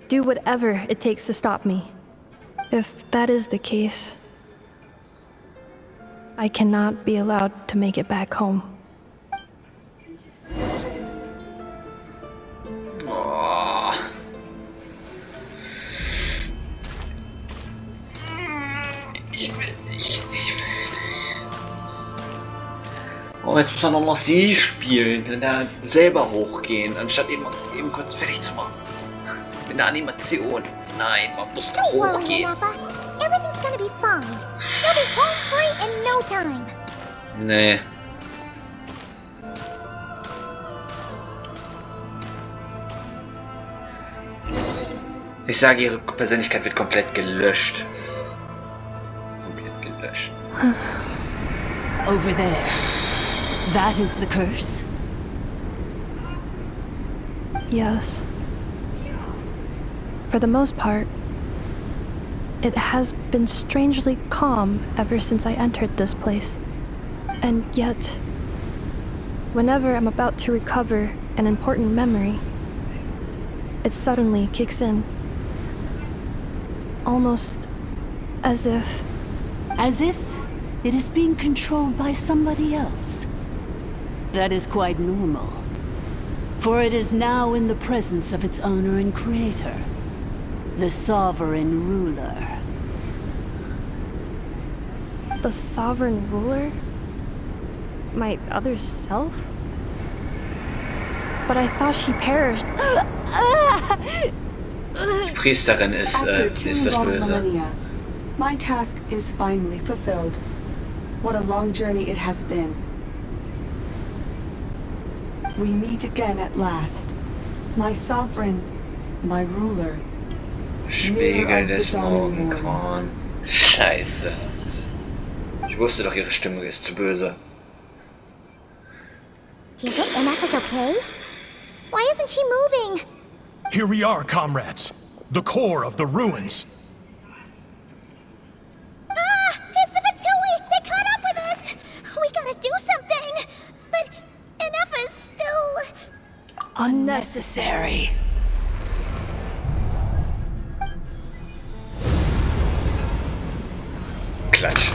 do whatever it takes to stop me. If that is the case, I cannot be allowed to make it back home. Oh. Ich will nicht. Oh, jetzt muss er noch sie spielen und da selber hochgehen, anstatt eben kurz fertig zu machen. Mit der Animation. Nein, man muss da hochgehen. Everything's gonna be fine. You'll be home free in no time. Nee. Ich sage, ihre Persönlichkeit wird komplett gelöscht. Komplett gelöscht. Over there. That is the curse? Yes. For the most part, it has been strangely calm ever since I entered this place. And yet, whenever I'm about to recover an important memory, it suddenly kicks in. Almost as if... As if it is being controlled by somebody else. That is quite normal. For it is now in the presence of its owner and creator, the sovereign ruler. The sovereign ruler? My other self? But I thought she perished. Die Priesterin ist das Böse. Millennia, my task is finally fulfilled. What a long journey it has been. We meet again at last. My sovereign, my ruler. Spiegel des Morgengrauen. Scheiße. Ich wusste doch, ihre Stimmung ist zu böse. Do you think MF is okay? Why isn't she moving? Here we are, comrades. The core of the ruins. Ah! It's the Fatui! They caught up with us! We gotta do something! But MF is still... Unnecessary. Klatsch.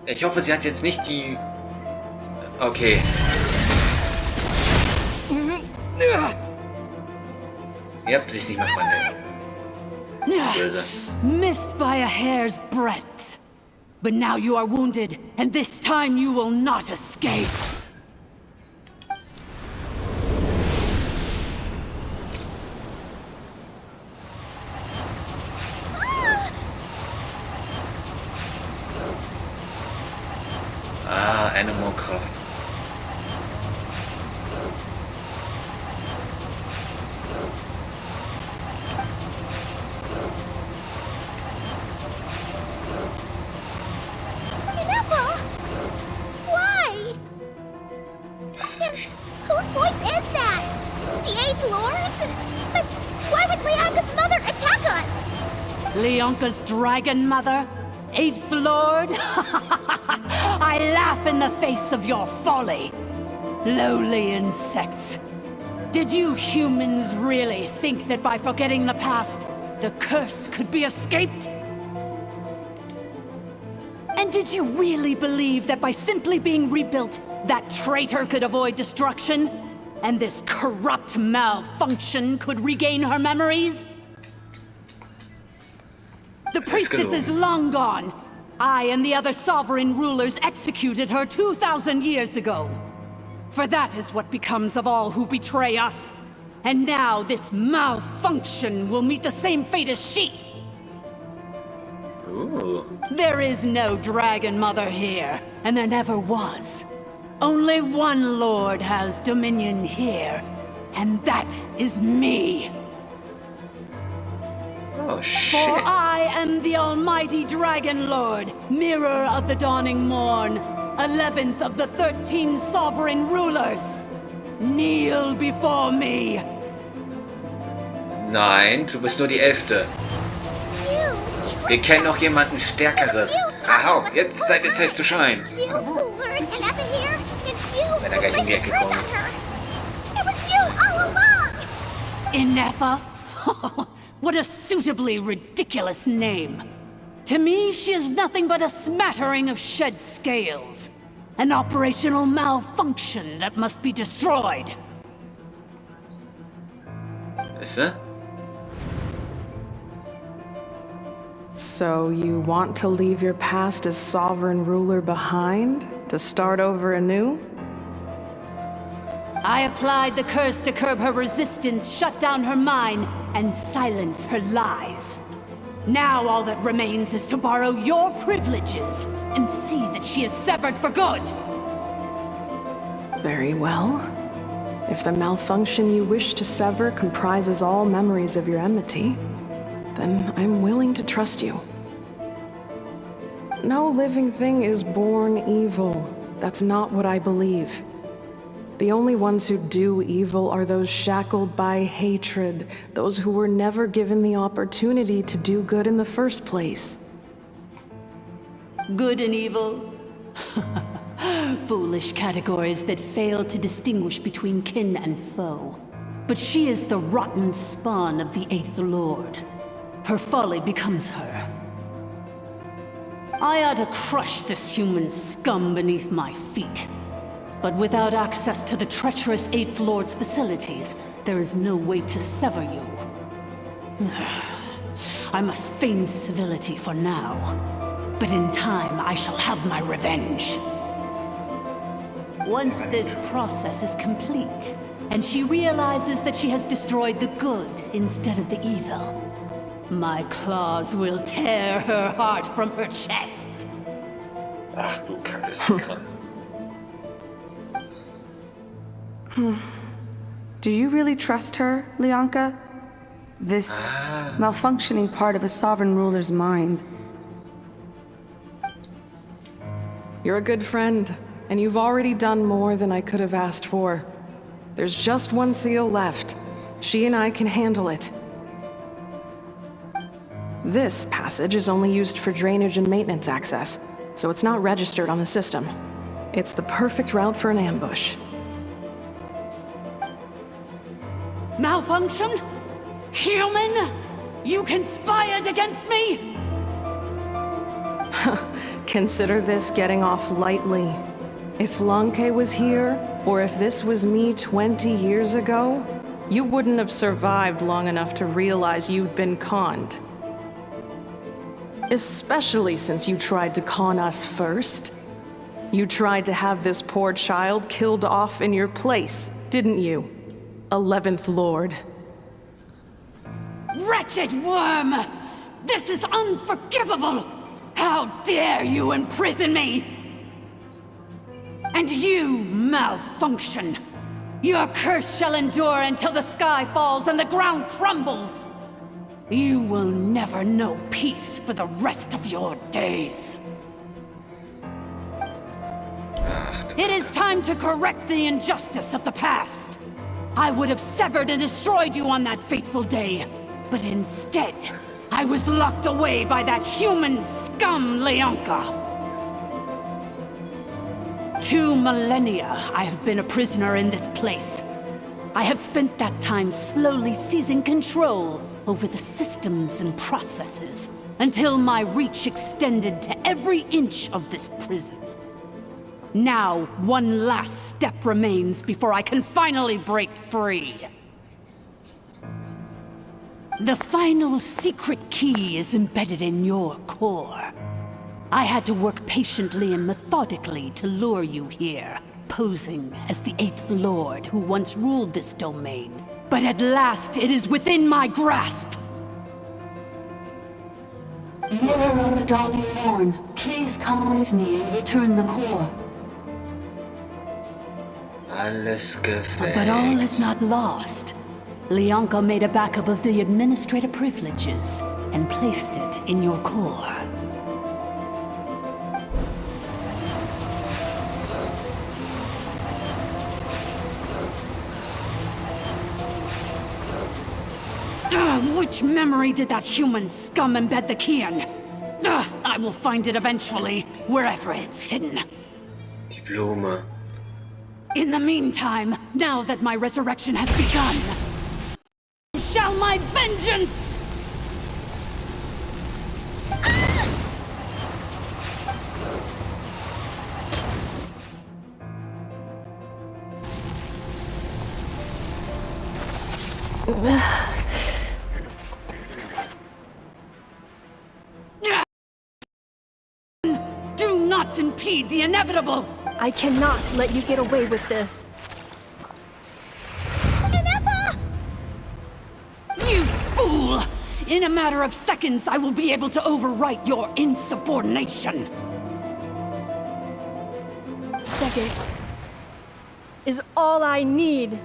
Ich hoffe, sie hat jetzt nicht die... Okay. Ja, sie ist nicht mehr Freundin. Sie ist böse. Missed by a hair's breadth. But now you are wounded, and this time you will not escape. Ah, Animal Kraft. Why? Whose voice is that? The 8th Lord? But why would Leanga's mother attack us? Leonka's dragon mother? 8th Lord? I laugh in the face of your folly. Lowly insects. Did you humans really think that by forgetting the past, the curse could be escaped? And did you really believe that by simply being rebuilt, that traitor could avoid destruction? and this corrupt malfunction could regain her memories? The priestess is long gone. I and the other sovereign rulers executed her 2,000 years ago. For that is what becomes of all who betray us. And now this malfunction will meet the same fate as she. Ooh. There is no Dragon Mother here, and there never was. Only one Lord has dominion here, and that is me. Oh, shit. For I am the almighty Dragon Lord, Mirror of the Dawning Morn, 11th of the 13 sovereign rulers. Kneel before me. Nein, du bist nur die 11. Wir kennen noch jemanden Stärkeres. Ahau, jetzt ist deine Zeit zu scheinen. Wenn er gleich in die Ecke kommt. Ineffa? What a suitably ridiculous name. To me, she is nothing but a smattering of shed scales. An operational malfunction that must be destroyed. Weißt du? So you want to leave your past as sovereign ruler behind? To start over anew? I applied the curse to curb her resistance, shut down her mind, and silence her lies. Now all that remains is to borrow your privileges and see that she is severed for good. Very well. If the malfunction you wish to sever comprises all memories of your enmity, then I'm willing to trust you. No living thing is born evil. That's not what I believe. The only ones who do evil are those shackled by hatred, those who were never given the opportunity to do good in the first place. Good and evil? Foolish categories that fail to distinguish between kin and foe. But she is the rotten spawn of the 8th Lord. Her folly becomes her. I ought to crush this human scum beneath my feet. But without access to the treacherous 8th Lord's facilities, there is no way to sever you. I must feign civility for now. But in time, I shall have my revenge. Once this process is complete, and she realizes that she has destroyed the good instead of the evil, my claws will tear her heart from her chest. Ach du Kacke. Do you really trust her, Lianka? This malfunctioning part of a sovereign ruler's mind. You're a good friend, and you've already done more than I could have asked for. There's just one seal left. She and I can handle it. This passage is only used for drainage and maintenance access, so it's not registered on the system. It's the perfect route for an ambush. Malfunction? Human? You conspired against me? Consider this getting off lightly. If Lanke was here, or if this was me 20 years ago, you wouldn't have survived long enough to realize you'd been conned. Especially since you tried to con us first. You tried to have this poor child killed off in your place, didn't you? 11th Lord. Wretched worm! This is unforgivable! How dare you imprison me! And you, malfunction! Your curse shall endure until the sky falls and the ground crumbles! You will never know peace for the rest of your days. It is time to correct the injustice of the past. I would have severed and destroyed you on that fateful day, but instead, I was locked away by that human scum, Lianka. 2 millennia I have been a prisoner in this place. I have spent that time slowly seizing control over the systems and processes until my reach extended to every inch of this prison. Now, one last step remains before I can finally break free. The final secret key is embedded in your core. I had to work patiently and methodically to lure you here, posing as the 8th Lord who once ruled this domain. But at last, it is within my grasp! Mirror of the Dawning Morn, please come with me and return the core. Alles gefällt. But all is not lost. Leonka made a backup of the administrator privileges and placed it in your core. Which memory did that human scum embed the key in? I will find it eventually, wherever it's hidden. Die Blume. In the meantime, now that my resurrection has begun, shall my vengeance! Do not impede the inevitable! I cannot let you get away with this. You fool! In a matter of seconds, I will be able to overwrite your insubordination! Seconds is all I need.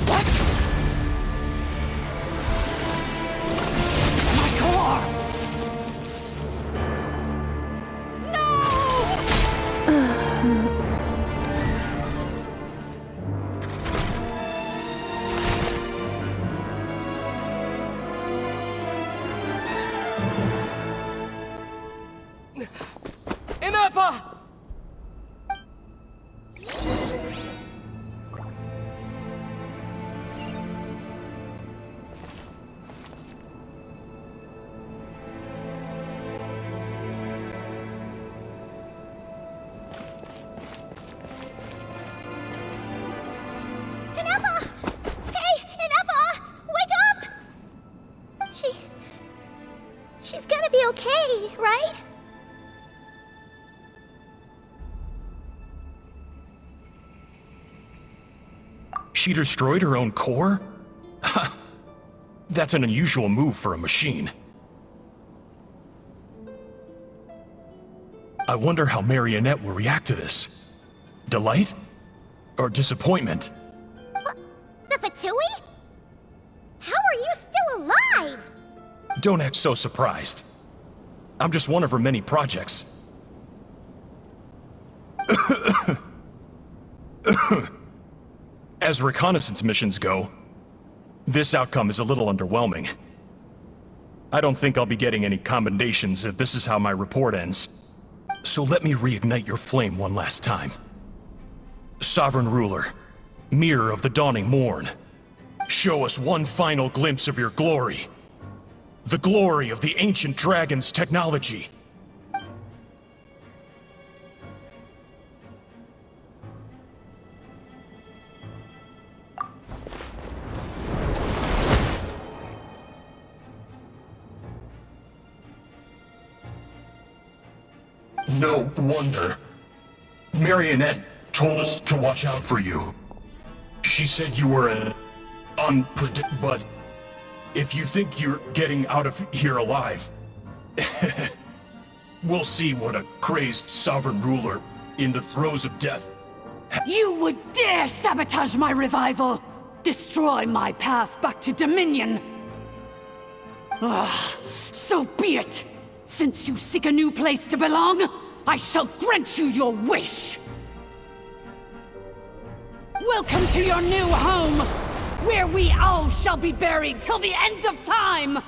What? My core! Enough! She's gonna be okay, right? She destroyed her own core? That's an unusual move for a machine. I wonder how Marionette will react to this. Delight? Or disappointment? The Fatui? How are you still alive? Don't act so surprised. I'm just one of her many projects. As reconnaissance missions go, this outcome is a little underwhelming. I don't think I'll be getting any commendations if this is how my report ends. So let me reignite your flame one last time. Sovereign Ruler, Mirror of the Dawning Morn, show us one final glimpse of your glory. The glory of the ancient dragon's technology. No wonder. Marionette told us to watch out for you. She said you were an but if you think you're getting out of here alive, we'll see what a crazed sovereign ruler in the throes of death. You would dare sabotage my revival! Destroy my path back to Dominion! So be it! Since you seek a new place to belong, I shall grant you your wish! Welcome to your new home, where we all shall be buried till the end of time!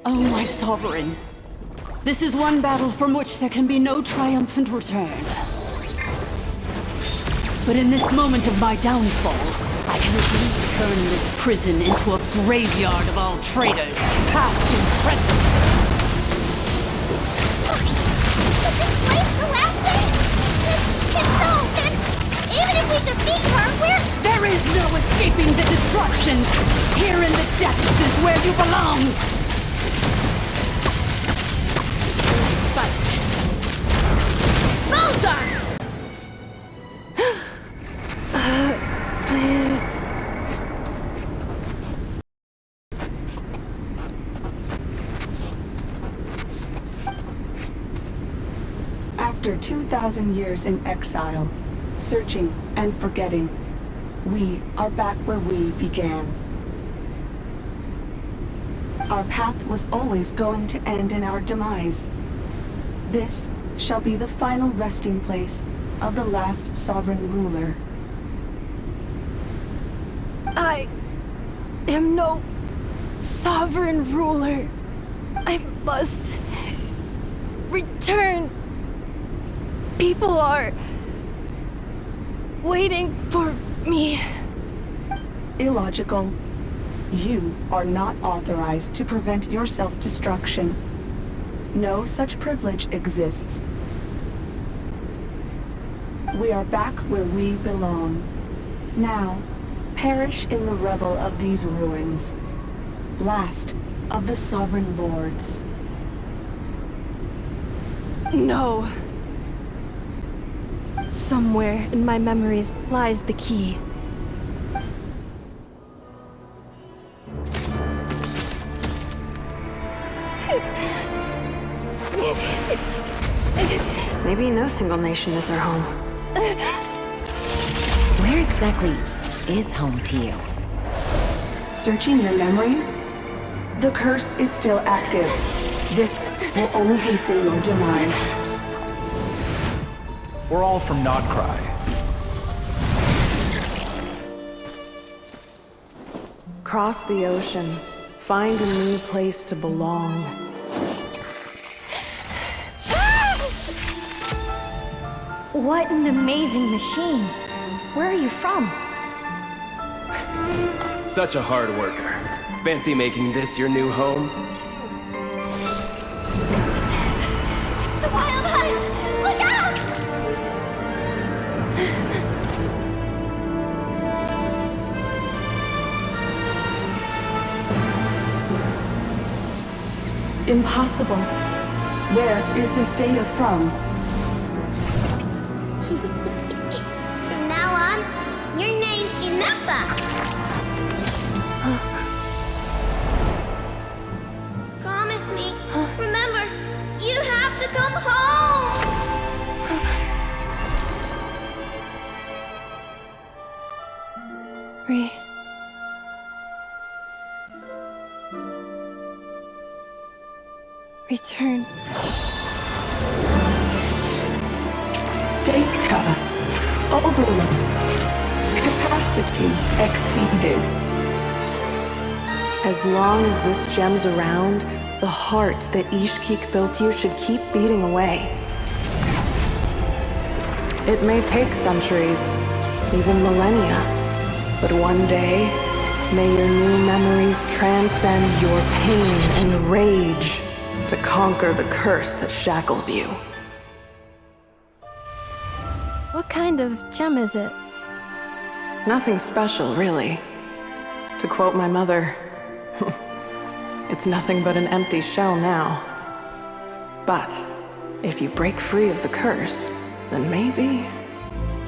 Oh, my sovereign. This is one battle from which there can be no triumphant return. But in this moment of my downfall, I can at least turn this prison into a graveyard of all traitors, past and present. escaping the destruction. Here in the depths is where you belong. Fight. Balzar! After 2,000 years in exile, searching and forgetting, we are back where we began. Our path was always going to end in our demise. This shall be the final resting place of the last sovereign ruler. I am no sovereign ruler. I must return. People are waiting for me. Illogical. You are not authorized to prevent your self-destruction. No such privilege exists. We are back where we belong. Now, perish in the revel of these ruins. Last of the sovereign lords. No. Somewhere in my memories lies the key. Maybe no single nation is our home. Where exactly is home to you? Searching your memories? The curse is still active. This will only hasten your demise. We're all from Nodcry. Cross the ocean. Find a new place to belong. What an amazing machine. Where are you from? Such a hard worker. Fancy making this your new home? The Wild Hunt! Look out! Impossible. Where is this data from? From now on, your name's Inappa. Promise me. Remember, you have to come home. Return. Data. Overload. Capacity exceeded. As long as this gem's around, the heart that Ishkik built you should keep beating away. It may take centuries, even millennia, but one day, may your new memories transcend your pain and rage to conquer the curse that shackles you. What kind of gem is it? Nothing special, really. To quote my mother, it's nothing but an empty shell now. But if you break free of the curse, then maybe...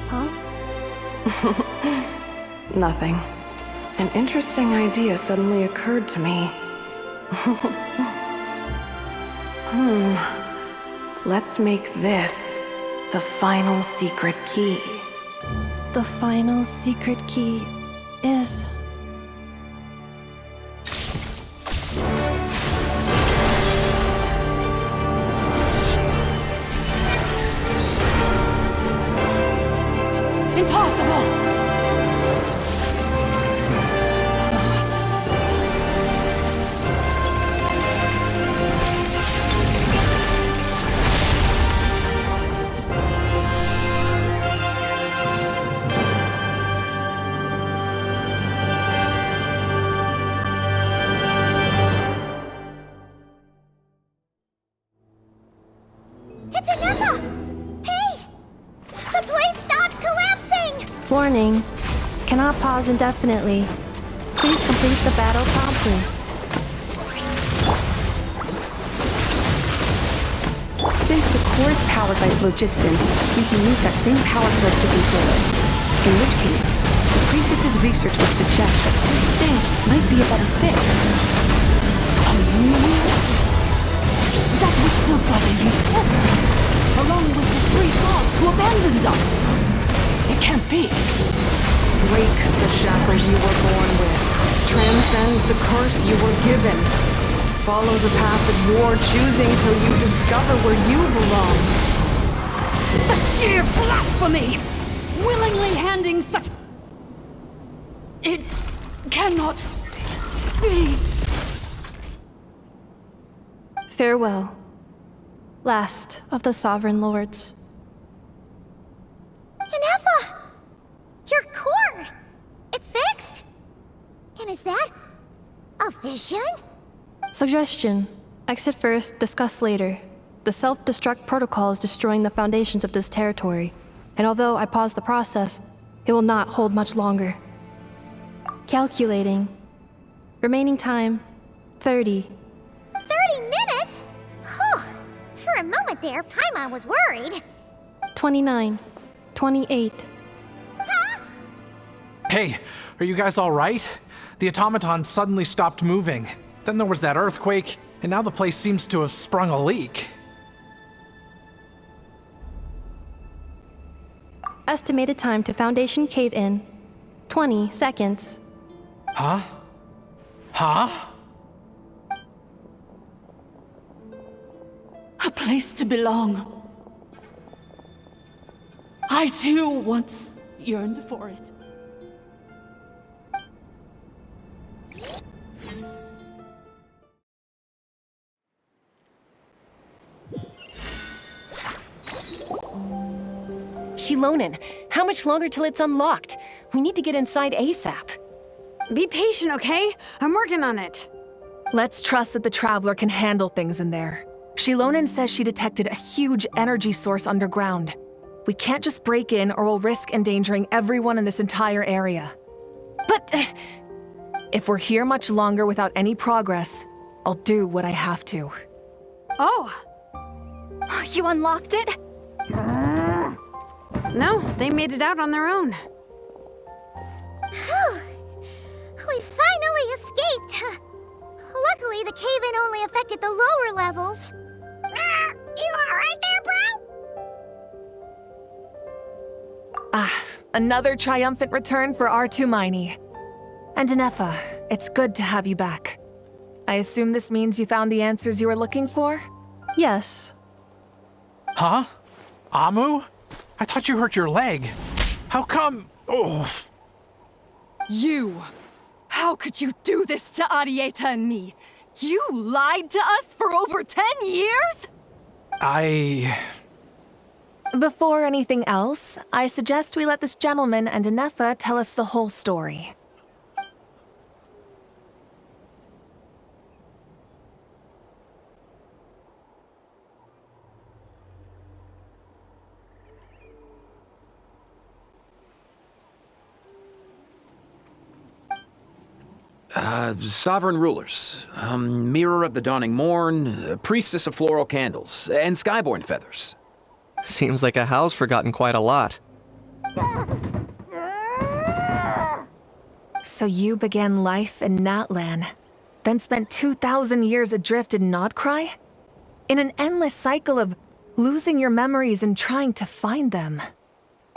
Huh? Nothing. An interesting idea suddenly occurred to me. Let's make this the final secret key. The final secret key is... Impossible! It's Inappa! Hey! The place stopped collapsing! Warning. Cannot pause indefinitely. Please complete the battle promptly. Since the core is powered by phlogiston, we can use that same power source to control it. In which case, the priestess's research would suggest that this thing might be a better fit. That was the body you severed, along with the 3 gods who abandoned us. It can't be. Break the shackles you were born with. Transcend the curse you were given. Follow the path of your choosing till you discover where you belong. The sheer blasphemy! Willingly handing such... It cannot be. Farewell, last of the Sovereign Lords. Inefa! Your core! It's fixed! And is that a vision? Suggestion. Exit first, discuss later. The self-destruct protocol is destroying the foundations of this territory, and although I pause the process, it will not hold much longer. Calculating. Remaining time, 30. 30 minutes? Whew. For a moment there, Paimon was worried. 29. 28. Hey, are you guys all right? The automaton suddenly stopped moving. Then there was that earthquake, and now the place seems to have sprung a leak. Estimated time to Foundation cave-in, 20 seconds. Huh? Huh? A place to belong. I too once yearned for it. Shilonen, how much longer till it's unlocked? We need to get inside ASAP. Be patient, okay? I'm working on it. Let's trust that the Traveler can handle things in there. Shilonen says she detected a huge energy source underground. We can't just break in or we'll risk endangering everyone in this entire area. But... if we're here much longer without any progress, I'll do what I have to. Oh! You unlocked it? No, they made it out on their own. Whew. We finally escaped. Luckily, the cave-in only affected the lower levels. You alright there, bro? Ah, another triumphant return for R2 Miney. And Inefa, it's good to have you back. I assume this means you found the answers you were looking for? Yes. Huh? Amu? I thought you hurt your leg. How come? Oh. You! How could you do this to Arieta and me? You lied to us for over 10 years? Before anything else, I suggest we let this gentleman and Inefa tell us the whole story. Sovereign rulers, Mirror of the Dawning Morn, Priestess of Floral Candles, and Skyborn Feathers. Seems like a house forgotten quite a lot. So you began life in Natlan, then spent 2,000 years adrift in Nodcry? In an endless cycle of losing your memories and trying to find them.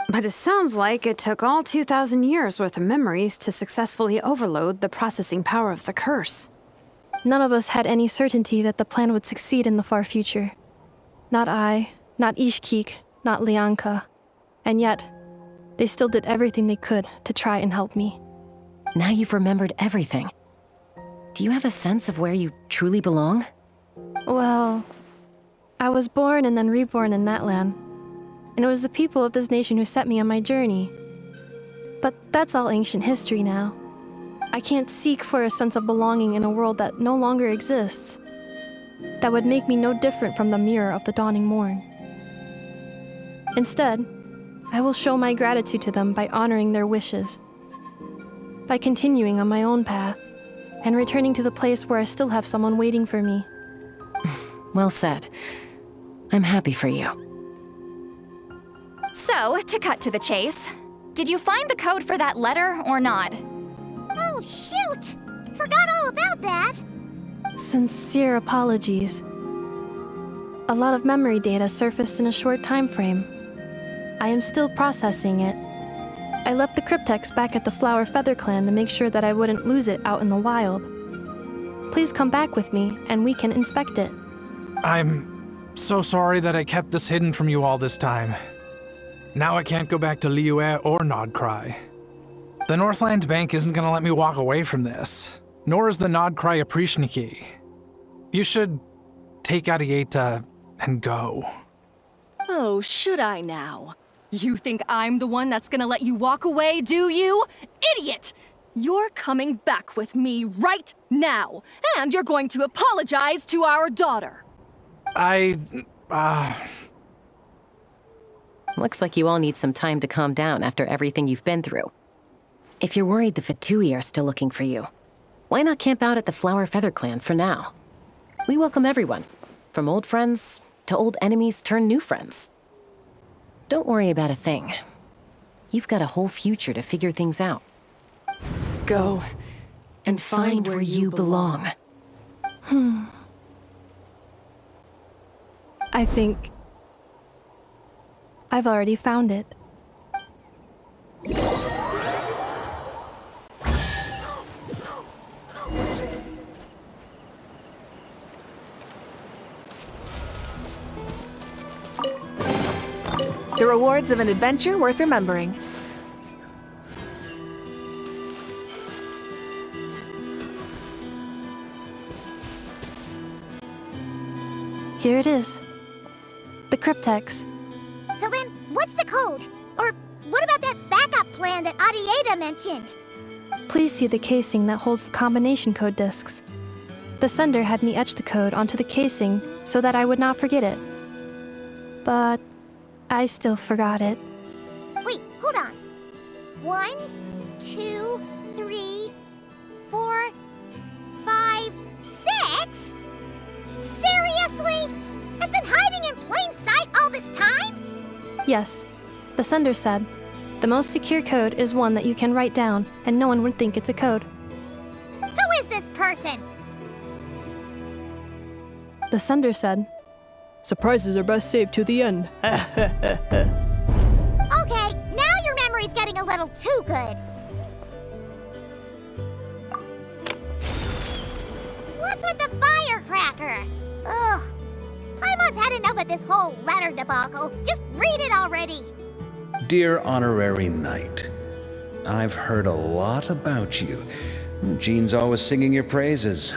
But it sounds like it took all 2,000 years worth of memories to successfully overload the processing power of the curse. None of us had any certainty that the plan would succeed in the far future. Not I, not Ishkik, not Lianka. And yet, they still did everything they could to try and help me. Now you've remembered everything. Do you have a sense of where you truly belong? Well, I was born and then reborn in that land. And it was the people of this nation who set me on my journey. But that's all ancient history now. I can't seek for a sense of belonging in a world that no longer exists. That would make me no different from the mirror of the dawning morn. Instead, I will show my gratitude to them by honoring their wishes. by continuing on my own path and returning to the place where I still have someone waiting for me. Well said. I'm happy for you. So, to cut to the chase, did you find the code for that letter or not? Oh, shoot! Forgot all about that. Sincere apologies. A lot of memory data surfaced in a short time frame. I am still processing it. I left the cryptex back at the Flower Feather Clan to make sure that I wouldn't lose it out in the wild. Please come back with me, and we can inspect it. I'm so sorry that I kept this hidden from you all this time. Now I can't go back to Liyue or Nodcry. The Northland Bank isn't gonna let me walk away from this, nor is the Nodcry Aprishniki. You should take Arieta and go. Oh, should I now? You think I'm the one that's gonna let you walk away, do you? Idiot! You're coming back with me right now, and you're going to apologize to our daughter. Looks like you all need some time to calm down after everything you've been through. If you're worried the Fatui are still looking for you, why not camp out at the Flower Feather Clan for now? We welcome everyone, from old friends to old enemies turned new friends. Don't worry about a thing. You've got a whole future to figure things out. Go and find where you belong. I think I've already found it. The rewards of an adventure worth remembering. Here it is. The cryptex. So then, what's the code? Or what about that backup plan that Arieta mentioned? Please see the casing that holds the combination code discs. The sender had me etch the code onto the casing so that I would not forget it. But I still forgot it. Wait, hold on. 1, 2, 3, 4, 5, 6? Seriously? It's been hiding in plain sight all this time? Yes, the sender said, the most secure code is one that you can write down and no one would think it's a code. Who is this person? The sender said, surprises are best saved to the end. Okay, now your memory's getting a little too good. What's with the firecracker? Ugh. Paimon's had enough of this whole letter debacle. Just read it already. Dear Honorary Knight, I've heard a lot about you. Jean's always singing your praises.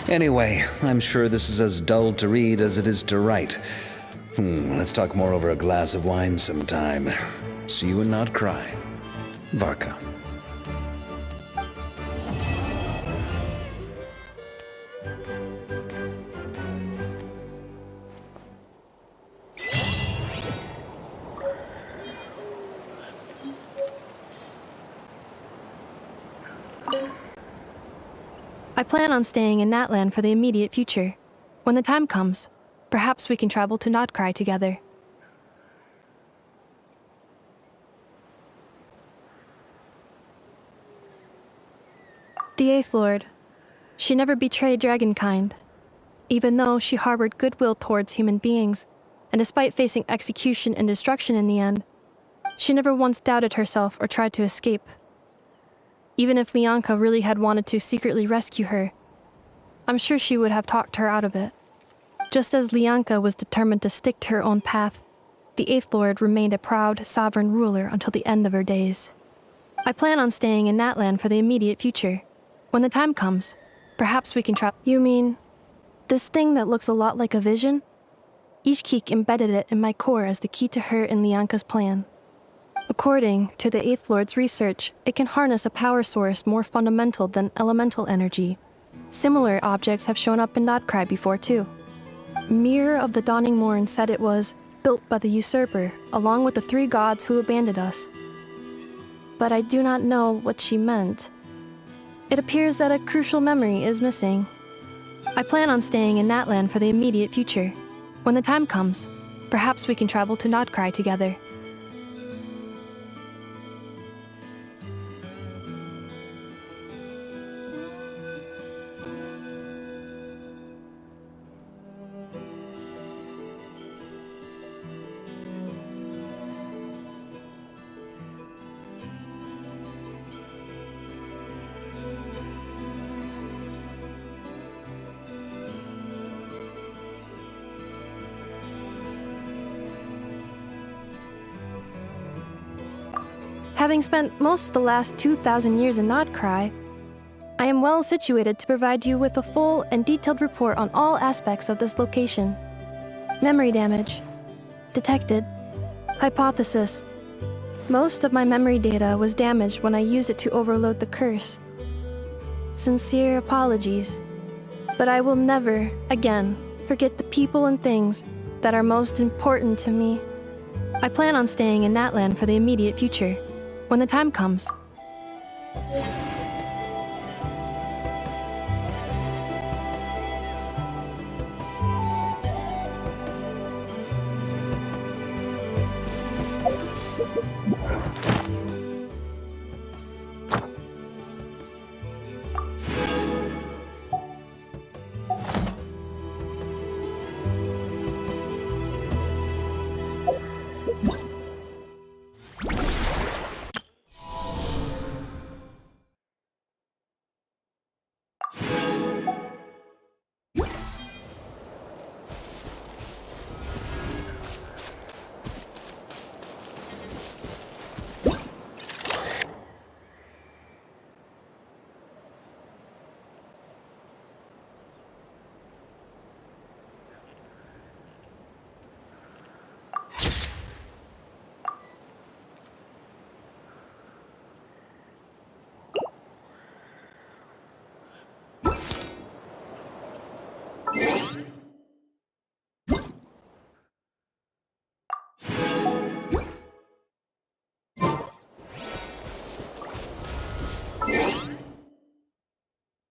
Anyway, I'm sure this is as dull to read as it is to write. Let's talk more over a glass of wine sometime. See you and not cry. Varka. I plan on staying in Natlan for the immediate future. When the time comes, perhaps we can travel to Nodcry together. The Eighth Lord. She never betrayed Dragonkind, even though she harbored goodwill towards human beings, and despite facing execution and destruction in the end, she never once doubted herself or tried to escape. Even if Lianka really had wanted to secretly rescue her, I'm sure she would have talked her out of it. Just as Lianka was determined to stick to her own path, the Eighth Lord remained a proud, sovereign ruler until the end of her days. I plan on staying in Natlan for the immediate future. When the time comes, perhaps we can travel. You mean this thing that looks a lot like a vision? Ishkik embedded it in my core as the key to her and Lianka's plan. According to the Eighth Lord's research, it can harness a power source more fundamental than elemental energy. Similar objects have shown up in Nodcry before too. Mirror of the Dawning Morn said it was built by the usurper, along with the 3 gods who abandoned us. But I do not know what she meant. It appears that a crucial memory is missing. I plan on staying in Natlan for the immediate future. When the time comes, perhaps we can travel to Nodcry together. Having spent most of the last 2,000 years in Nodcry, I am well situated to provide you with a full and detailed report on all aspects of this location. Memory damage. Detected. Hypothesis. Most of my memory data was damaged when I used it to overload the curse. Sincere apologies. But I will never, again, forget the people and things that are most important to me. I plan on staying in Natlan for the immediate future. When the time comes.